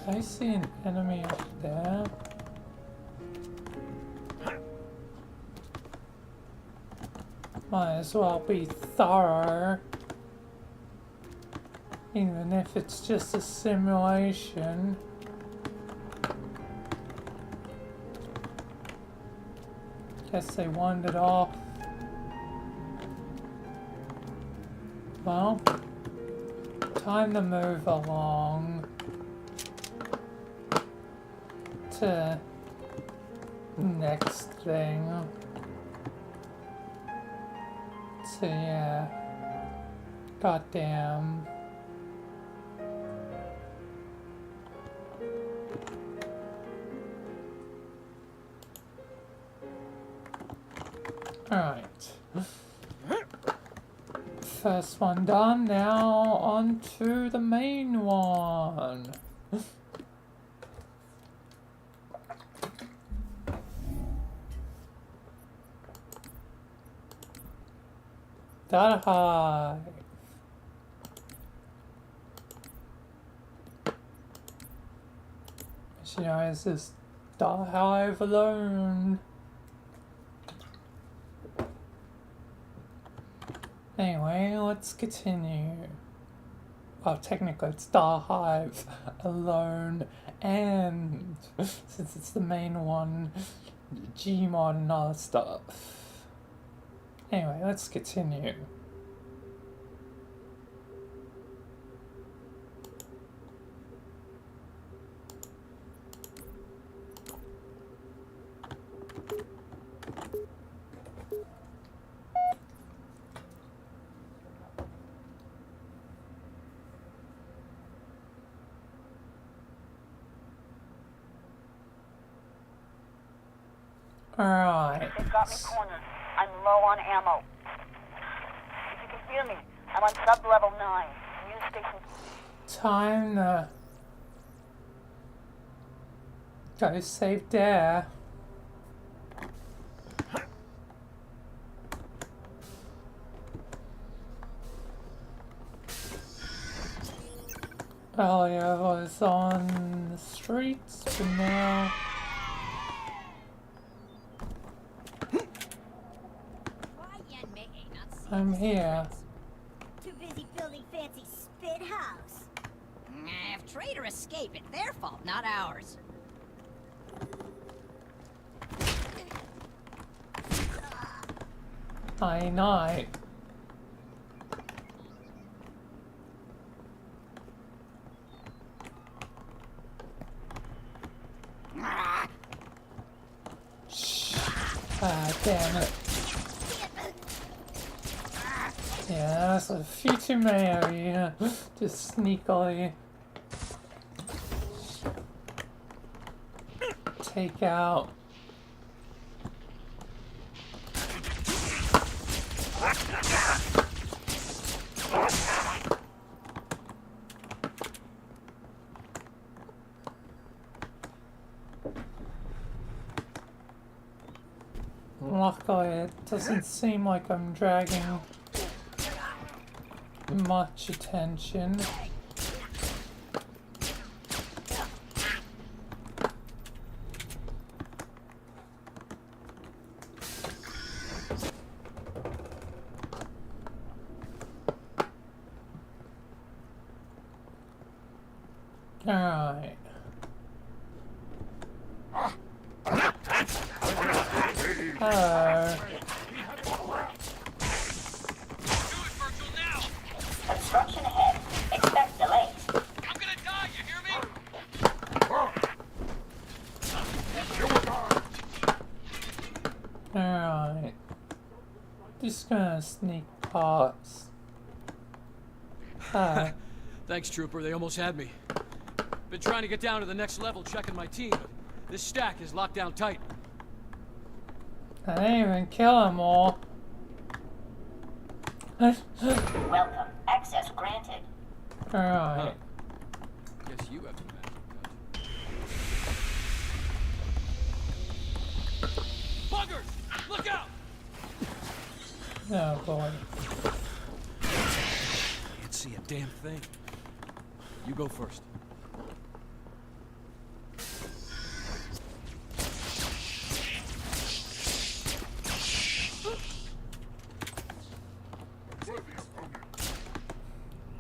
I see an enemy up there. Might as well be thorough. Even if it's just a simulation. Guess they wandered off. Well, time to move along to next thing. So yeah, goddamn. Alright. First one done, now on to the main one. Data high. You know, is this Star Hive alone? Anyway, let's continue. Well, technically it's Star Hive alone, and since it's the main one, Gmod and other stuff. Anyway, let's continue. Alright. They've got me cornered. I'm low on ammo. If you can hear me, I'm on sub-level 9. News station. Time to go save Dare. Earlier I was on the streets, but now I'm here. Too busy building fancy spit house. If traitor escape, it's their fault, not ours. Night. Shh. Ah, damn it. Yeah, that's a few too many of you. Just sneakily take out. Luckily, it doesn't seem like I'm dragging much attention. Alright. Hello. Obstruction ahead. Expect delays. I'm gonna die, you hear me? Alright. Just gonna sneak past. Thanks, Trooper. They almost had me. Been trying to get down to the next level, checking my team, but this stack is locked down tight. I didn't even kill them all. Welcome. Access granted. Alright. Guess you have the magic touch. Buggers! Look out! Oh boy. Can't see a damn thing. You go first.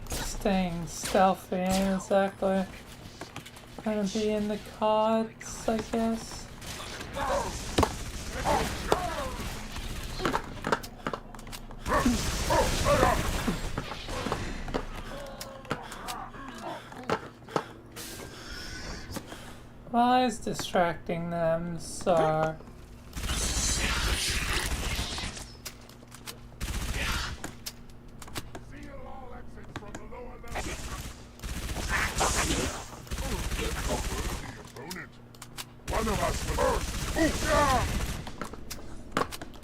Staying stealthy ain't exactly gonna be in the cards, I guess. Why is distracting them, so...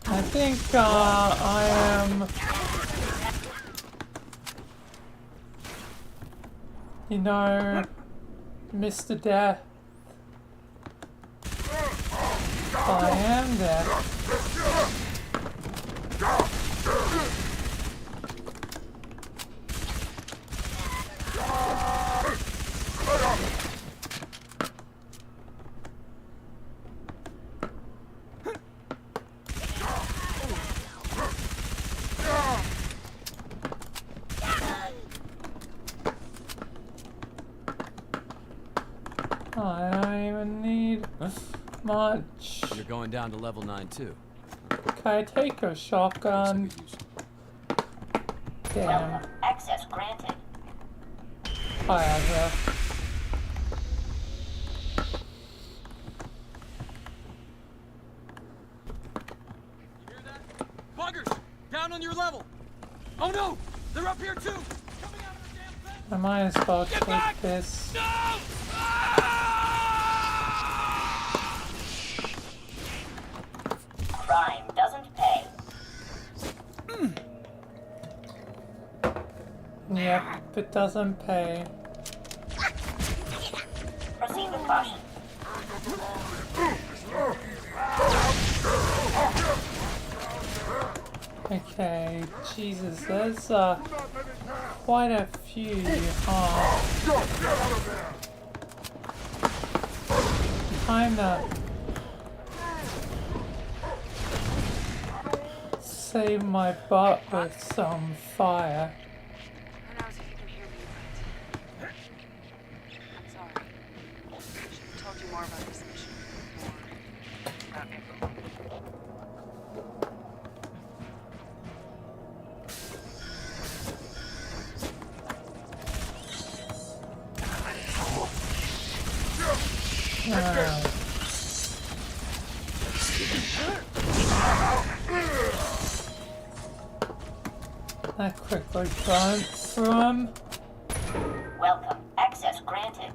I think I am, you know, Mr. Death. I am Death. I don't even need much. You're going down to level 9 too. Can I take a shotgun? Damn. Access granted. I have Hear that? Buggers! Down on your level! Oh no! They're up here too! Coming out of the damn thing! I might as well Get take back! this. No! Crime doesn't pay. Yep, it doesn't pay. Proceed with caution. Okay, Jesus, there's quite a few, kinda save my butt with some fire. Who knows if you can hear me, but I'm sorry. I should have told you more about this mission. More about everything. I quickly burnt through him. Welcome. Access granted.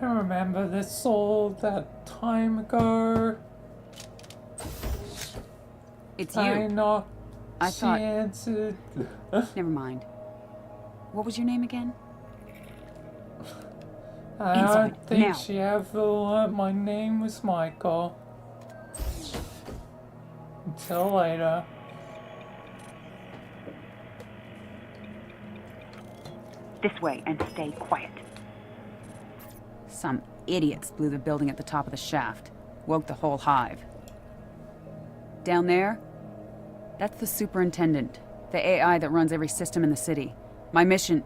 I remember this all that time ago. It's I you. know. I She thought- answered. Never mind. What was your name again? I Inside, don't think now. she ever learned my name was Michael. Until later. This way, and stay quiet. Some idiots blew the building at the top of the shaft. Woke the whole hive. Down there? That's the superintendent. The AI that runs every system in the city. My mission,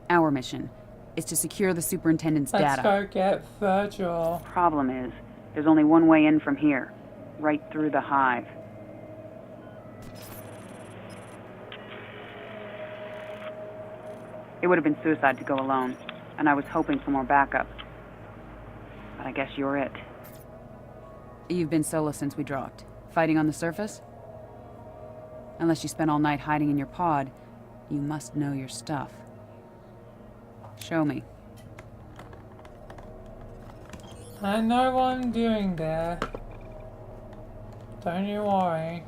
our mission, is to secure the superintendent's Let's data. go get Virgil. Problem is, there's only one way in from here. Right through the hive. It would have been suicide to go alone, and I was hoping for more backup. But I guess you're it. You've been solo since we dropped. Fighting on the surface? Unless you spent all night hiding in your pod, you must know your stuff. Show me. I know what I'm doing there. Don't you worry.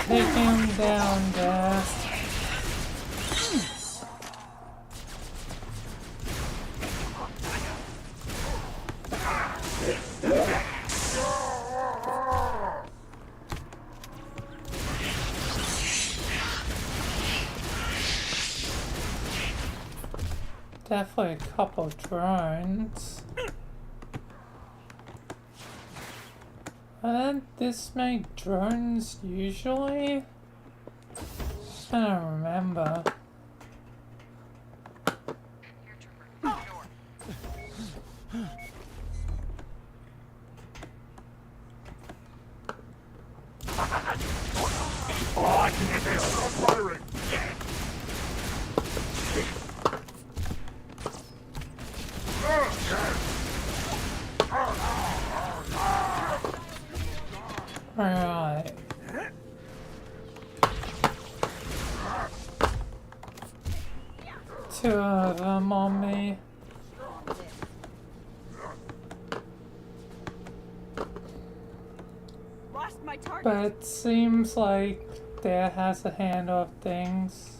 Take him down there. Definitely a couple drones. Doesn't this make drones usually? I don't remember. Here, Trooper. Door. Alright. Two of them on me. Lost my target. But it seems like Dad has a handle of things.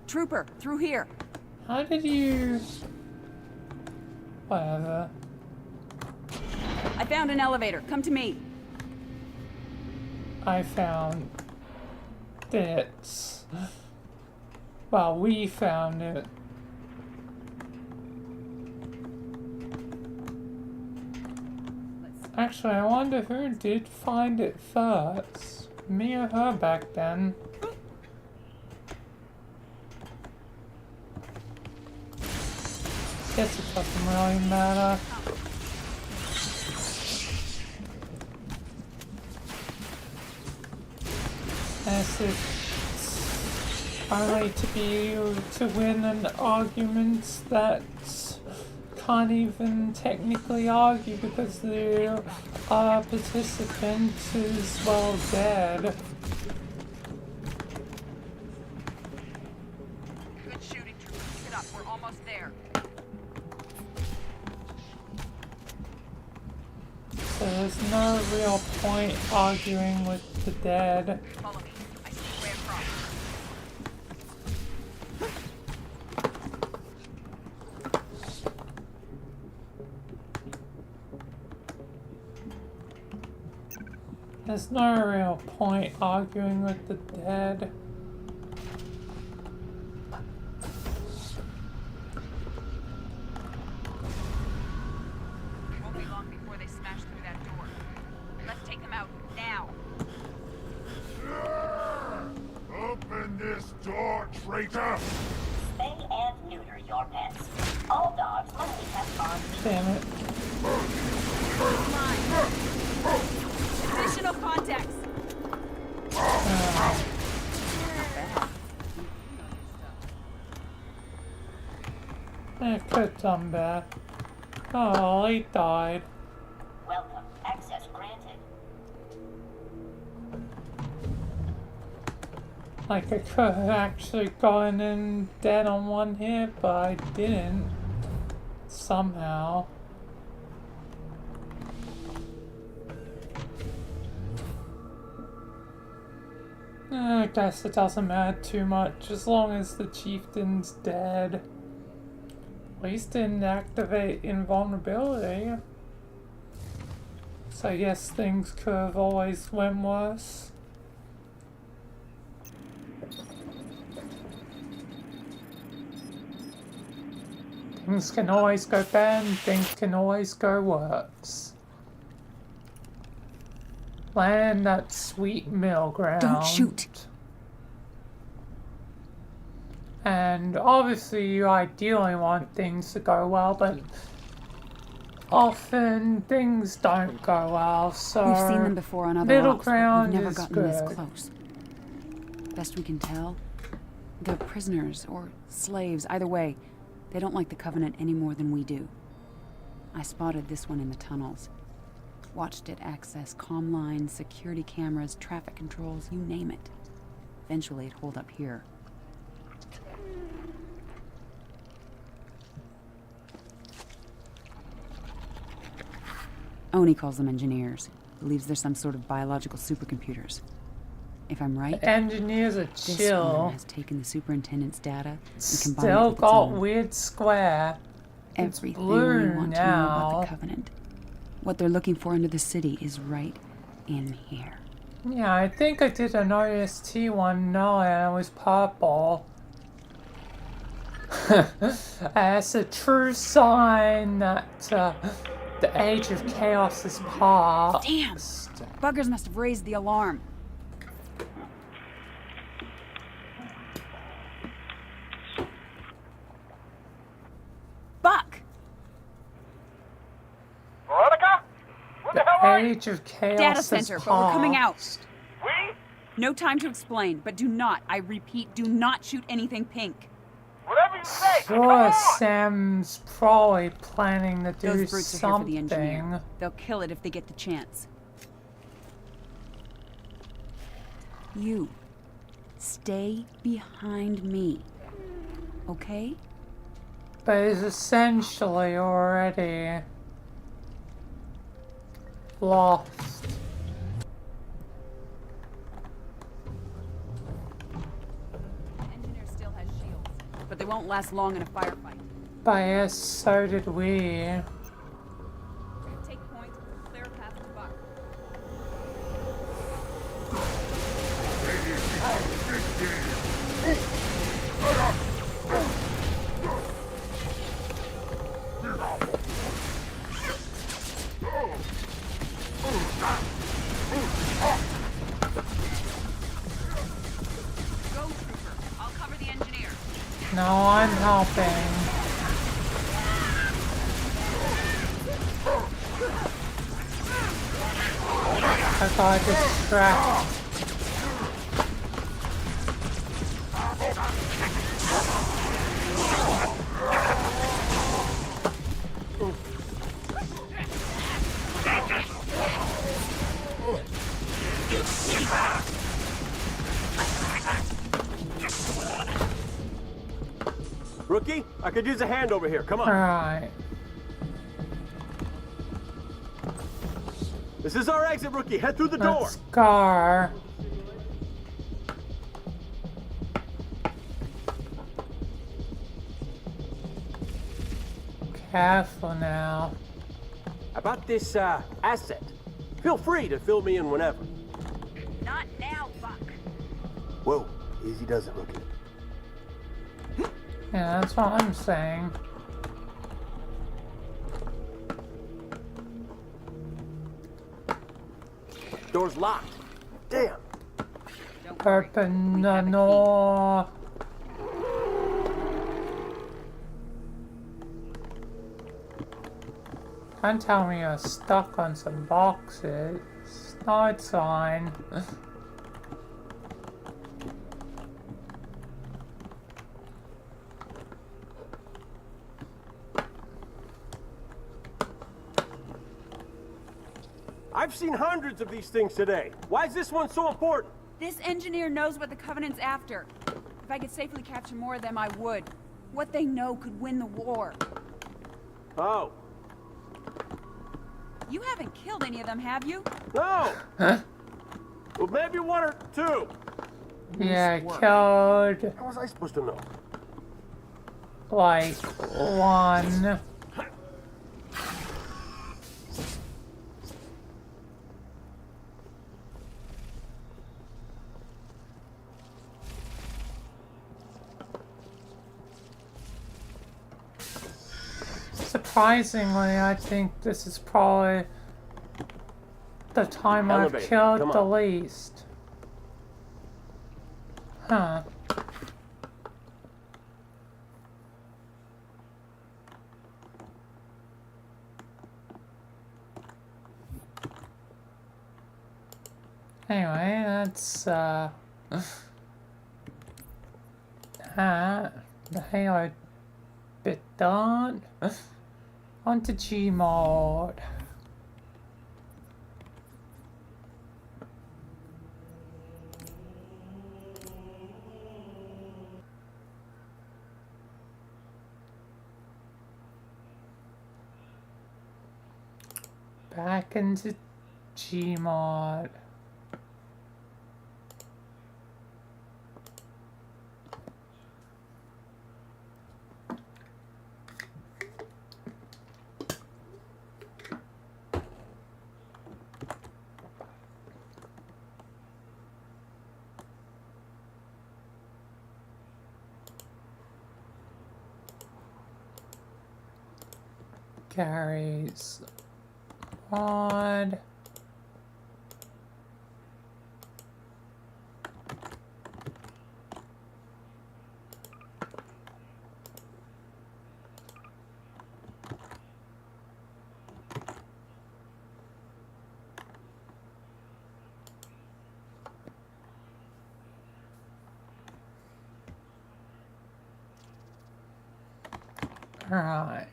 Trooper, through here. How did you... Whatever. I found an elevator. Come to me. I found it. Well, we found it. Actually, I wonder who did find it first. Me or her back then. Guess it doesn't really matter. As it's only to be able to win an argument that can't even technically argue because the participant is well dead. Good shooting, Trooper. Pick it up. We're almost there. So there's no real point arguing with the dead. Follow me. I see the way across. There's no real point arguing with the dead. It won't be long before they smash through that door. Let's take them out now. Open this door, traitor! Spay and neuter your pets. All dogs must be kept on. Damn it. Additional contacts. I could have done better. Oh, he died. Welcome. Access granted. Like, I could have actually gone in dead on one hit, but I didn't. Somehow. I guess it doesn't matter too much, as long as the chieftain's dead. At least didn't activate invulnerability. So I guess things could have always went worse. Things can always go bad and things can always go worse. Land that sweet middle ground. Don't shoot. And obviously you ideally want things to go well, but often things don't go well, so We've seen them before on other middle ops, but ground we've never is gotten good. this close. Best we can tell, they're prisoners or slaves. Either way, they don't like the Covenant any more than we do. I spotted this one in the tunnels. Watched it access comm lines, security cameras, traffic controls, you name it. Eventually it holed up here. Oni calls them engineers. Believes they're some sort of biological supercomputers. If I'm right, Engineers are this chill. one has taken the superintendent's data and combined it Still with its got own. weird square. It's Everything blue we want to know about now. the Covenant. What they're looking for under the city is right in here. Yeah, I think I did an OST one, no, and it was purple. That's a true sign that the age of chaos is past. Damn! Buggers must have raised the alarm. Buck! Veronica? Where the hell The are you? age of chaos Data is center, past. but we're coming out. We? No time to explain, but do not, I repeat, do not shoot anything pink. Whatever you say. Come Sure, on. Sam's probably planning to do Those brutes are here for the engineer. something. They'll kill it if they get the chance. You. Stay behind me. Okay? But he's essentially already lost. The engineer still has shields, but they won't last long in a firefight. But yes, so did we. Take point, clear a path to Buck. Go, Trooper. I'll cover the engineer. No, I'm helping. I got distracted. Rookie, I could use a hand over here. Come on. Alright. This is our exit, Rookie. Head through the door. Let's go. Careful now. About this, asset. Feel free to fill me in whenever. Not now, Buck. Whoa, easy does it, Rookie. Yeah, that's what I'm saying. Door's locked. Damn. Open the door. Don't tell me you're stuck on some boxes. No, it's fine. I've seen hundreds of these things today. Why is this one so important? This engineer knows what the Covenant's after. If I could safely capture more of them, I would. What they know could win the war. Oh. You haven't killed any of them, have you? No! Huh? Well, maybe one or two. Yeah, killed How was I supposed to know? like one. Surprisingly, I think this is probably the time I've Elevator, killed come the on. least. Huh. Anyway, that's the Halo bit done. On to Gmod. Back into Gmod. Carries mod. Right.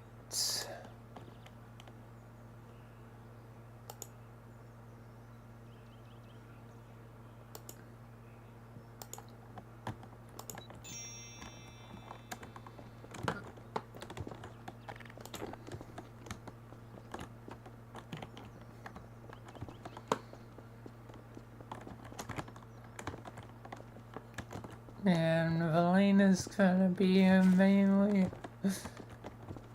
And Velena's gonna be mainly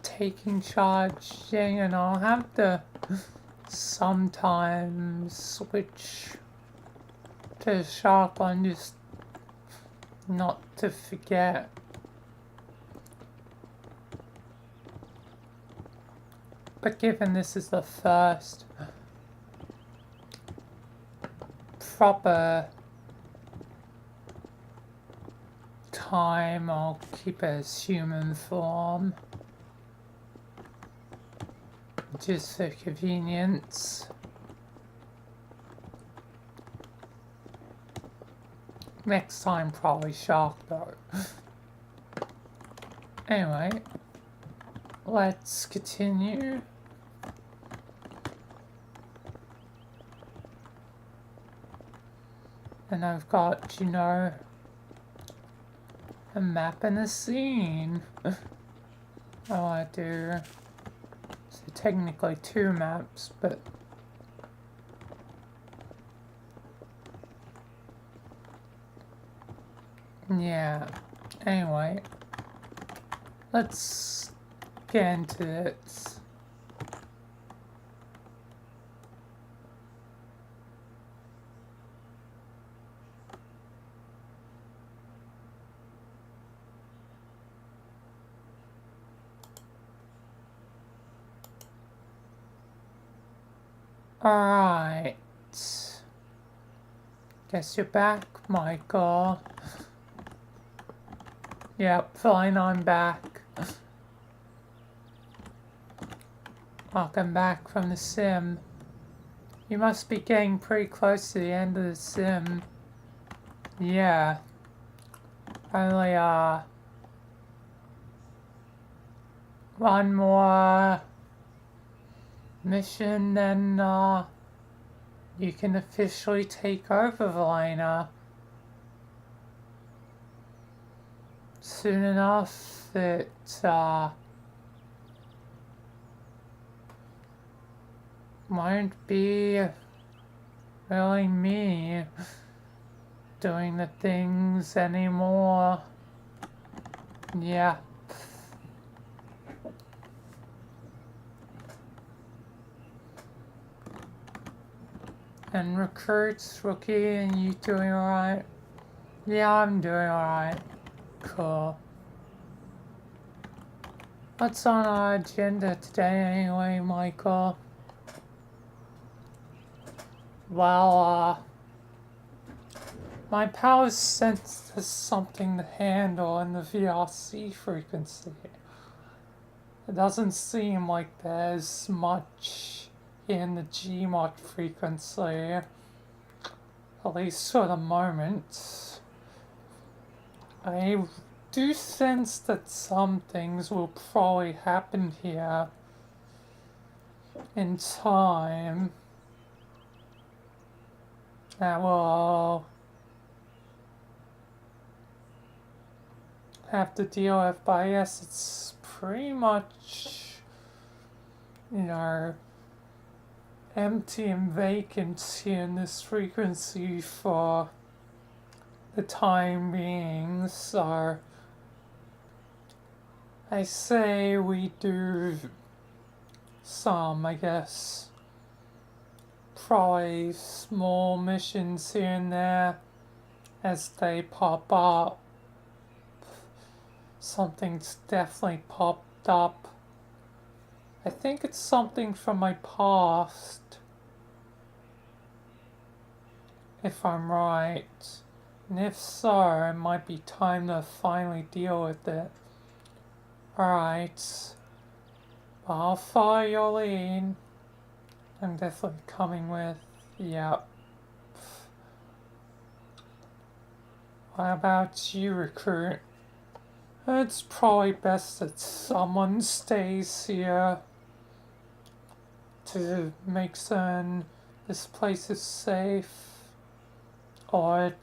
taking charge, and I'll have to sometimes switch to shotgun just not to forget. But given this is the first proper time, I'll keep it as human form. Just for convenience. Next time, probably shark though. Anyway, let's continue. And I've got, you know, a map and a scene. Oh, I do. So technically 2 maps, but yeah. Anyway, let's get into it. Alright. Guess you're back, Michael. Yep, fine, I'm back. Welcome back from the sim. You must be getting pretty close to the end of the sim. Yeah. Only, one more mission, then you can officially take over Velena. Soon enough, it won't be really me doing the things anymore. Yeah. And recruits, Rookie, and you doing alright? Yeah, I'm doing alright. Cool. What's on our agenda today anyway, Michael? Well, my powers sense there's something to handle in the VRC frequency. It doesn't seem like there's much in the Gmod frequency, at least for the moment. I do sense that some things will probably happen here in time that will have to deal with, but I guess it's pretty much, you know, empty and vacant here in this frequency for the time being, so I say we do some, I guess, probably small missions here and there as they pop up. Something's definitely popped up. I think it's something from my past, if I'm right. And if so, it might be time to finally deal with it. Alright. I'll follow your lead. I'm definitely coming with. Yep. What about you, recruit? It's probably best that someone stays here to make certain this place is safe, or it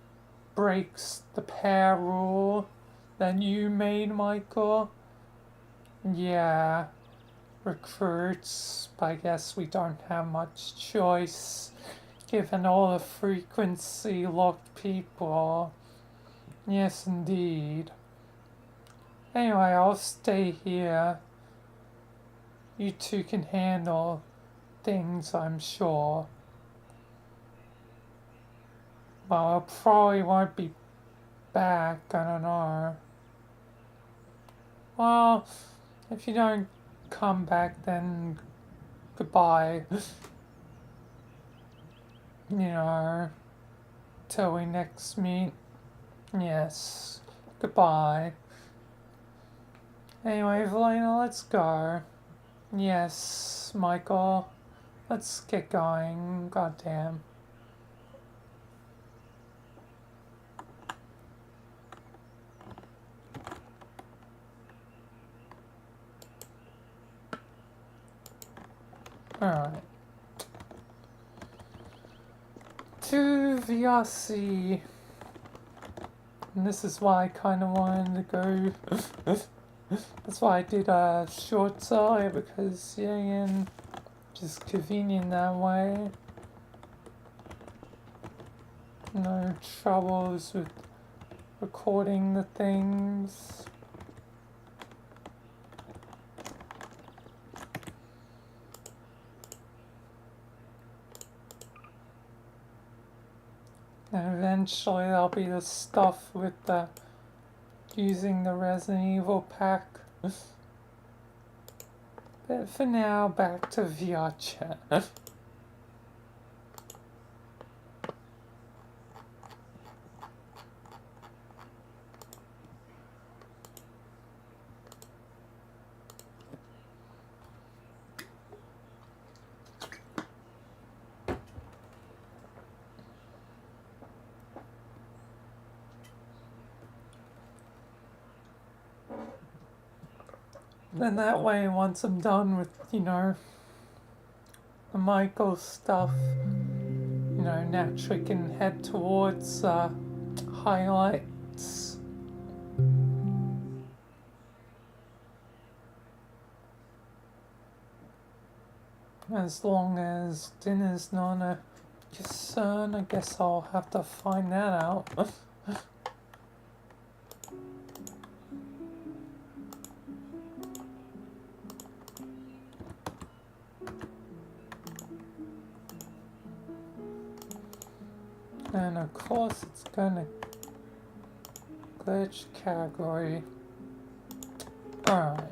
breaks the pair rule that you made, Michael. Yeah, recruits, but I guess we don't have much choice given all the frequency locked people. Yes, indeed. Anyway, I'll stay here. You two can handle things, I'm sure. Well, I probably won't be back, I don't know. Well, if you don't come back, then goodbye. You know, till we next meet. Yes, goodbye. Anyway, Valena, let's go. Yes, Michael, let's get going. Goddamn. Alright. To VRC. And this is why I kind of wanted to go. That's why I did shorts earlier, because yeah, and just convenient that way. No troubles with recording the things. And eventually there'll be the stuff with the using the Resident Evil pack. But for now, back to VR chat. Then that way, once I'm done with, you know, the Michael stuff, you know, naturally can head towards highlights. As long as dinner's not a concern, I guess I'll have to find that out. And of course it's gonna glitch category. Alright.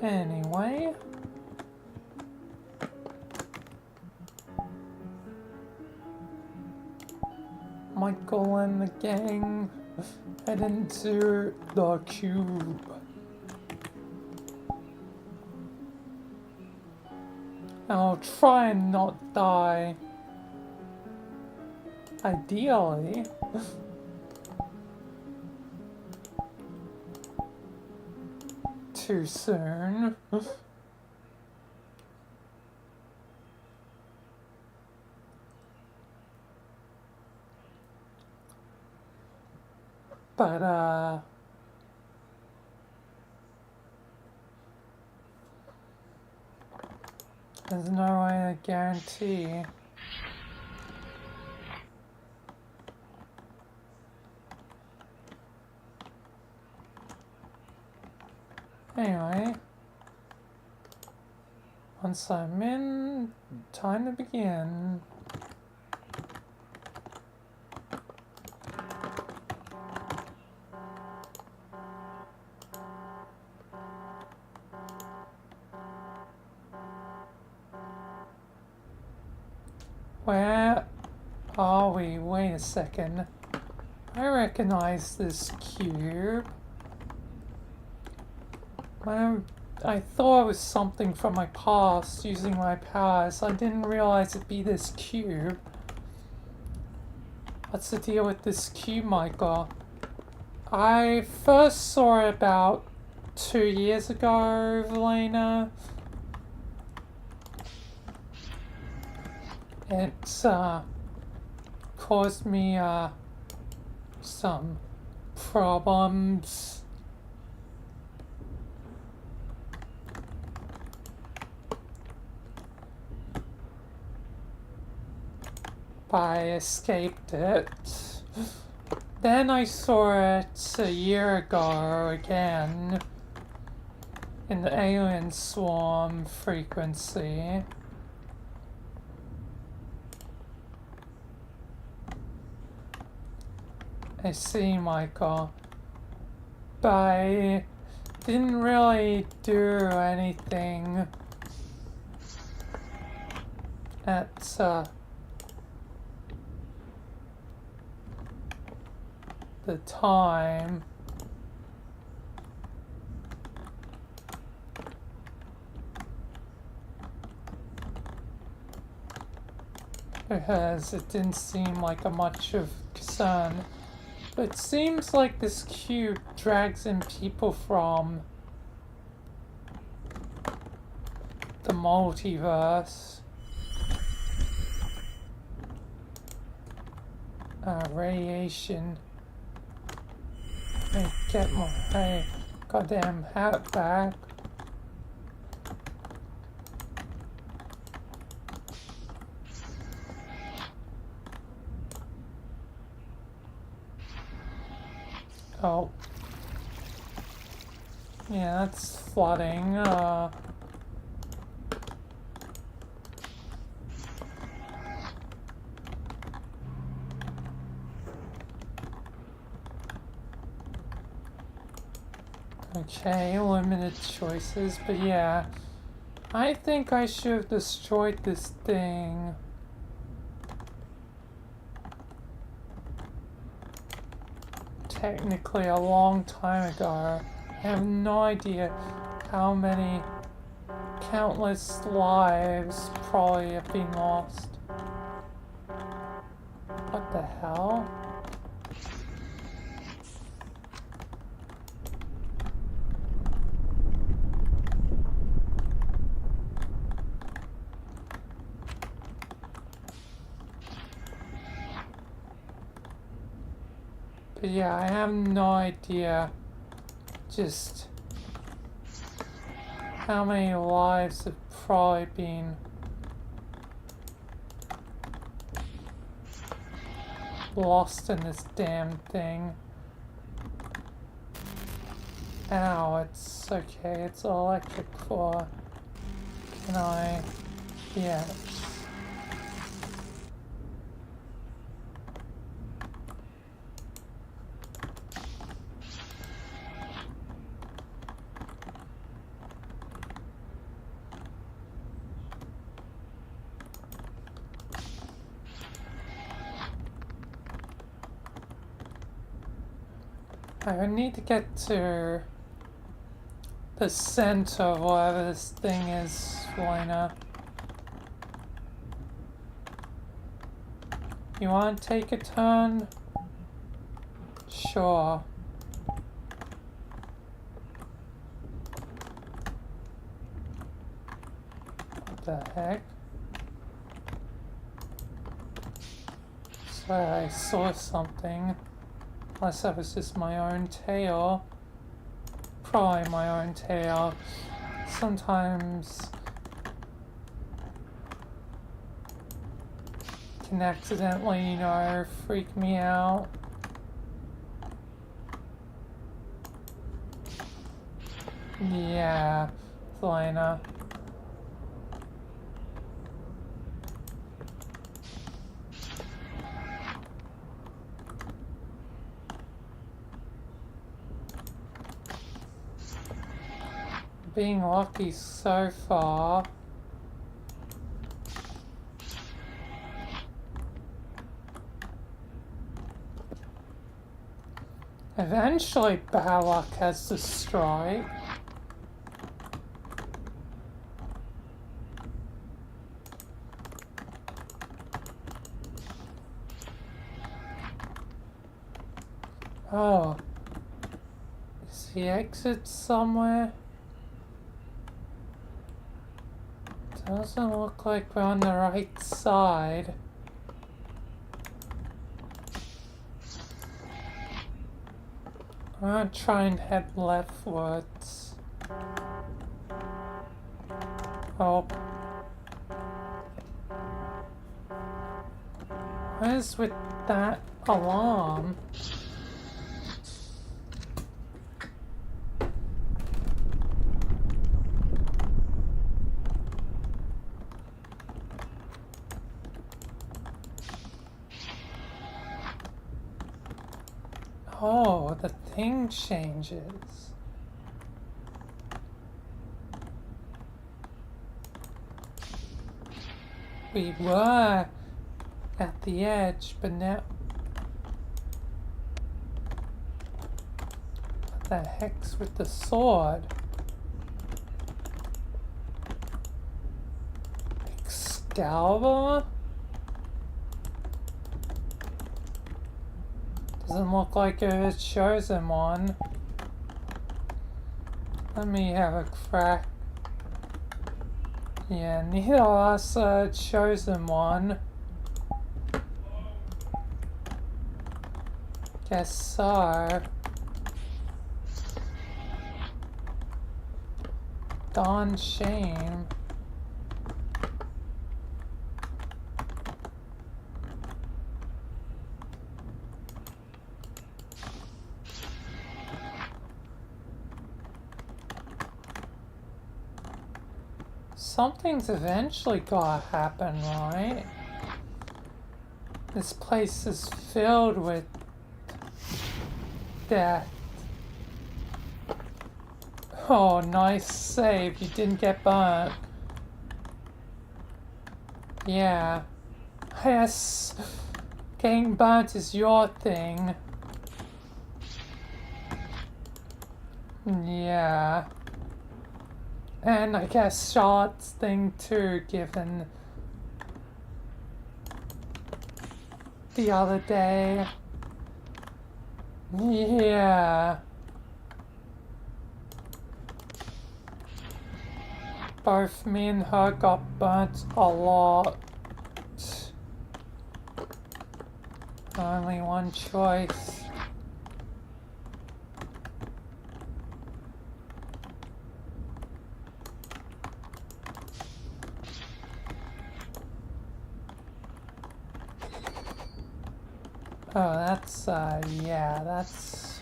Anyway. Michael and the gang head into the cube. I'll try and not die. Ideally. Too soon. But there's no way to guarantee. Anyway, once I'm in, time to begin. Where are we? Wait a second. I recognize this cube. I thought it was something from my past using my powers. I didn't realize it'd be this cube. What's the deal with this cube, Michael? I first saw it about 2 years ago, Valena. It's caused me some problems. But I escaped it. Then I saw it a year ago again in the alien swarm frequency. I see, Michael. But I didn't really do anything at the time. Because it didn't seem like a much of concern. But it seems like this cube drags in people from the multiverse. Radiation. Let me get my goddamn hat back. Oh. Yeah, that's flooding. Okay, limited choices, but yeah. I think I should have destroyed this thing. Technically a long time ago. I have no idea how many countless lives probably have been lost. What the hell? But yeah, I have no idea just how many lives have probably been lost in this damn thing. Ow, it's okay, it's electric for... Can I... Yes. I need to get to the center of whatever this thing is, Lena. You want to take a turn? Sure. What the heck? Swear I saw something. Unless that was just my own tail. Probably my own tail. Sometimes can accidentally, you know, freak me out. Yeah, Lena. Being lucky so far. Eventually bad luck has to strike. Oh. Is the exit somewhere? Doesn't look like we're on the right side. I'm gonna try and head leftwards. Oh. What is with that alarm. Oh, the thing changes. We were at the edge, but now... What the heck's with the sword? Excalibur? Doesn't look like a chosen one. Let me have a crack. Yeah, neither of us are a chosen one. Guess so. Darn shame. Something's eventually gotta happen, right? This place is filled with death. Oh, nice save. You didn't get burnt. Yeah. Yes. Getting burnt is your thing. Yeah. And I guess Charlotte's thing too, given the other day. Yeah. Both me and her got burnt a lot. Only one choice. Oh, that's, yeah, that's...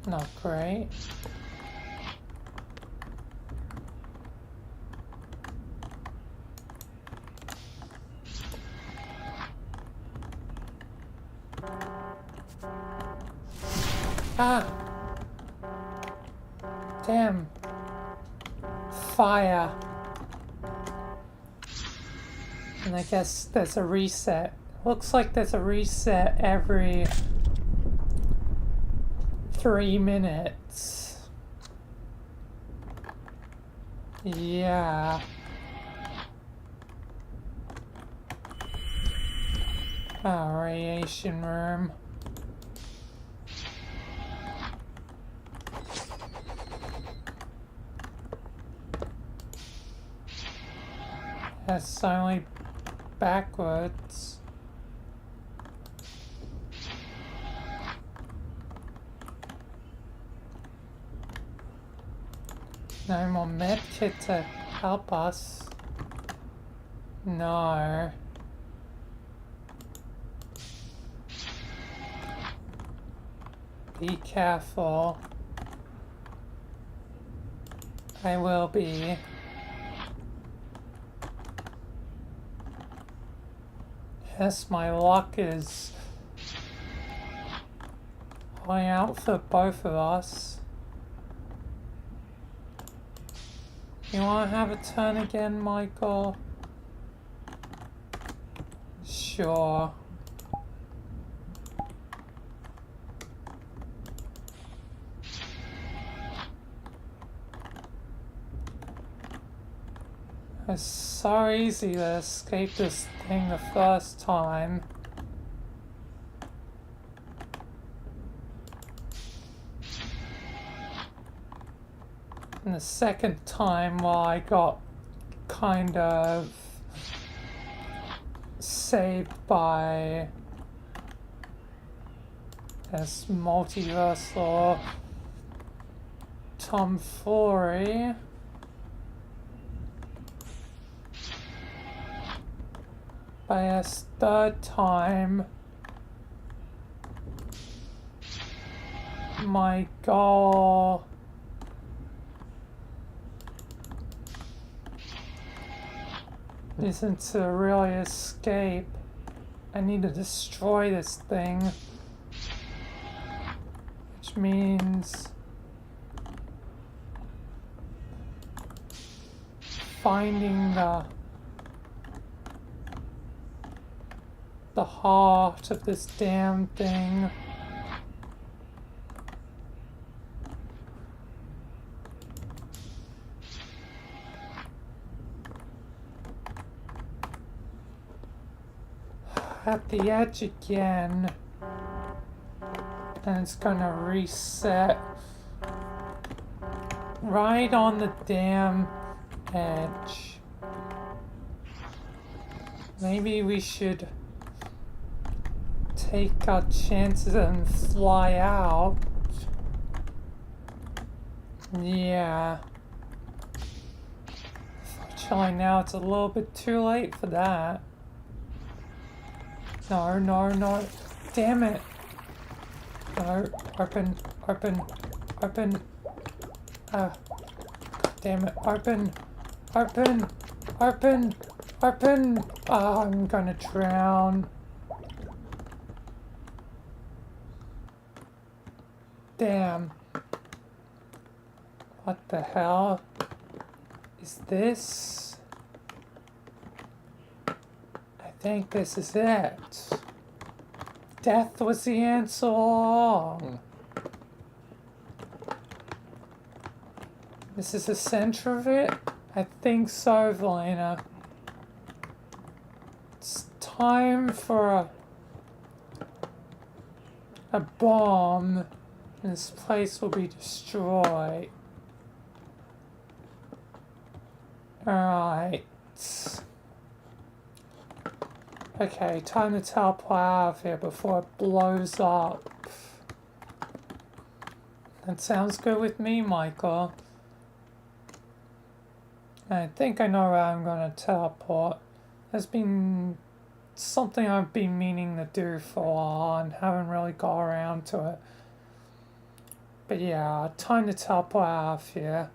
not great. Ah! Damn. Fire. And I guess there's a reset. Looks like there's a reset every 3 minutes. Yeah. Oh, radiation room. That's only backwards. No more medkit to help us. No. Be careful. I will be. Yes, my luck is holding out for both of us. You want to have a turn again, Michael? Sure. It's so easy to escape this thing the first time. And the second time, well, I got kind of saved by this multiversal tomfoolery. I ask third time, my goal isn't to really escape. I need to destroy this thing, which means finding the heart of this damn thing. At the edge again, and it's gonna reset right on the damn edge. Maybe we should take our chances and fly out. Yeah. Fortunately now it's a little bit too late for that. No, no, no. Damn it. No, open. Damn it, open. Oh, I'm gonna drown. Damn. What the hell is this? I think this is it. Death was the answer all along. This is the center of it? I think so, Valina. It's time for a bomb, and this place will be destroyed. Alright. Okay, time to teleport out of here before it blows up. That sounds good with me, Michael. I think I know where I'm gonna teleport. There's been something I've been meaning to do for a while and haven't really got around to it. But yeah, time to teleport out of here.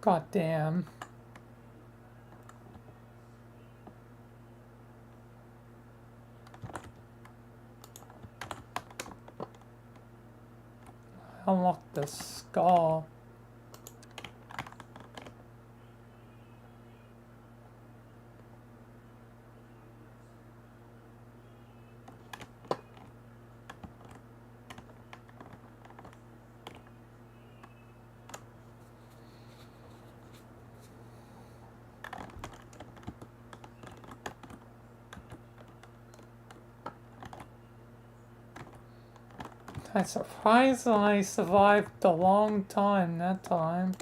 God damn. Unlock the skull. I'm surprised I survived a long time that time.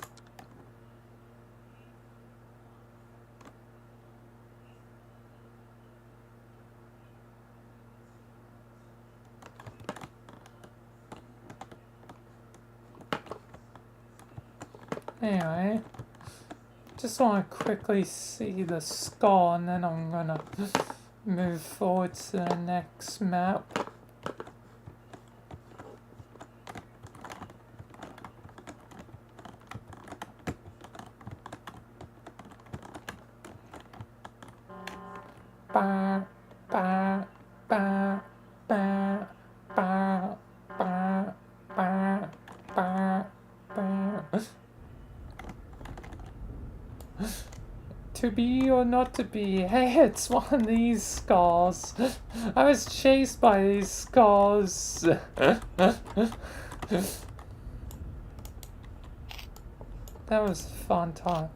Anyway, just want to quickly see the skull and then I'm gonna move forward to the next map. Ba, ba, ba, ba, ba, ba, ba, ba, ba. To be or not to be? Hey, it's one of these skulls. I was chased by these skulls. That was a fun time.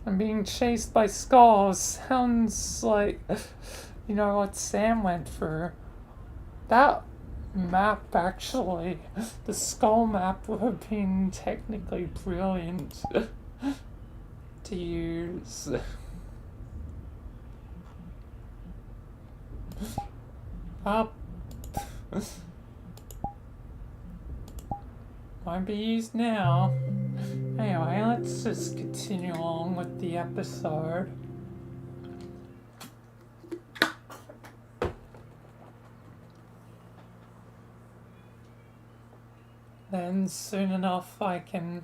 I'm being chased by skulls. Sounds like, you know, what Sam went through. That map, actually, the skull map would have been technically brilliant to use. Up. Might be used now. Anyway, let's just continue on with the episode. Then soon enough I can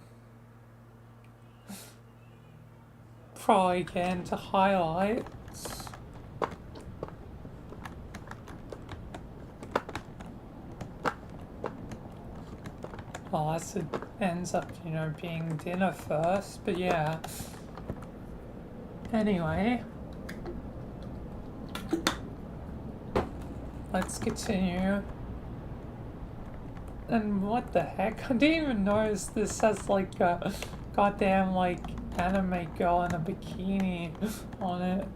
probably get into highlights. Unless it ends up, you know, being dinner first, but yeah. Anyway. Let's continue. And what the heck? I didn't even notice this has like a goddamn like anime girl in a bikini on it.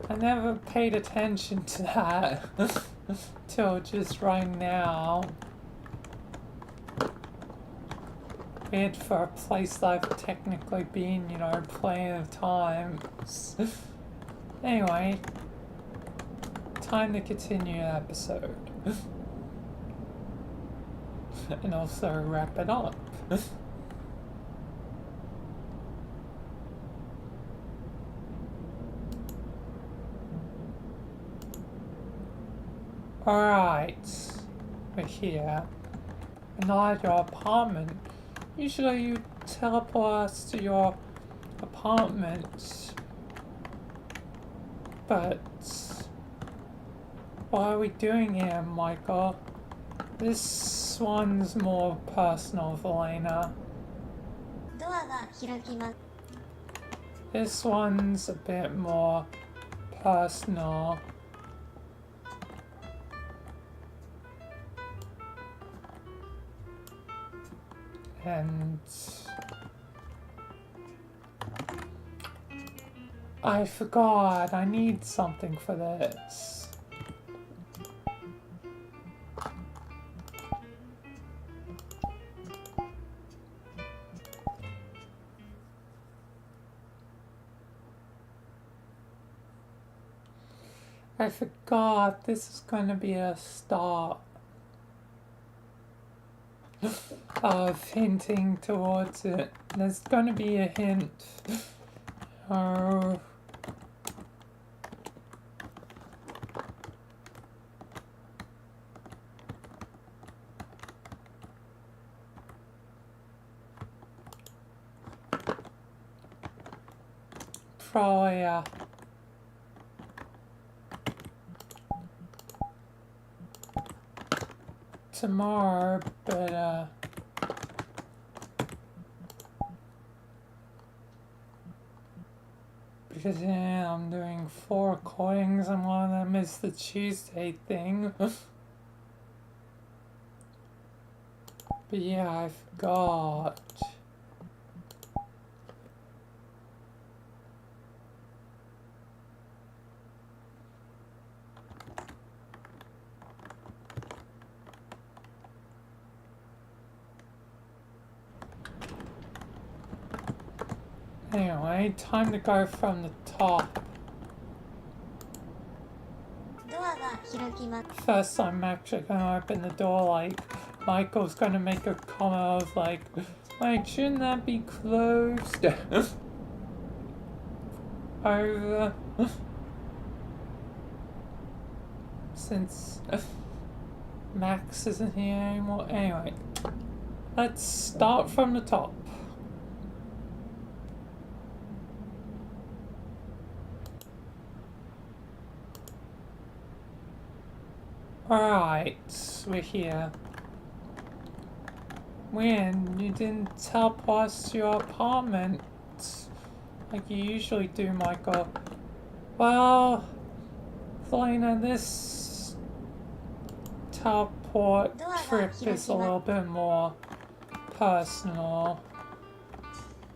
I never paid attention to that till just right now. Weird for a place that I've technically been, you know, plenty of times. Anyway. Time to continue the episode. And also wrap it up. Alright. We're here. We're not at your apartment. Usually you teleport us to your apartment. But what are we doing here, Michael? This one's more personal, Valena. This one's a bit more personal. And I forgot, I need something for this. I forgot this is going to be a start of hinting towards it. There's going to be a hint. Oh. Probably, tomorrow, but because yeah, I'm doing 4 recordings and one of them is the Tuesday thing. But yeah, I forgot. Anyway, time to go from the top. First, I'm actually gonna open the door, like, Michael's gonna make a comment of, like, wait, shouldn't that be closed? Over. Since Max isn't here anymore. Anyway, let's start from the top. Alright, we're here. When you didn't teleport us to your apartment like you usually do, Michael. Well, Valena, this teleport trip is a little bit more personal.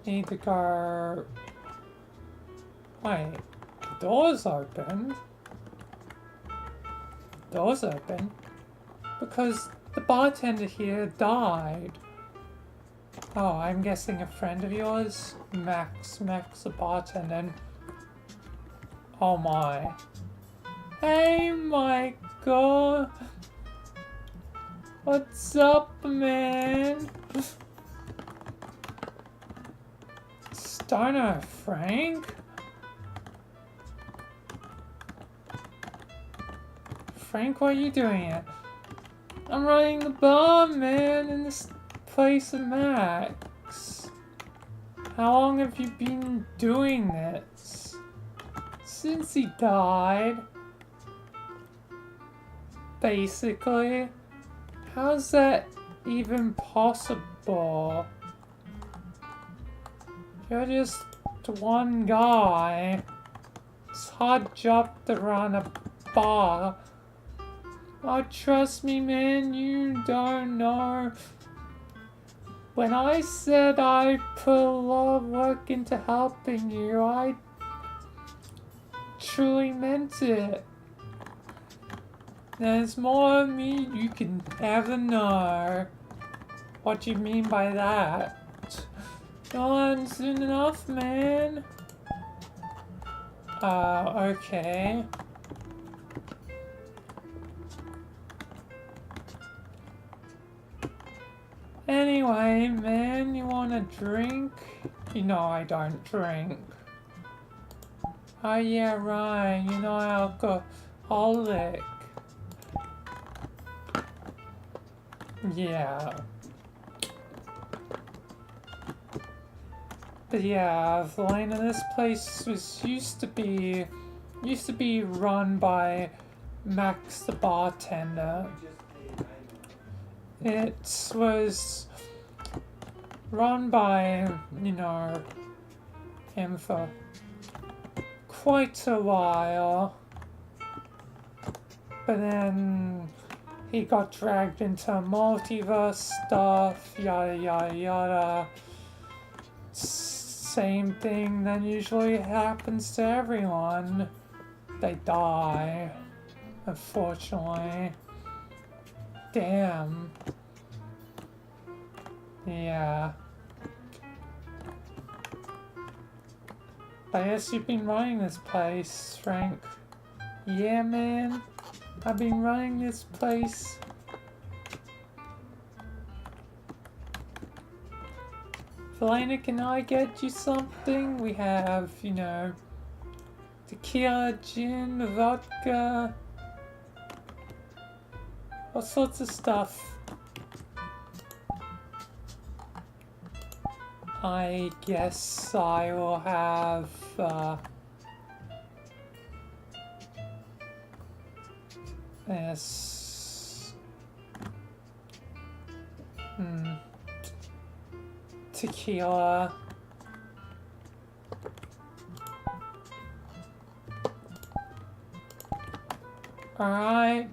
Need to go. Wait, the door's open. Door's open because the bartender here died. Oh, I'm guessing a friend of yours? Max the bartender. Oh my. Hey, Michael. What's up, man? Stoner Frank? Frank, what are you doing here? I'm running the bar, man, in this place of Max. How long have you been doing this? Since he died? Basically. How's that even possible? You're just one guy. It's a hard job to run a bar. Oh, trust me, man, you don't know. When I said I put a lot of work into helping you, I truly meant it. There's more of me you can ever know. What do you mean by that? Go on, soon enough, man. Okay. Anyway, man, you want a drink? You know I don't drink. Oh yeah, right, you know alcoholic. Yeah. But yeah, Valena, this place used to be run by Max the bartender. It was run by, you know, him for quite a while. But then he got dragged into multiverse stuff, yada yada yada. Same thing that usually happens to everyone. They die, unfortunately. Damn. Yeah. I guess you've been running this place, Frank. Yeah, man. I've been running this place. Valena, can I get you something? We have, you know, tequila, gin, vodka, all sorts of stuff. I guess I will have, yes. Tequila. Alright.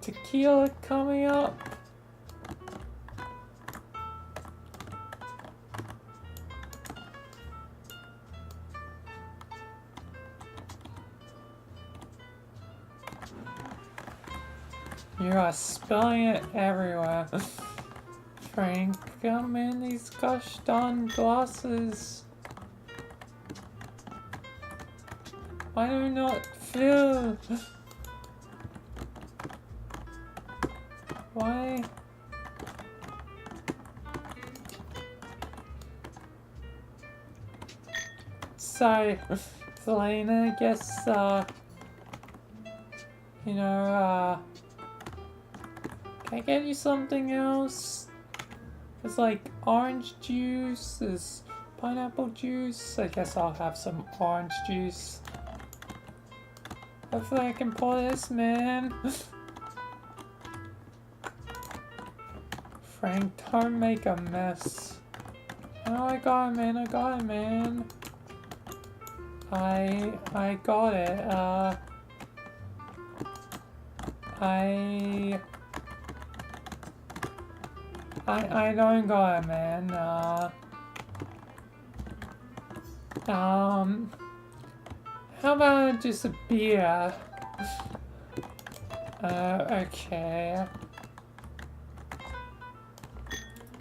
Tequila coming up. You are spilling it everywhere. Frank, come in these gosh darn glasses. Why do I not fill? Why? Sorry, Valena, I guess, you know, can I get you something else? There's like orange juice, there's pineapple juice. I guess I'll have some orange juice. Hopefully I can pour this, man. Frank, don't make a mess. Oh, I got it, man, I got it, man. I got it, I don't got it, man. How about just a beer? Okay.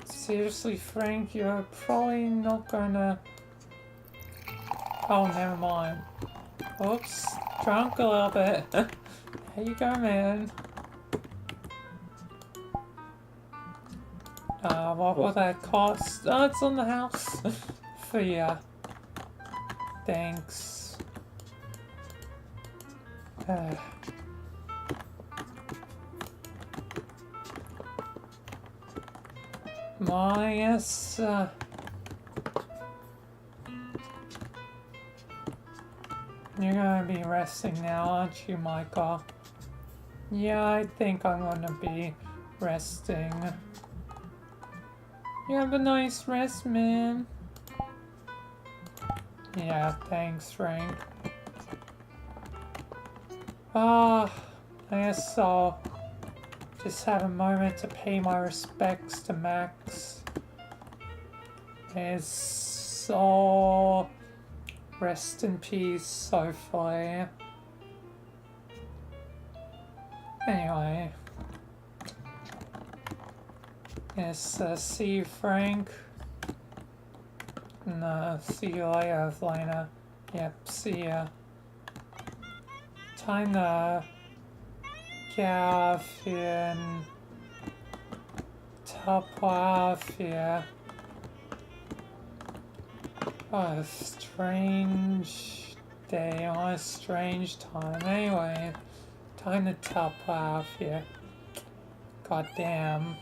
Seriously, Frank, you're probably not gonna... Oh, never mind. Oops, drunk a little bit. Here you go, man. What will that cost? Oh, it's on the house. For ya. Thanks. Yes, you're gonna be resting now, aren't you, Michael? Yeah, I think I'm gonna be resting. You have a nice rest, man. Yeah, thanks, Frank. I guess I'll just have a moment to pay my respects to Max. It's all rest in peace, hopefully. Anyway. Yes, see you, Frank. No, see you later, Elena. Yep, see ya. Time to get out of here and top off here. What a strange day on a strange time. Anyway, time to top off here. God damn.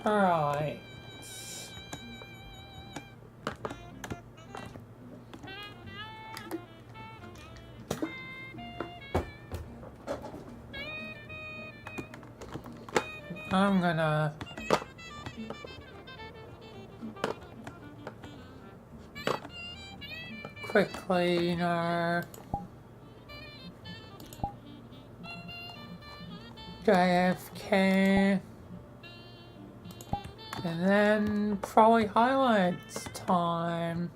Alright. I'm gonna quickly, you know, go AFK. And then probably highlights time.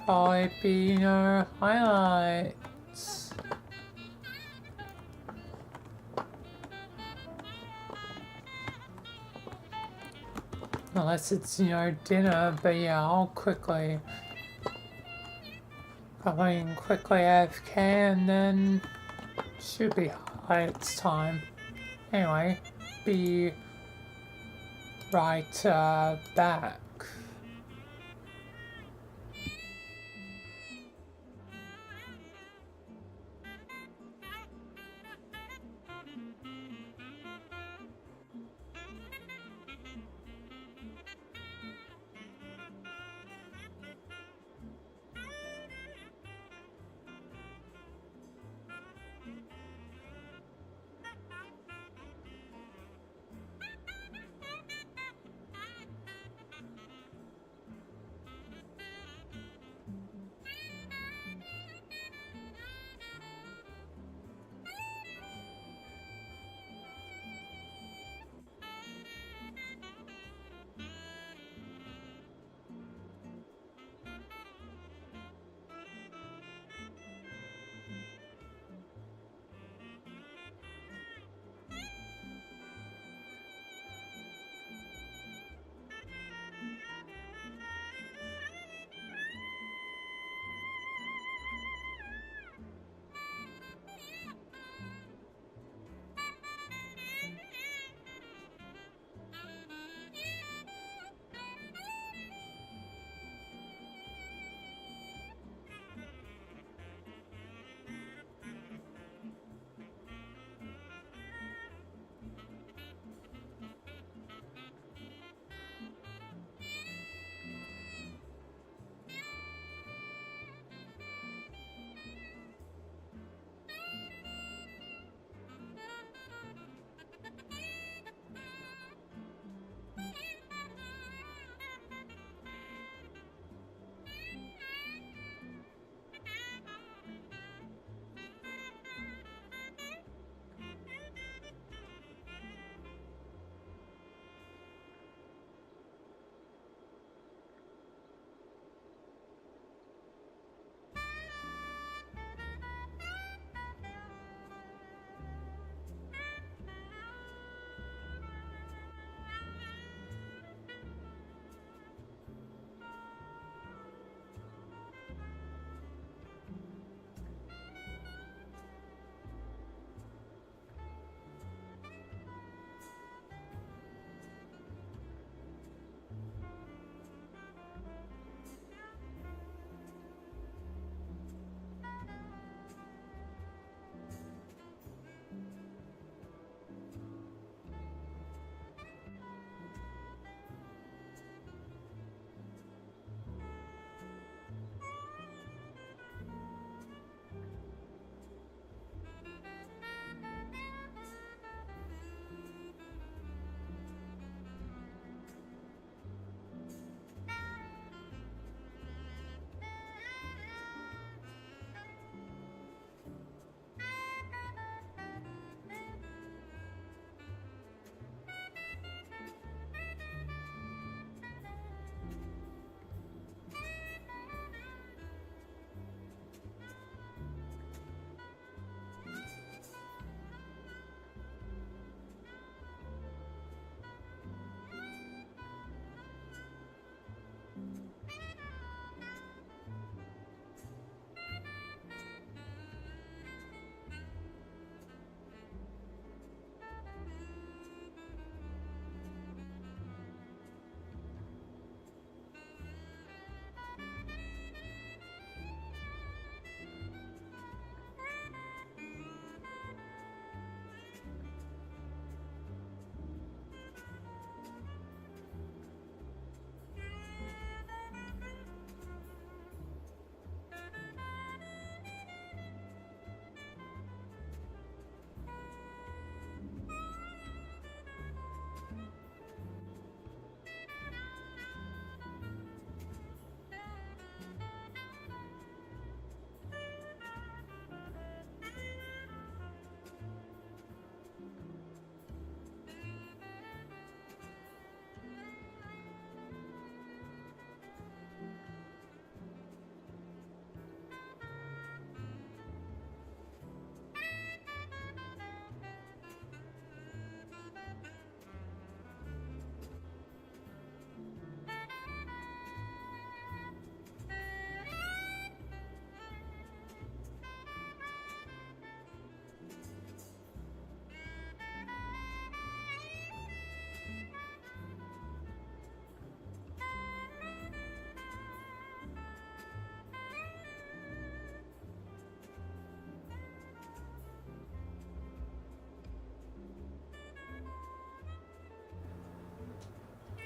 Probably be, you know, highlights. Unless it's, you know, dinner, but yeah, I'll quickly AFK and then should be highlights time. Anyway, be right back.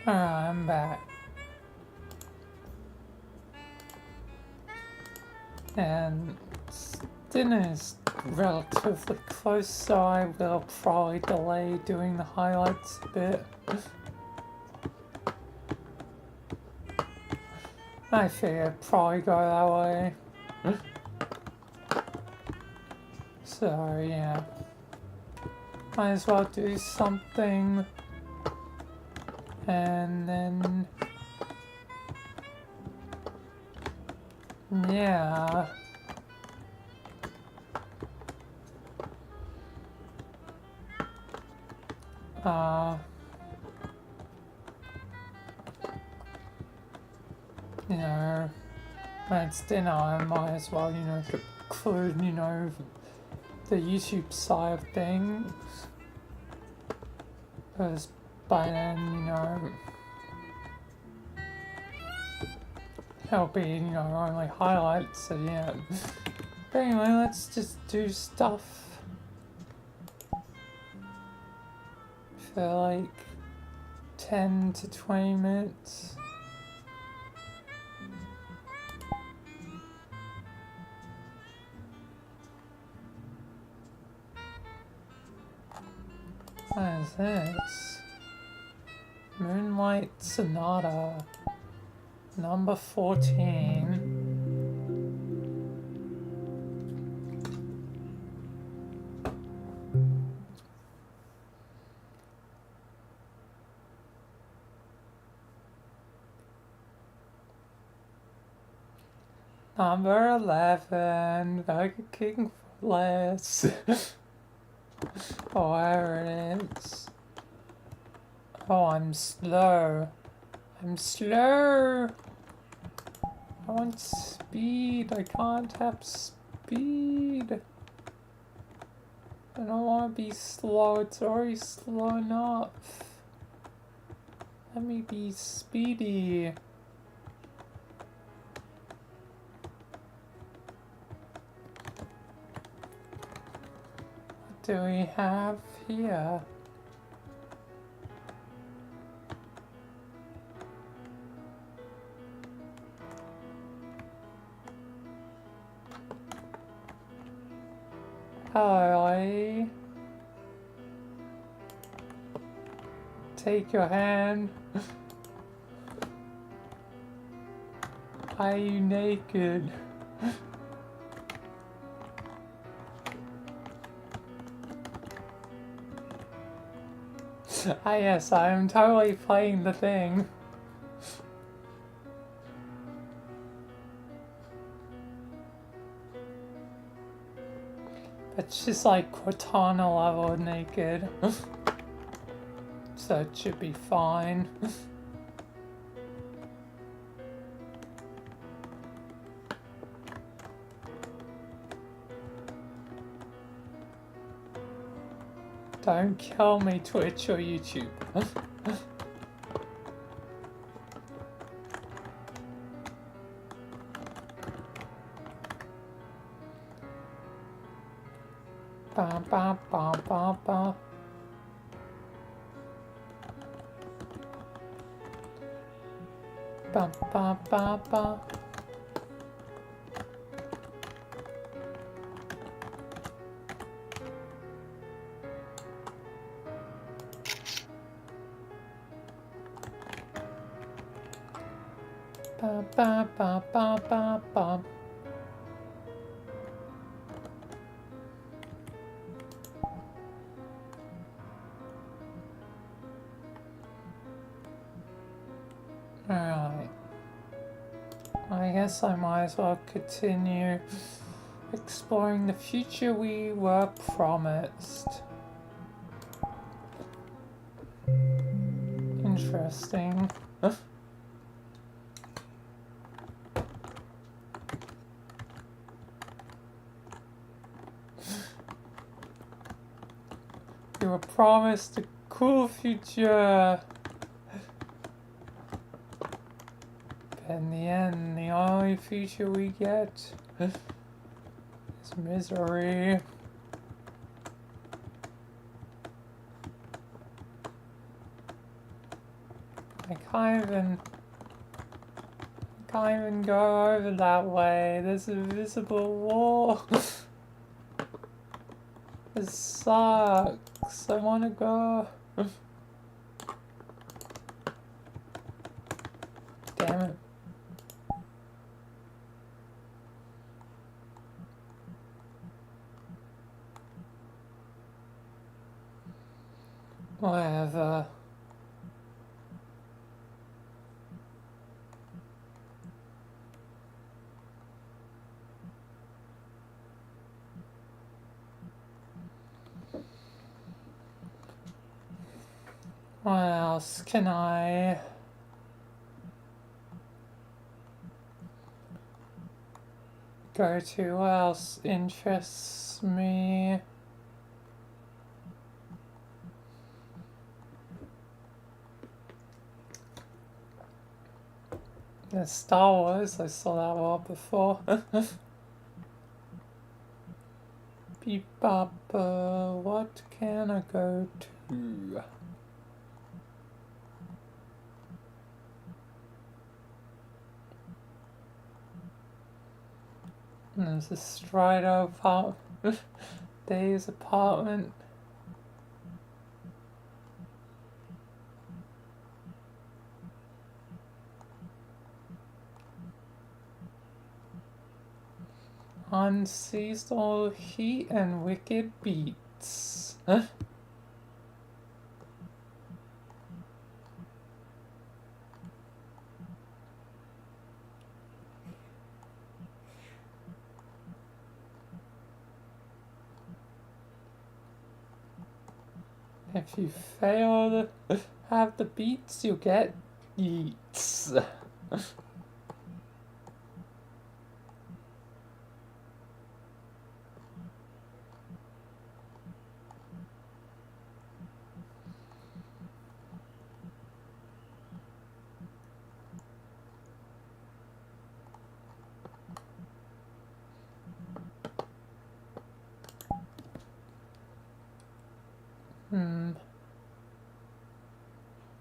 Alright, I'm back. And dinner is relatively close, so I will probably delay doing the highlights a bit. I figure it'd probably go that way. So yeah, might as well do something, and then yeah. You know, when it's dinner, I might as well, you know, include, you know, the YouTube side of things. Because by then, you know, it'll be, you know, only highlights, so yeah. But anyway, let's just do stuff for like 10 to 20 minutes. What is this? Moonlight Sonata, number 14. Number 11, Burger King for less. Or whatever it is. Oh, I'm slow. I'm slow. I want speed. I can't have speed. I don't want to be slow. It's already slow enough. Let me be speedy. What do we have here? Hi. Take your hand. Are you naked? Ah yes, I am totally playing the thing. But she's like Cortana level naked. So it should be fine. Don't kill me, Twitch or YouTube. Ba ba ba ba ba. Ba ba ba ba. Ba ba ba ba ba ba. Alright. I guess I might as well continue exploring the future we were promised. Interesting. We were promised a cool future. But in the end, the only future we get is misery. I can't even go over that way. There's a visible wall. This sucks. I wanna go. Damn it. Whatever. What else can I go to? What else interests me? The Star Wars, I saw that one before. Beep bop, what can I go to? There's a Strider apartment. Dave's apartment. Unseasonal heat and wicked beats. Huh? If you fail to have the beats, you get eats.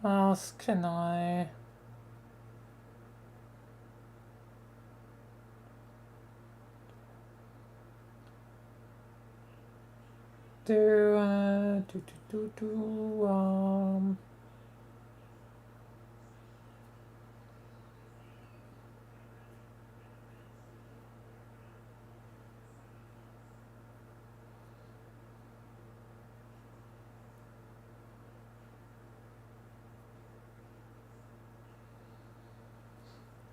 What else can I do?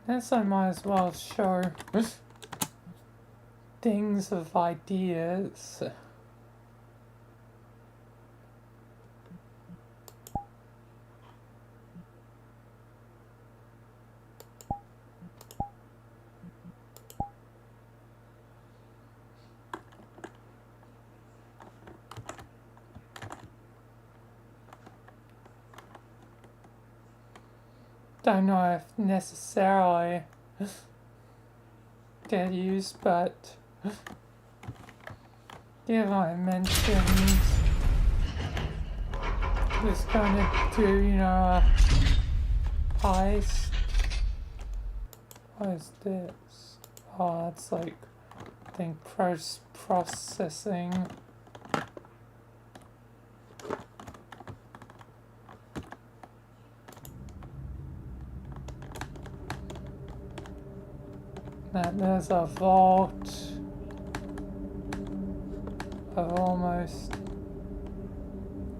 Guess I might as well show things of ideas. Don't know if necessarily get used, but given I mentioned was gonna do, you know, a heist. What is this? Oh, it's like, I think processing. And there's a vault of almost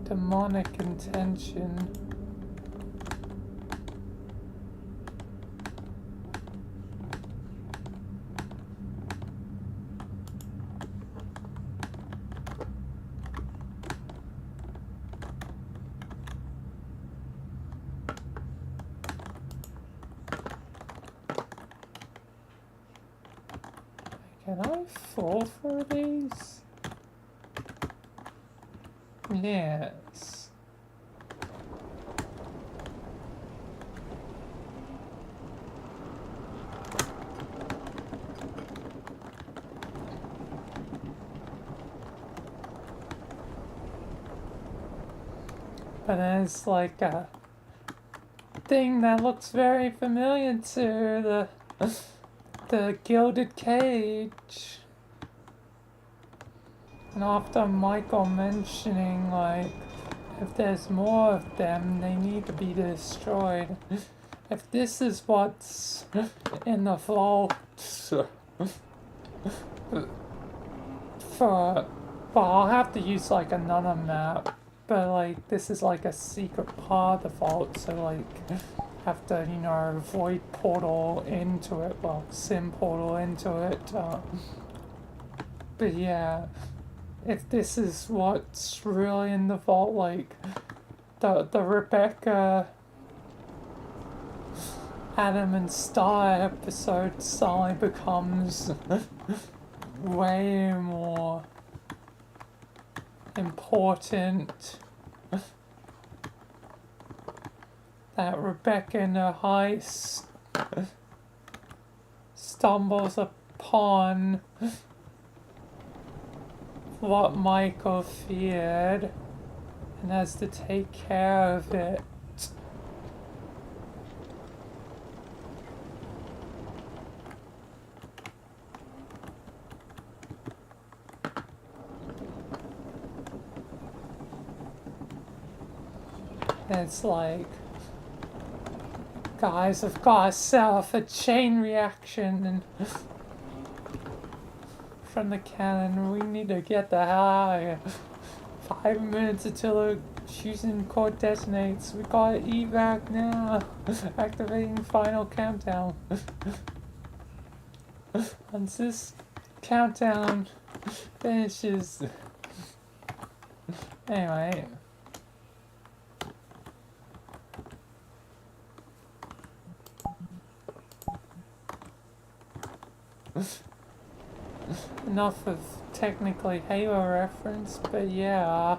demonic intention. Can I fall for these? Yes. But there's like a thing that looks very familiar to the Gilded Cage. And after Michael mentioning, like, if there's more of them, they need to be destroyed. If this is what's in the vault, well, I'll have to use, like, another map. But, like, this is, like, a secret part of the vault, so, like, have to, you know, void portal into it, well, sim portal into it. But, yeah. If this is what's really in the vault, like, the Rebecca, Adam and Star episode suddenly becomes way more important. That Rebecca in her heist stumbles upon what Michael feared and has to take care of it. It's like, guys, I've got to set off a chain reaction and from the cannon, we need to get the hell out of here. 5 minutes until the fusion core detonates. We got evac now. Activating final countdown. Once this countdown finishes. Anyway. Enough of technically Halo reference, but yeah.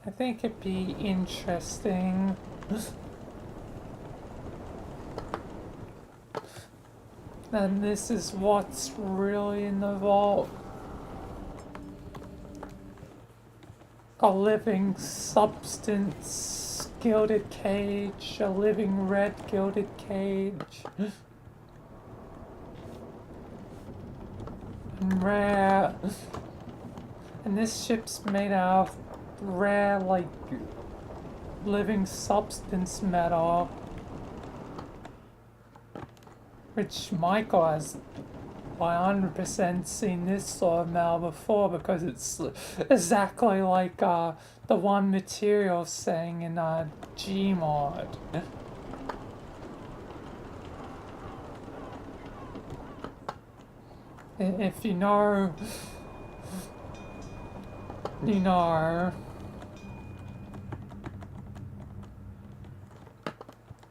I think it'd be interesting. And this is what's really in the vault. A living substance. Gilded cage, a living red gilded cage. And rare. And this ship's made out of rare, like, living substance metal. Which Michael has 100% seen this sort of metal before because it's exactly like the one material saying in Gmod. If you know, you know.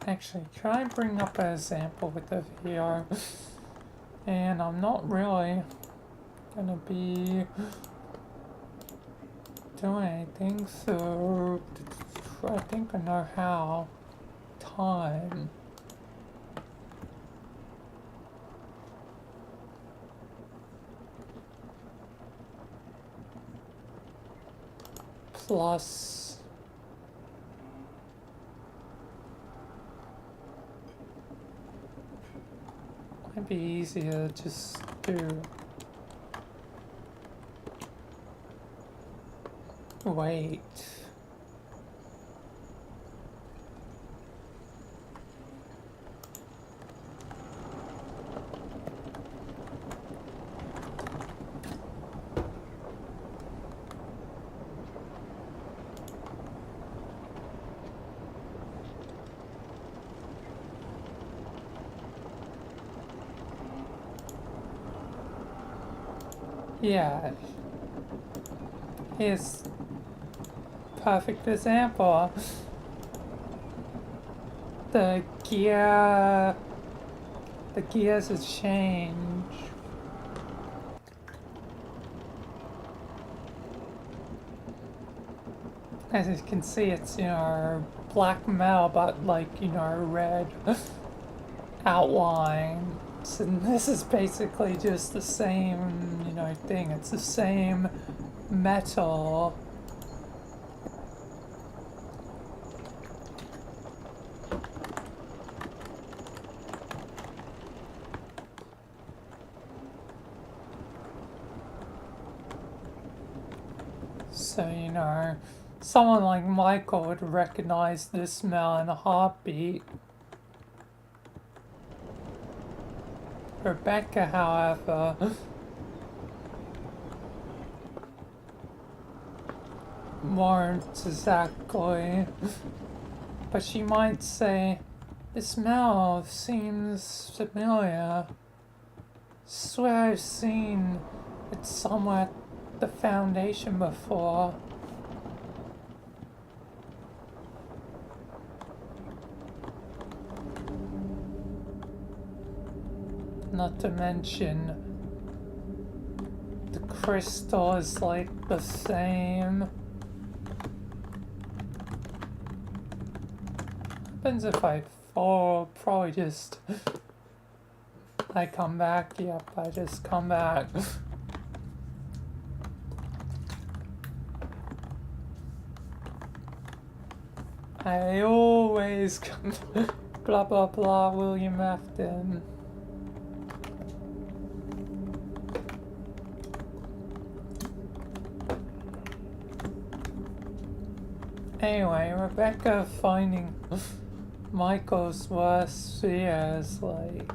Actually, can I bring up an example with the VR? And I'm not really gonna be doing anything, so I think I know how. Time. Plus might be easier to just do. Wait. Yeah, here's perfect example. The gears have changed. As you can see, it's, you know, black metal, but like, you know, red outline. So this is basically just the same, you know, thing. It's the same metal, So, you know, someone like Michael would recognize this smell in a heartbeat. Rebecca, however, won't exactly. But she might say, the smell seems familiar. Swear I've seen it somewhere at the Foundation before. Not to mention, the crystal is like the same. Happens if I fall, probably just I come back. Yep, I just come back. I always come. Blah blah blah. William Afton. Anyway, Rebecca finding Michael's worst fear is like,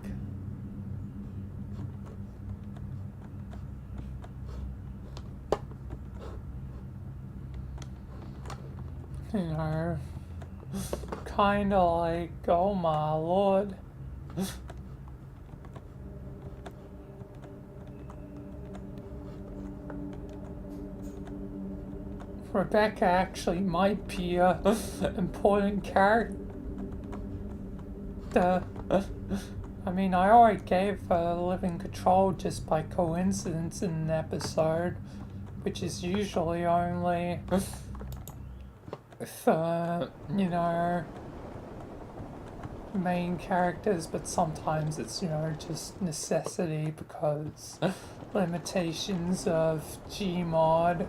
you know, kinda like, oh my lord. Rebecca actually might be a important character. I mean, I already gave her living control just by coincidence in an episode, which is usually only for, you know, main characters, but sometimes it's, you know, just necessity because limitations of Gmod.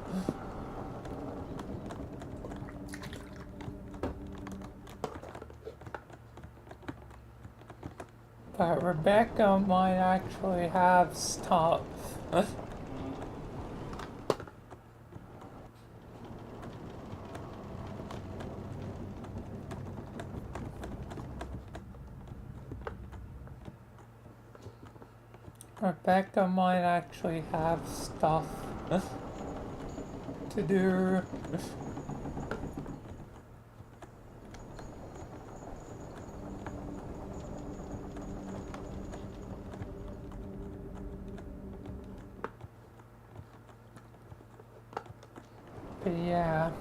But Rebecca might actually have stuff. Rebecca might actually have stuff to do. But yeah.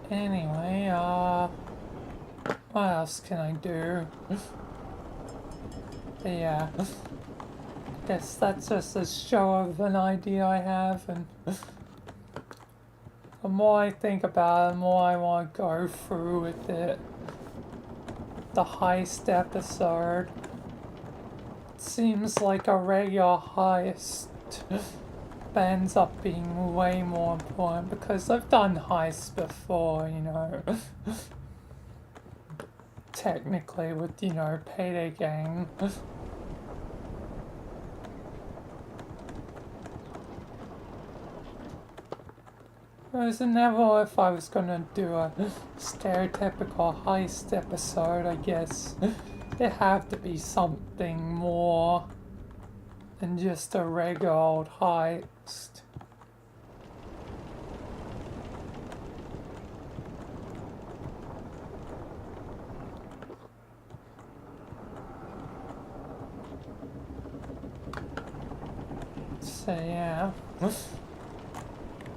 Anyway, what else can I do? But yeah. Guess that's just a show of an idea I have, and the more I think about it, the more I want to go through with it. The heist episode seems like a regular heist, but ends up being way more important because I've done heists before, you know. Technically with, you know, Payday Gang. It was never if I was gonna do a stereotypical heist episode, I guess. There have to be something more than just a regular old heist. So yeah.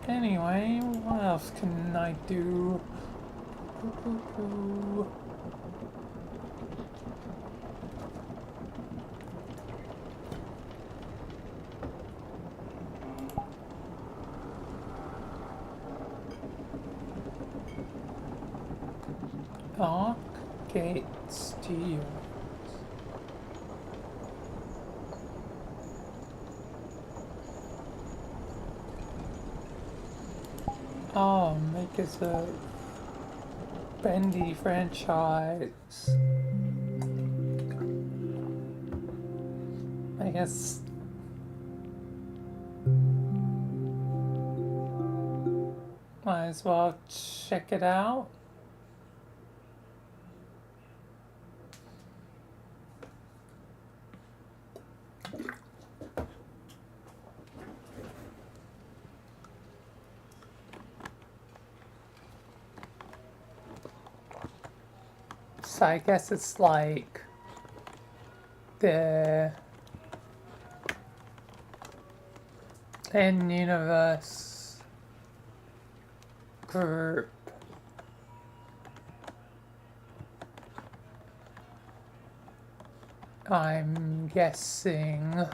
Anyway, what else can I do? Dark Gate Studios. Oh, make it a Bendy franchise. I guess might as well check it out. So I guess it's like the in-universe group. I'm guessing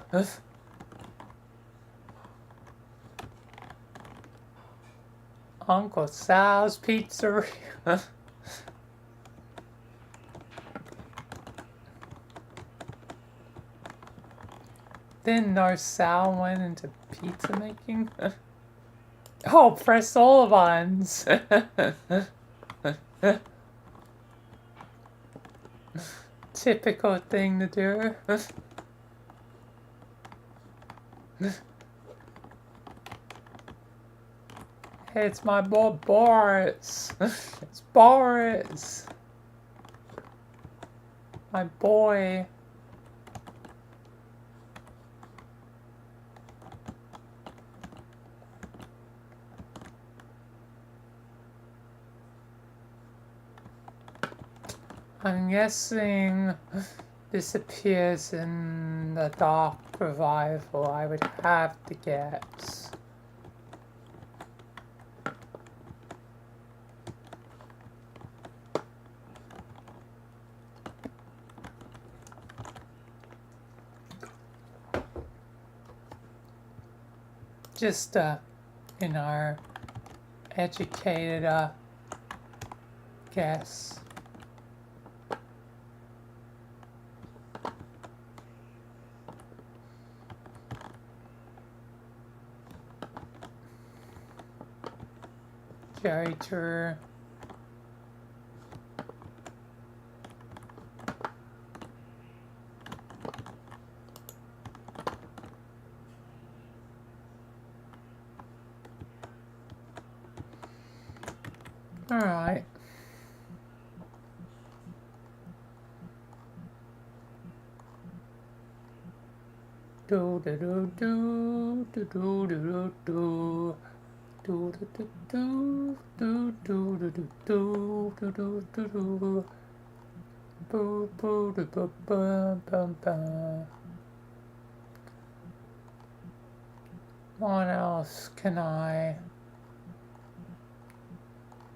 Uncle Sal's Pizzeria. Didn't know Sal went into pizza making? Oh, press all the buttons! Typical thing to do. Hey, it's my boy Boris. It's Boris. My boy. I'm guessing this appears in the Dark Revival, I would have to guess. Just, you know, educated, guess. Jerry Tour. All right. Do do do do do do do do. Do do do do do do do do do do do. Boo boo do boo bum bum bum. What else can I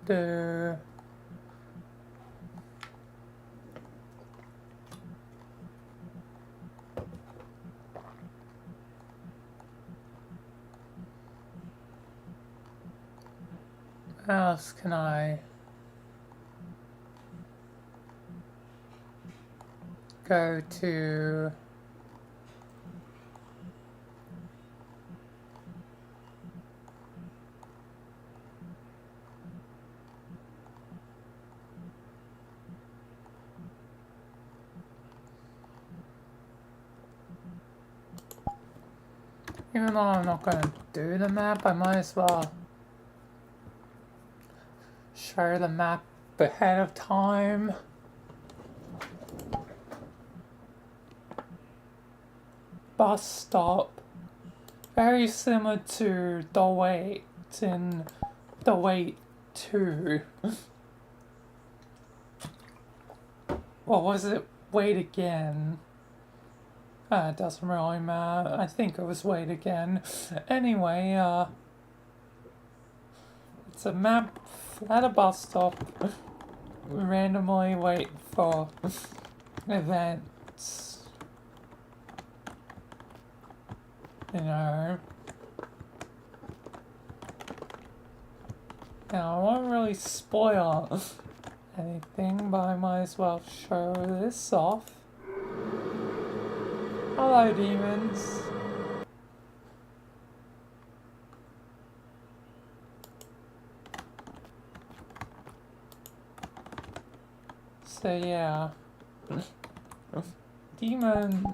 do? What else can I go to? Even though I'm not going to do the map, I might as well show the map ahead of time. Bus stop. Very similar to The Wait in The Wait 2. What was it? Wait Again. It doesn't really matter. I think it was Wait Again. Anyway, it's a map at a bus stop. We randomly wait for events. You know. Now, I won't really spoil anything, but I might as well show this off. Hello, demons. So yeah. Demons.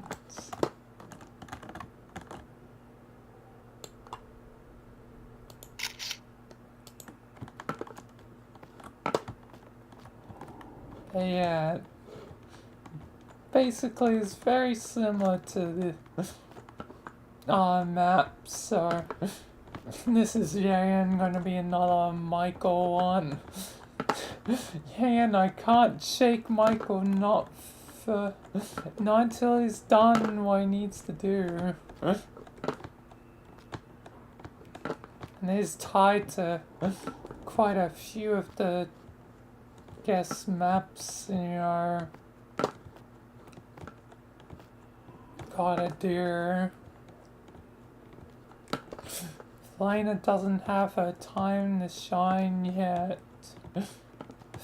But yeah. Basically it's very similar to the map, so this is gonna be another Michael one. And I can't shake Michael not until he's done what he needs to do. And he's tied to quite a few of the guest maps, gotta do. Lena doesn't have her time to shine yet.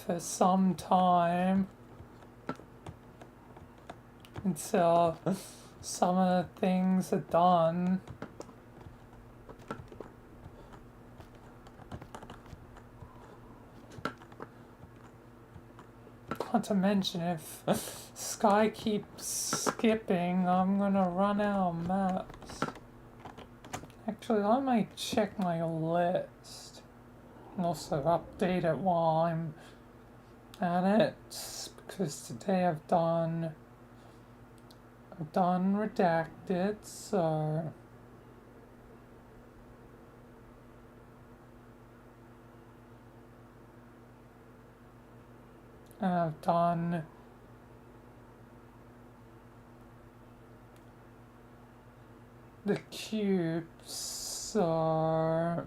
For some time. Until some of the things are done. Not to mention, if Sky keeps skipping, I'm gonna run out of maps. Actually, I might check my list. And also update it while I'm at it. Because today I've done redacted, so... And I've done the cubes, so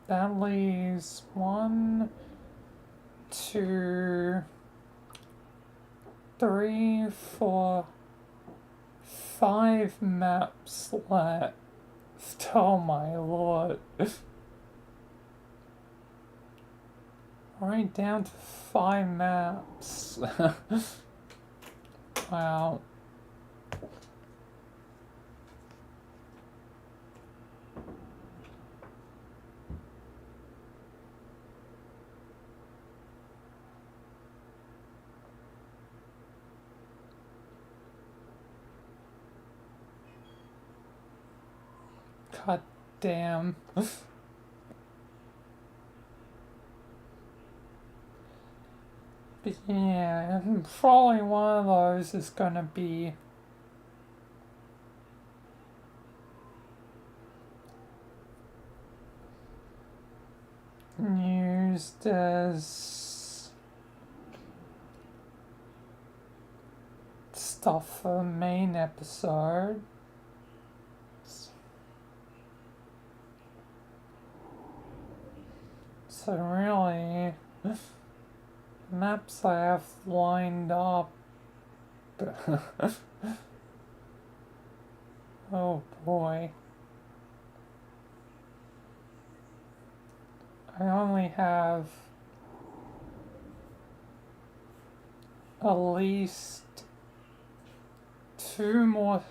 that leaves 1, 2, 3, 4, 5 maps left. Oh my lord. Right down to 5 maps. Wow. God damn. But yeah, probably one of those is gonna be used as stuff for the main episode. So really, maps I have lined up. Oh boy. I only have at least 2 more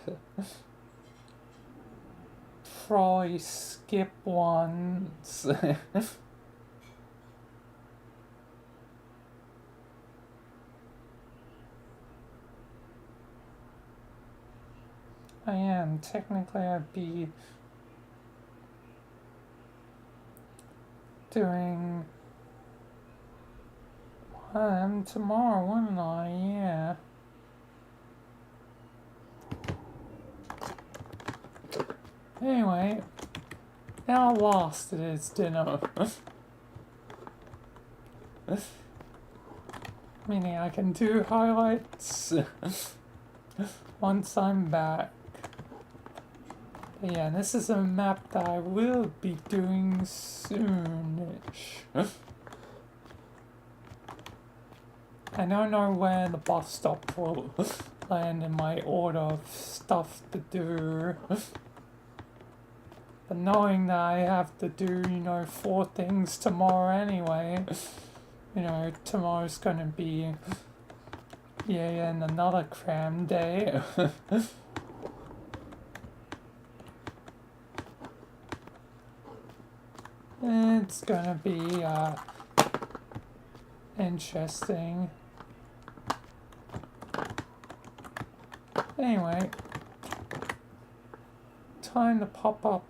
probably skip ones. I am. Technically, I'd be doing one tomorrow, wouldn't I? Yeah. Anyway, how lost it is dinner. Meaning I can do highlights once I'm back. But yeah, this is a map that I will be doing soonish. I don't know where the bus stop will land in my order of stuff to do. But knowing that I have to do, 4 things tomorrow anyway, tomorrow's gonna be, and another cram day. It's gonna be interesting. Anyway, time to pop up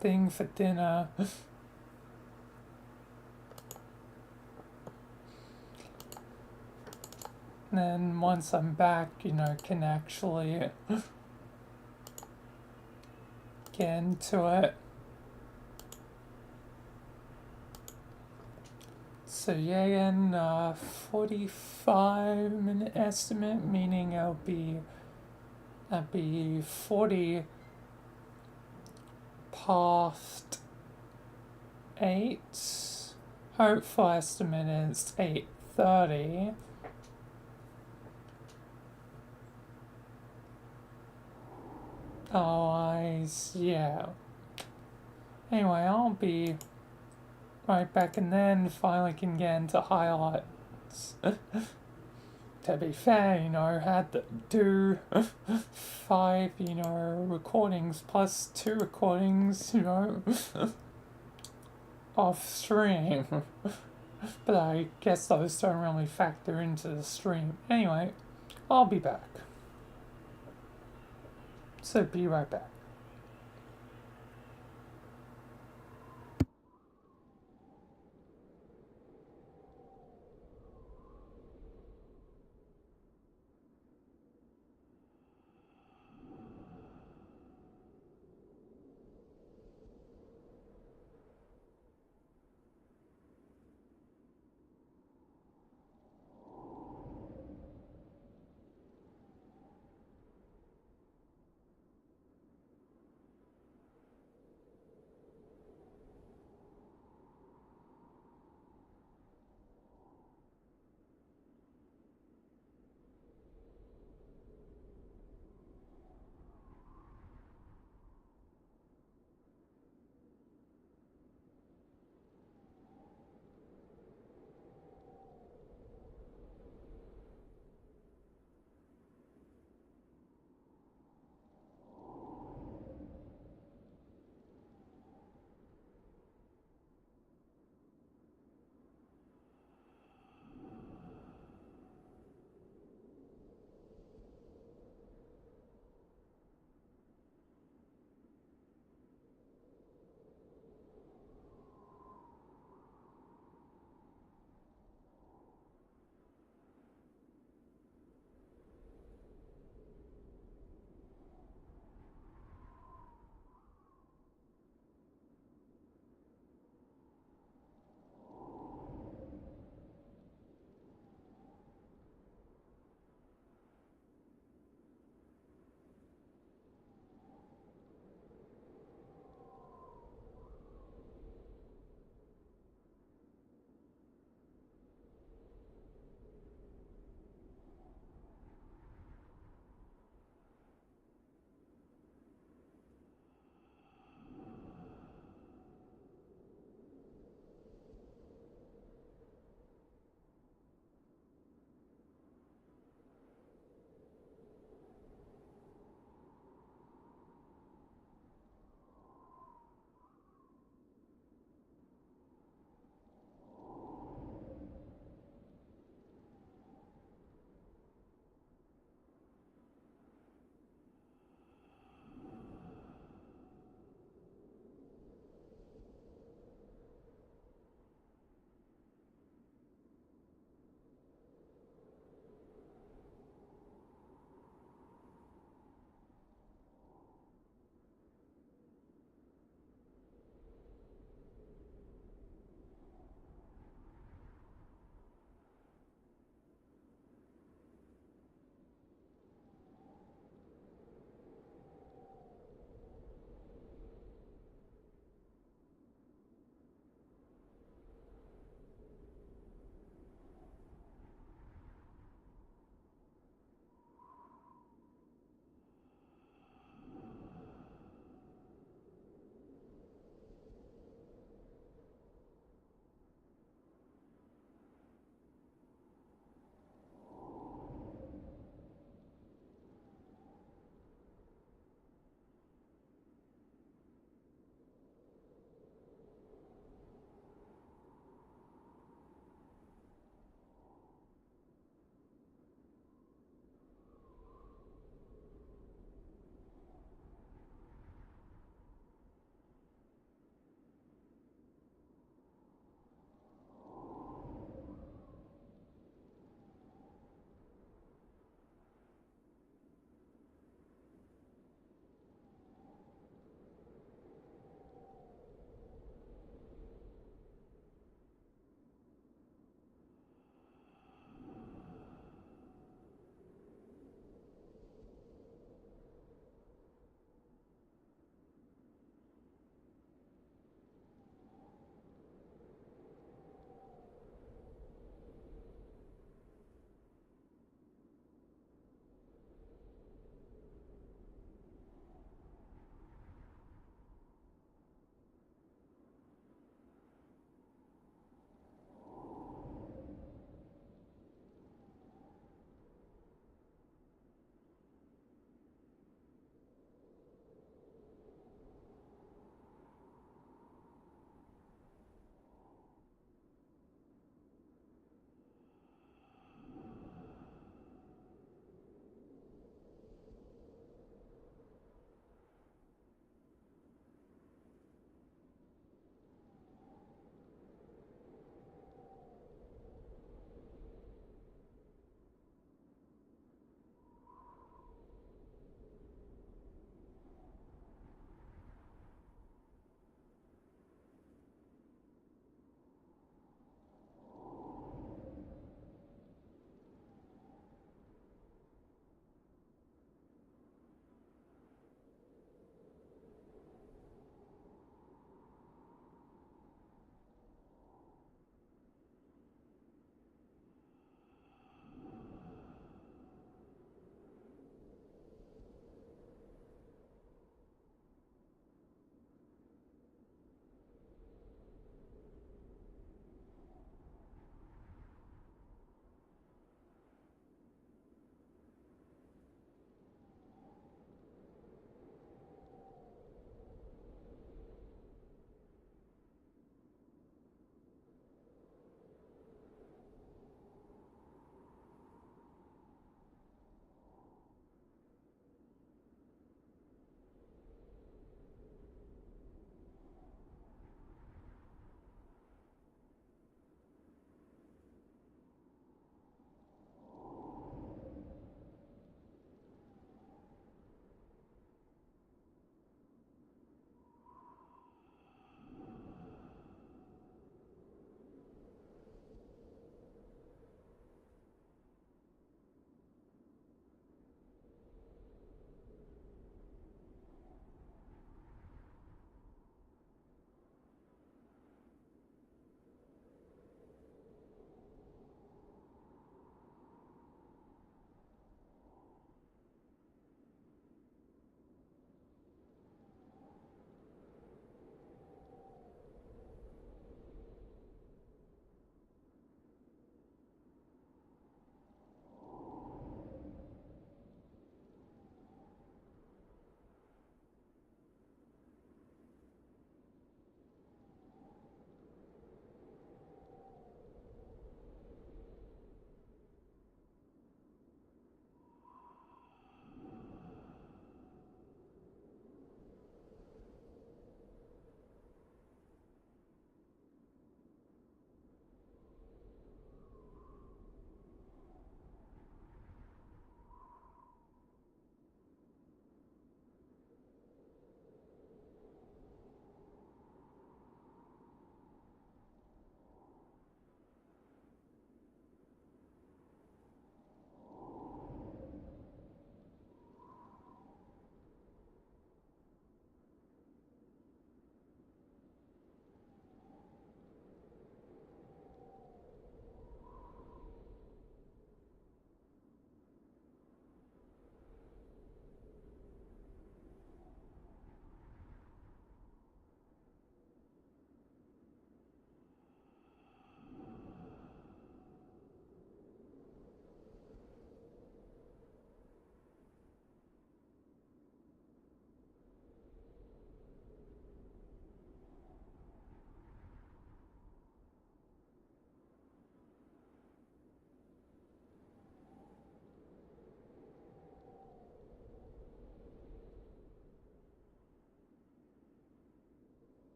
thing for dinner. And then once I'm back, you know, can actually get into it. So yeah, again, 45-minute estimate, meaning that'll be 40 past 8. Hopeful estimate is 8:30. Otherwise, yeah. Anyway, I'll be right back, and then finally can get into highlights. To be fair, you know, had to do 5, you know, recordings plus 2 recordings, you know, off stream. But I guess those don't really factor into the stream. Anyway, I'll be back. So be right back.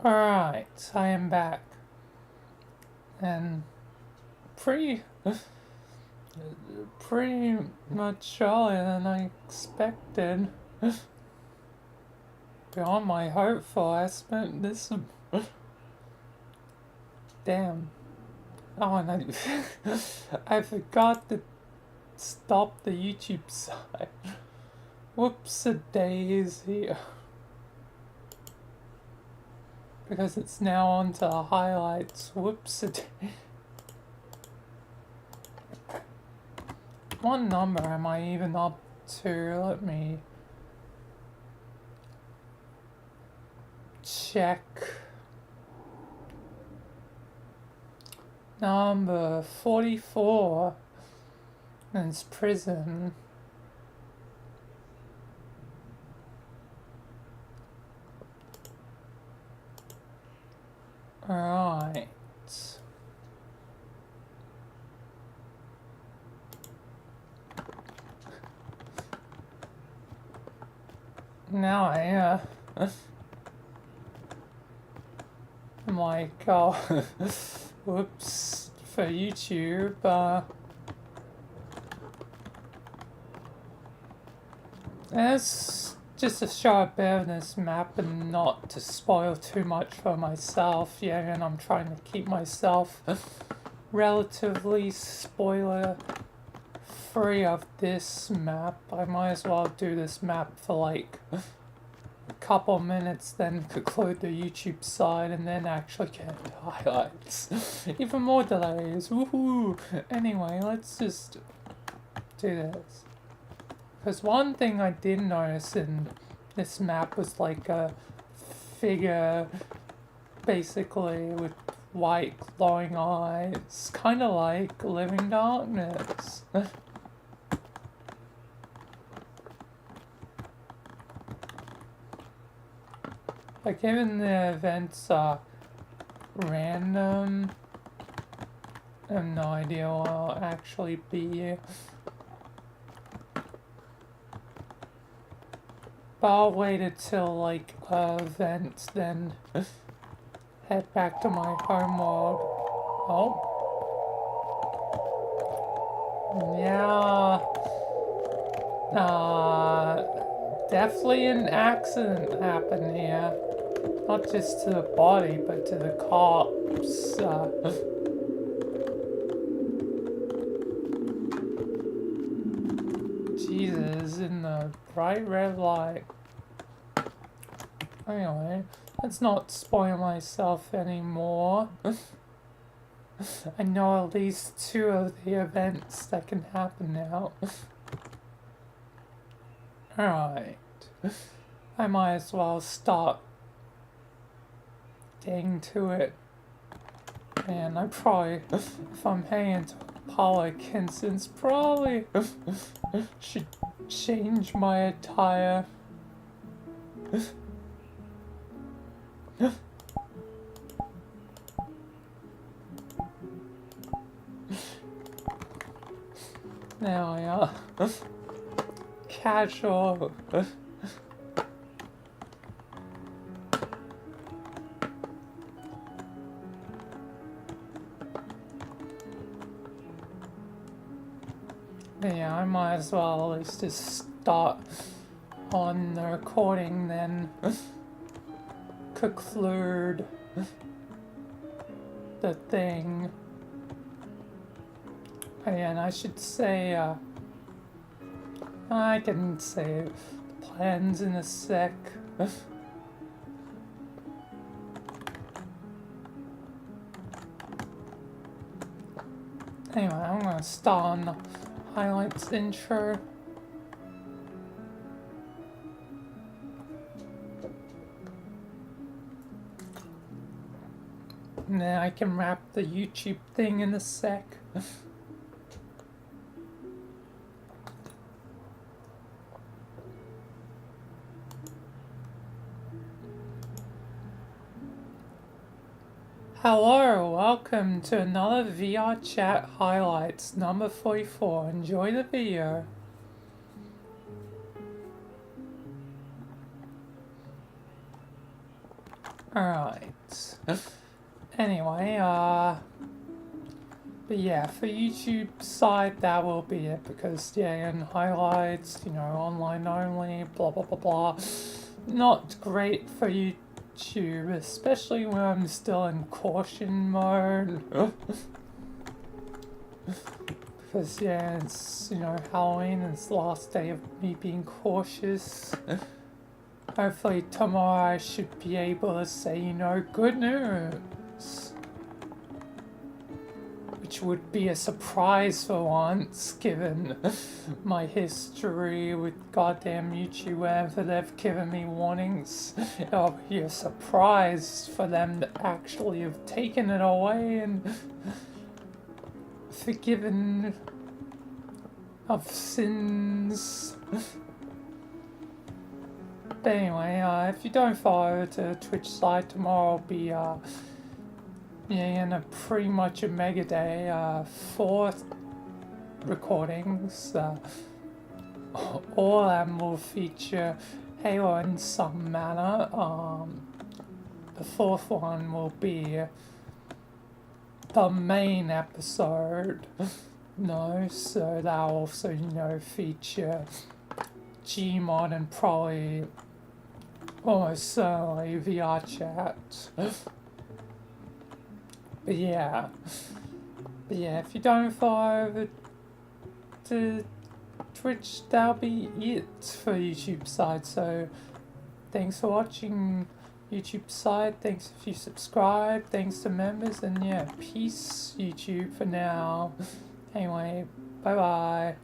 Alright, I am back. And pretty much earlier than I expected. Beyond my hopeful, I spent this. Damn. Oh, and I forgot to stop the YouTube side. Whoops-a-daisy. Because it's now on to the highlights. Whoops-a-daisy. What number am I even up to? Let me check. Number 44. And it's prison. Alright. Now I'm like, oh, whoops, for YouTube, it's just to show a bit of this map and not to spoil too much for myself, yeah, and I'm trying to keep myself relatively spoiler free of this map. I might as well do this map for like a couple minutes, then conclude the YouTube side, and then actually get the highlights. Even more delays, woohoo! Anyway, let's just do this. Because one thing I did notice in this map was like a figure, basically with white glowing eyes, kind of like Living Darkness. Like, even the events are random, I have no idea what I'll actually be. But I'll wait until, like, event, then head back to my home world. Oh. Yeah. Definitely an accident happened here. Not just to the body, but to the cops. Jesus, in the bright red light. Anyway, let's not spoil myself anymore. I know at least 2 of the events that can happen now. Alright. I might as well start getting to it. And I probably, if I'm heading to a public instance, probably should change my attire. Now we are. Casual. Yeah, I might as well at least just start on the recording, then conclude the thing. And I should say, I can save the plans in a sec. Anyway, I'm gonna start on the highlights intro. And then I can wrap the YouTube thing in a sec. Hello, welcome to another VR chat highlights number 44. Enjoy the video. Alright. Anyway, but yeah, for YouTube side, that will be it, because, yeah, and highlights, you know, online only, blah, blah, blah, blah. Not great for YouTube, especially when I'm still in caution mode. Because, yeah, it's, you know, Halloween, it's the last day of me being cautious. Hopefully tomorrow I should be able to say, you know, good news. Which would be a surprise for once, given my history with goddamn YouTube. Whenever they've given me warnings, it'll be a surprise for them to actually have taken it away and forgiven of sins. But anyway, if you don't follow the Twitch side, tomorrow will be in a pretty much a mega day, 4 recordings. All of them will feature Halo in some manner. The 4th one will be the main episode. No, so that'll also, you know, feature Gmod and probably almost certainly VR chat. But yeah, if you don't follow the Twitch, that'll be it for YouTube side. So thanks for watching YouTube side, thanks if you subscribe, thanks to members, and yeah, peace YouTube for now. Anyway, bye bye.